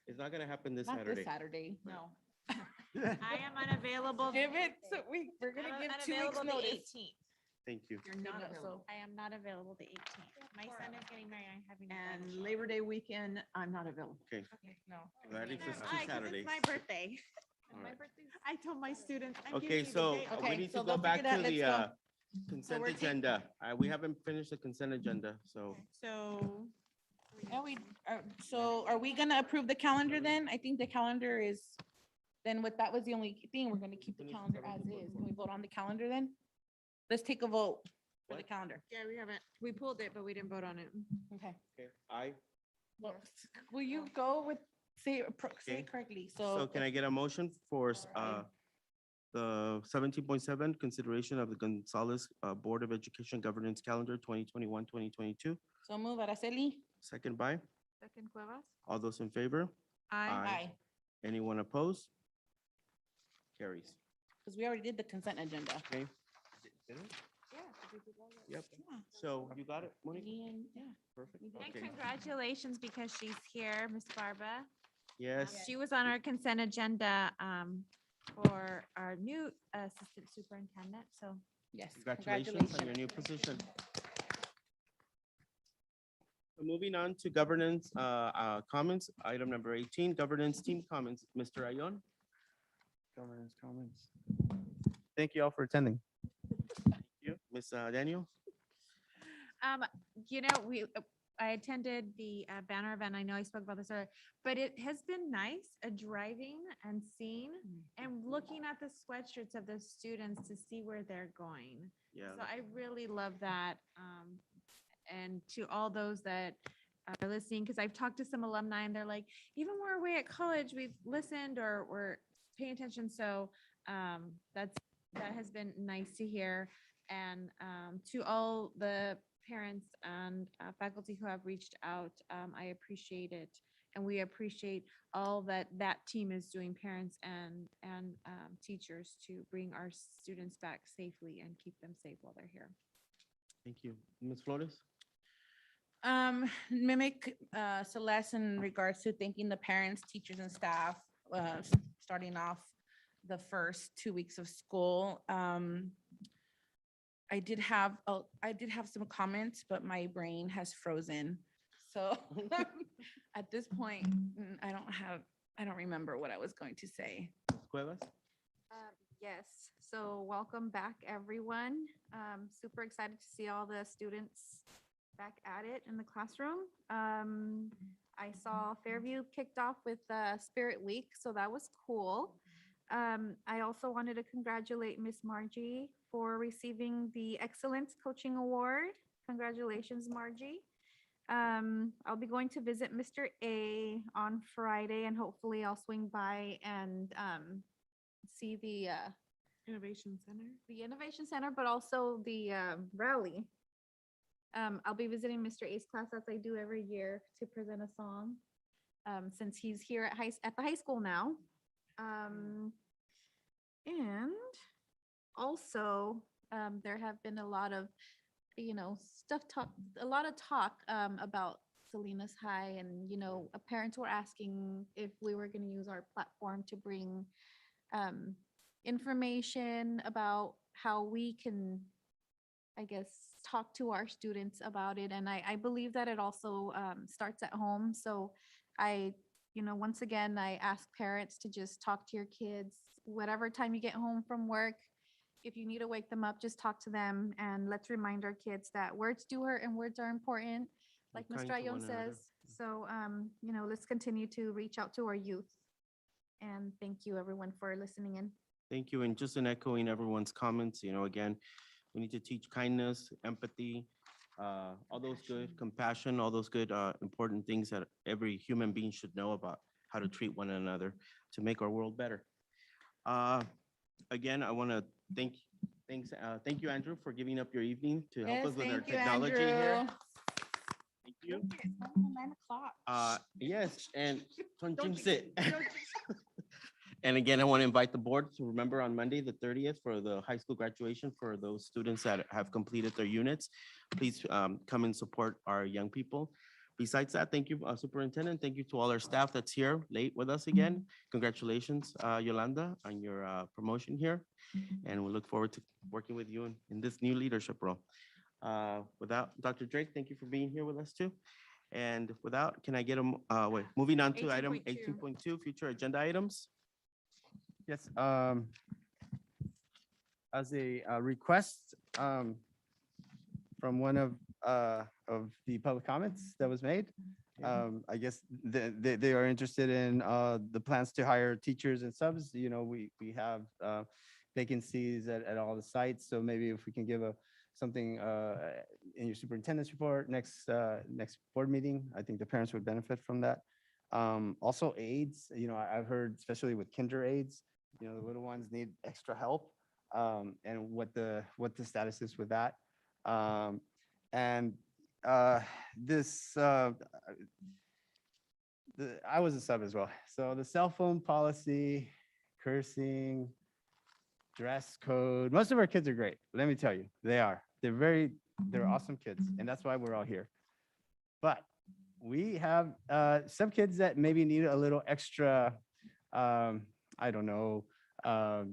It's not gonna happen this Not Saturday. this Saturday, no. I am unavailable. Give it, we're gonna I'm give 2 weeks unavailable the notice. 18th. Thank you. You're not No, available. I am not available the 18th. My son is getting married. I'm having. a And bridal Labor Day weekend, I'm not available. Okay. No. That leaves us shower. 2 Why? 'Cause Saturdays. It's my birthday. All right. I told my students. I'm Okay, giving you the so day off. we Okay, need so to go don't back figure that. to Let's the, go. Consent we're tak- agenda. We haven't finished the consent agenda, so. So, yeah, are we gonna approve the calendar then? I think the calendar is, then what, that was the only thing, we're gonna keep the calendar as is. Can we vote on the calendar then? Let's take a vote for the calendar. Yeah, we pulled it, but we didn't vote on it. Okay. Okay, I. Well, will you go with, say Okay. it correctly, So can I get a motion for the 17.7 consideration of the Gonzales Board of Education Governance Calendar 2021-2022? So move, Araceli. Second by, Second Cuevas. all those in favor? Aye. Anyone opposed? Carries. Because we already did the consent agenda. Okay. Yeah. Yep. So you got it, Monique? Yeah. Perfect. And Okay. congratulations because she's here, Miss Barba. Yes. She was on our consent agenda for our new assistant superintendent, so. Yes. Congratulations on your new position. So moving on to governance comments, item number 18, governance team comments. Mr. Ayon? Governance comments. Thank you all for attending. You, Ms. Daniel? You know, I attended the banner event. I know I spoke about this earlier, but it has been nice driving and seeing and looking at the sweatshirts of the students to see where they're going. Yeah. So I really love that. And to all those that are listening, because I've talked to some alumni and they're like, even when we're away at college, we've listened or we're paying attention. So that has been nice to hear. And to all the parents and faculty who have reached out, I appreciate it. And we appreciate all that team is doing, parents and teachers, to bring our students back safely and keep them safe while they're here. Thank you. Ms. Flores? Mimic Celeste in regards to thanking the parents, teachers, and staff, starting off the first 2 weeks of school. I did have some comments, but my brain has frozen. So at this point, I don't remember what I was going to say. Cuevas? Yes, so welcome back, everyone. Super excited to see all the students back at it in the classroom. I saw Fairview kicked off with Spirit Week, so that was cool. I also wanted to congratulate Miss Margie for receiving the Excellence Coaching Award. Congratulations, Margie. I'll be going to visit Mr. A on Friday, and hopefully I'll swing by and see the Innovation Center. The Innovation Center, but also the rally. I'll be visiting Mr. A's class as I do every year to present a song, since he's here at the high school now. And also, there have been a lot of, a lot of talk about Salinas High, and, parents were asking if we were going to use our platform to bring information about how we can, I guess, talk to our students about it. And I believe that it also starts at home. So once again, I ask parents to just talk to your kids, whatever time you get home from work. If you need to wake them up, just talk to them, and let's remind our kids that words do hurt and words are important, like Be Mr. kind to Ayon one another. says. So, let's continue to reach out to our youth. And thank you, everyone, for listening in. Thank you. And just in echoing everyone's comments, again, we need to teach kindness, empathy, all those good compassion, all those good important things that every human being should know about how to treat one another to make our world better. Again, I want to thank you, Andrew, for giving up your evening to help us with our technology here. Thank you. It's not even 9 o'clock. Yes, and and again, I want to invite the board to remember on Monday, the 30th, for the high school graduation for those students that have completed their units. Please come and support our young people. Besides that, thank you, Superintendent. Thank you to all our staff that's here late with us again. Congratulations, Yolanda, on your promotion here. And we look forward to working with you in this new leadership role. Without Dr. Drake, thank you for being here with us too. And without, can I get moving on to item 18.2, future agenda items. Yes, as a request from one of the public comments that was made. I guess they are interested in the plans to hire teachers and subs. You know, we have vacancies at all the sites. So maybe if we can give something in your superintendent's report next board meeting, I think the parents would benefit from that. Also aides, you know, I've heard, especially with kinder aides, you know, the little ones need extra help, and what the status is with that. And this, I was a sub as well. So the cell phone policy, cursing, dress code, most of our kids are great. Let me tell you, they are. They're awesome kids. And that's why we're all here. But we have some kids that maybe need a little extra, I don't know,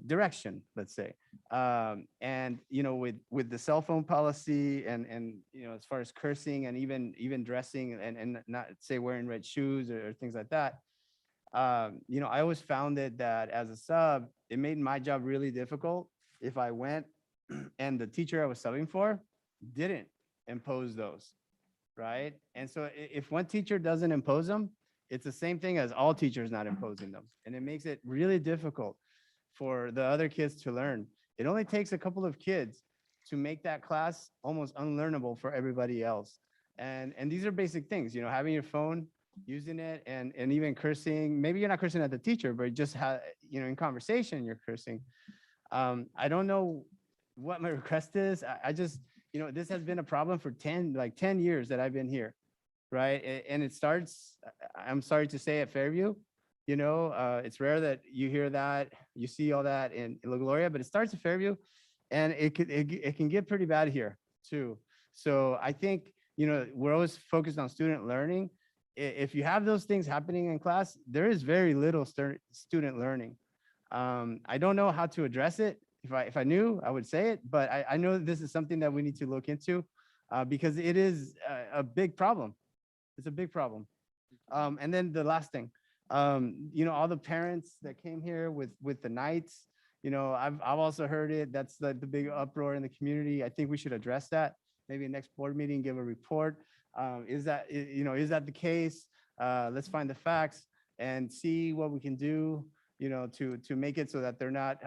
direction, let's say. And, you know, with the cell phone policy and, you know, as far as cursing and even dressing and not say wearing red shoes or things like that, you know, I always found it that as a sub, it made my job really difficult if I went and the teacher I was subbing for didn't impose those, right? And so if one teacher doesn't impose them, it's the same thing as all teachers not imposing them. And it makes it really difficult for the other kids to learn. It only takes a couple of kids to make that class almost unlearnable for everybody else. And these are basic things, you know, having your phone, using it, and even cursing. Maybe you're not cursing at the teacher, but just you know, in conversation, you're cursing. I don't know what my request is. I just, you know, this has been a problem for 10 years that I've been here, right? And it starts, I'm sorry to say, at Fairview. You know, it's rare that you hear that, you see all that in La Gloria, but it starts at Fairview, and it can get pretty bad here too. So I think, you know, we're always focused on student learning. If you have those things happening in class, there is very little student learning. I don't know how to address it. If I knew, I would say it, but I know that this is something that we need to look into because it is a big problem. It's a big problem. And then the last thing, you know, all the parents that came here with the nights, you know, I've also heard it. That's the big uproar in the community. I think we should address that. Maybe next board meeting, give a report. Is that the case? Let's find the facts and see what we can do, you know, to make it so that they're not,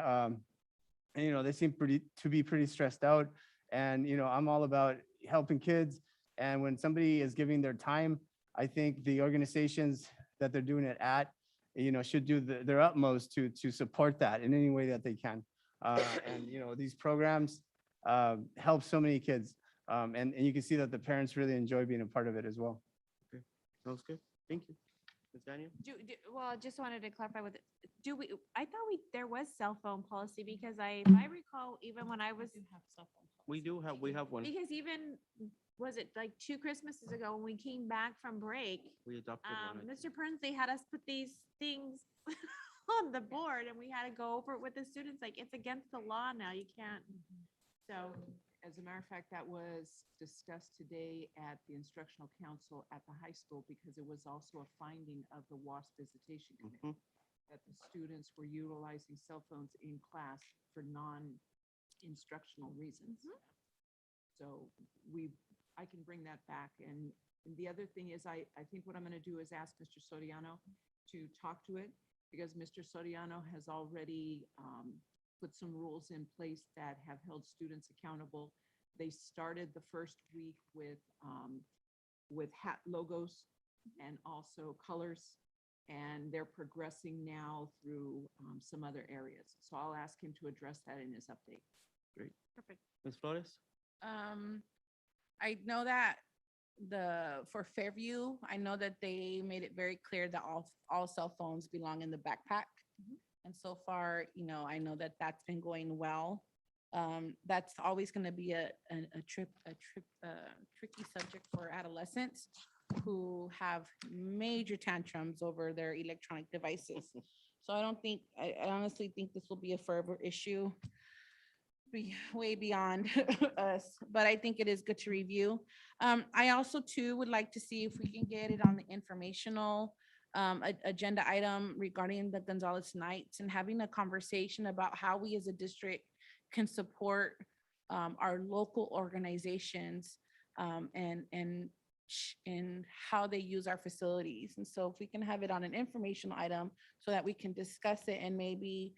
you know, they seem to be pretty stressed out. And, you know, I'm all about helping kids. And when somebody is giving their time, I think the organizations that they're doing it at, you know, should do their utmost to support that in any way that they can. And, you know, these programs help so many kids. And you can see that the parents really enjoy being a part of it as well. Okay, sounds good. Thank you. Ms. Daniel? Well, just wanted to clarify with, I thought there was cell phone policy because if I recall, even when I was. We have one. Because even, was it like 2 Christmases ago when we came back from break, We adopted one. Mr. Perns, they had us put these things on the board and we had to go over it with the students, like it's against the law now, you can't. So, As a matter of fact, that was discussed today at the instructional council at the high school because it was also a finding of the WASP visitation committee that the students were utilizing cell phones in class for non-instructional reasons. So I can bring that back. And the other thing is, I think what I'm going to do is ask Mr. Soriano to talk to it because Mr. Soriano has already put some rules in place that have held students accountable. They started the first week with hat logos and also colors, and they're progressing now through some other areas. So I'll ask him to address that in his update. Great. Perfect. Ms. Flores? I know that for Fairview, I know that they made it very clear that all cell phones belong in the backpack. And so far, you know, I know that that's been going well. That's always going to be a tricky subject for adolescents who have major tantrums over their electronic devices. So I honestly think this will be a forever issue, way beyond us, but I think it is good to review. I also too would like to see if we can get it on the informational agenda item regarding the Gonzales Nights and having a conversation about how we as a district can support our local organizations and how they use our facilities. And so if we can have it on an informational item so that we can discuss it and maybe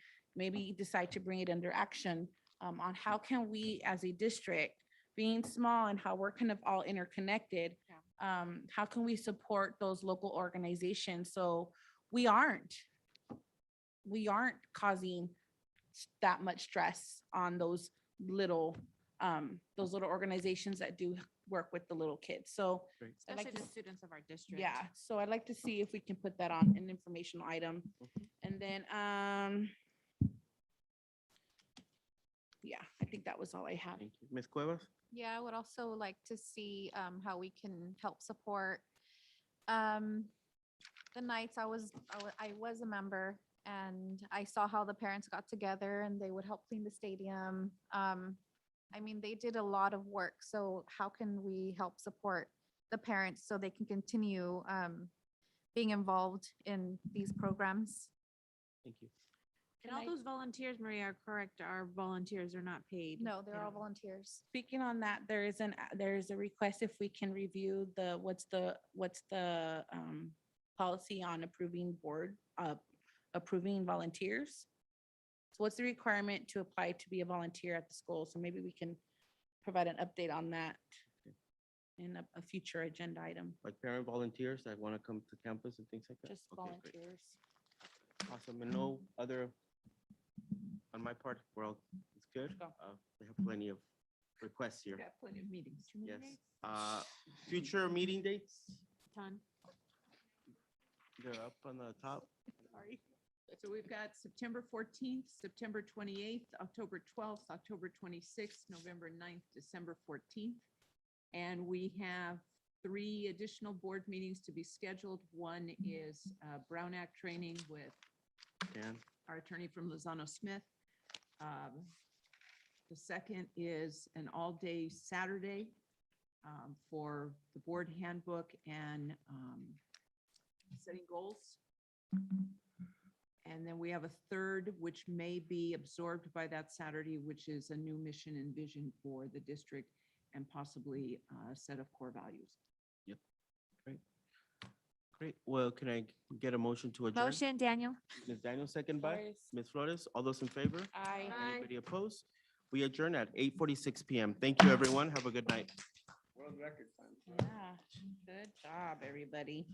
decide to bring it under action on how can we as a district, being small and how we're kind of all interconnected, how can we support those local organizations so we aren't causing that much stress on those little organizations that do work with the little kids. So I'd like Especially to the students of our district. yeah, so I'd like to see if we can put that on an informational item. And then, yeah, I think that was all I had. Thank you. Ms. Cuevas? Yeah, I would also like to see how we can help support the nights I was a member, and I saw how the parents got together and they would help clean the stadium. I mean, they did a lot of work. So how can we help support the parents so they can continue being involved in these programs? Thank you. And all those volunteers, Maria, are correct. Our volunteers are not paid. No, they're all volunteers. Speaking on that, there is a request if we can review what's the policy on approving volunteers. So what's the requirement to apply to be a volunteer at the school? So maybe we can provide an update on that in a future agenda item. Like parent volunteers that want to come to campus and things like that? Just Okay, great. volunteers. Awesome. And no other, on my part, well, it's good. We have plenty of requests here. Got plenty of meetings. Yes. Future meeting dates? Ton. They're up on the top. Sorry. So we've got September 14th, September 28th, October 12th, October 26th, November 9th, December 14th. And we have 3 additional board meetings to be scheduled. One is Brown Act training with Dan? our attorney from Lozano Smith. The second is an all-day Saturday for the board handbook and setting goals. And then we have a third, which may be absorbed by that Saturday, which is a new mission and vision for the district and possibly a set of core values. Yep. Great. Great. Well, can I get a motion to adjourn? Motion, Daniel. Ms. Daniel, second by Flores. Ms. Flores. All those in favor? Aye. Anybody opposed? We adjourn at 8:46 PM. Thank you, everyone. Have a good night. World record time. Yeah, good job, everybody.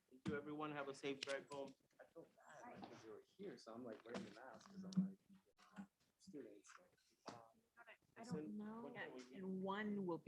Thank you, everyone. Have a safe drive home. I feel bad because you were here, so I'm like wearing the mask because I'm like students. I don't know. And one will be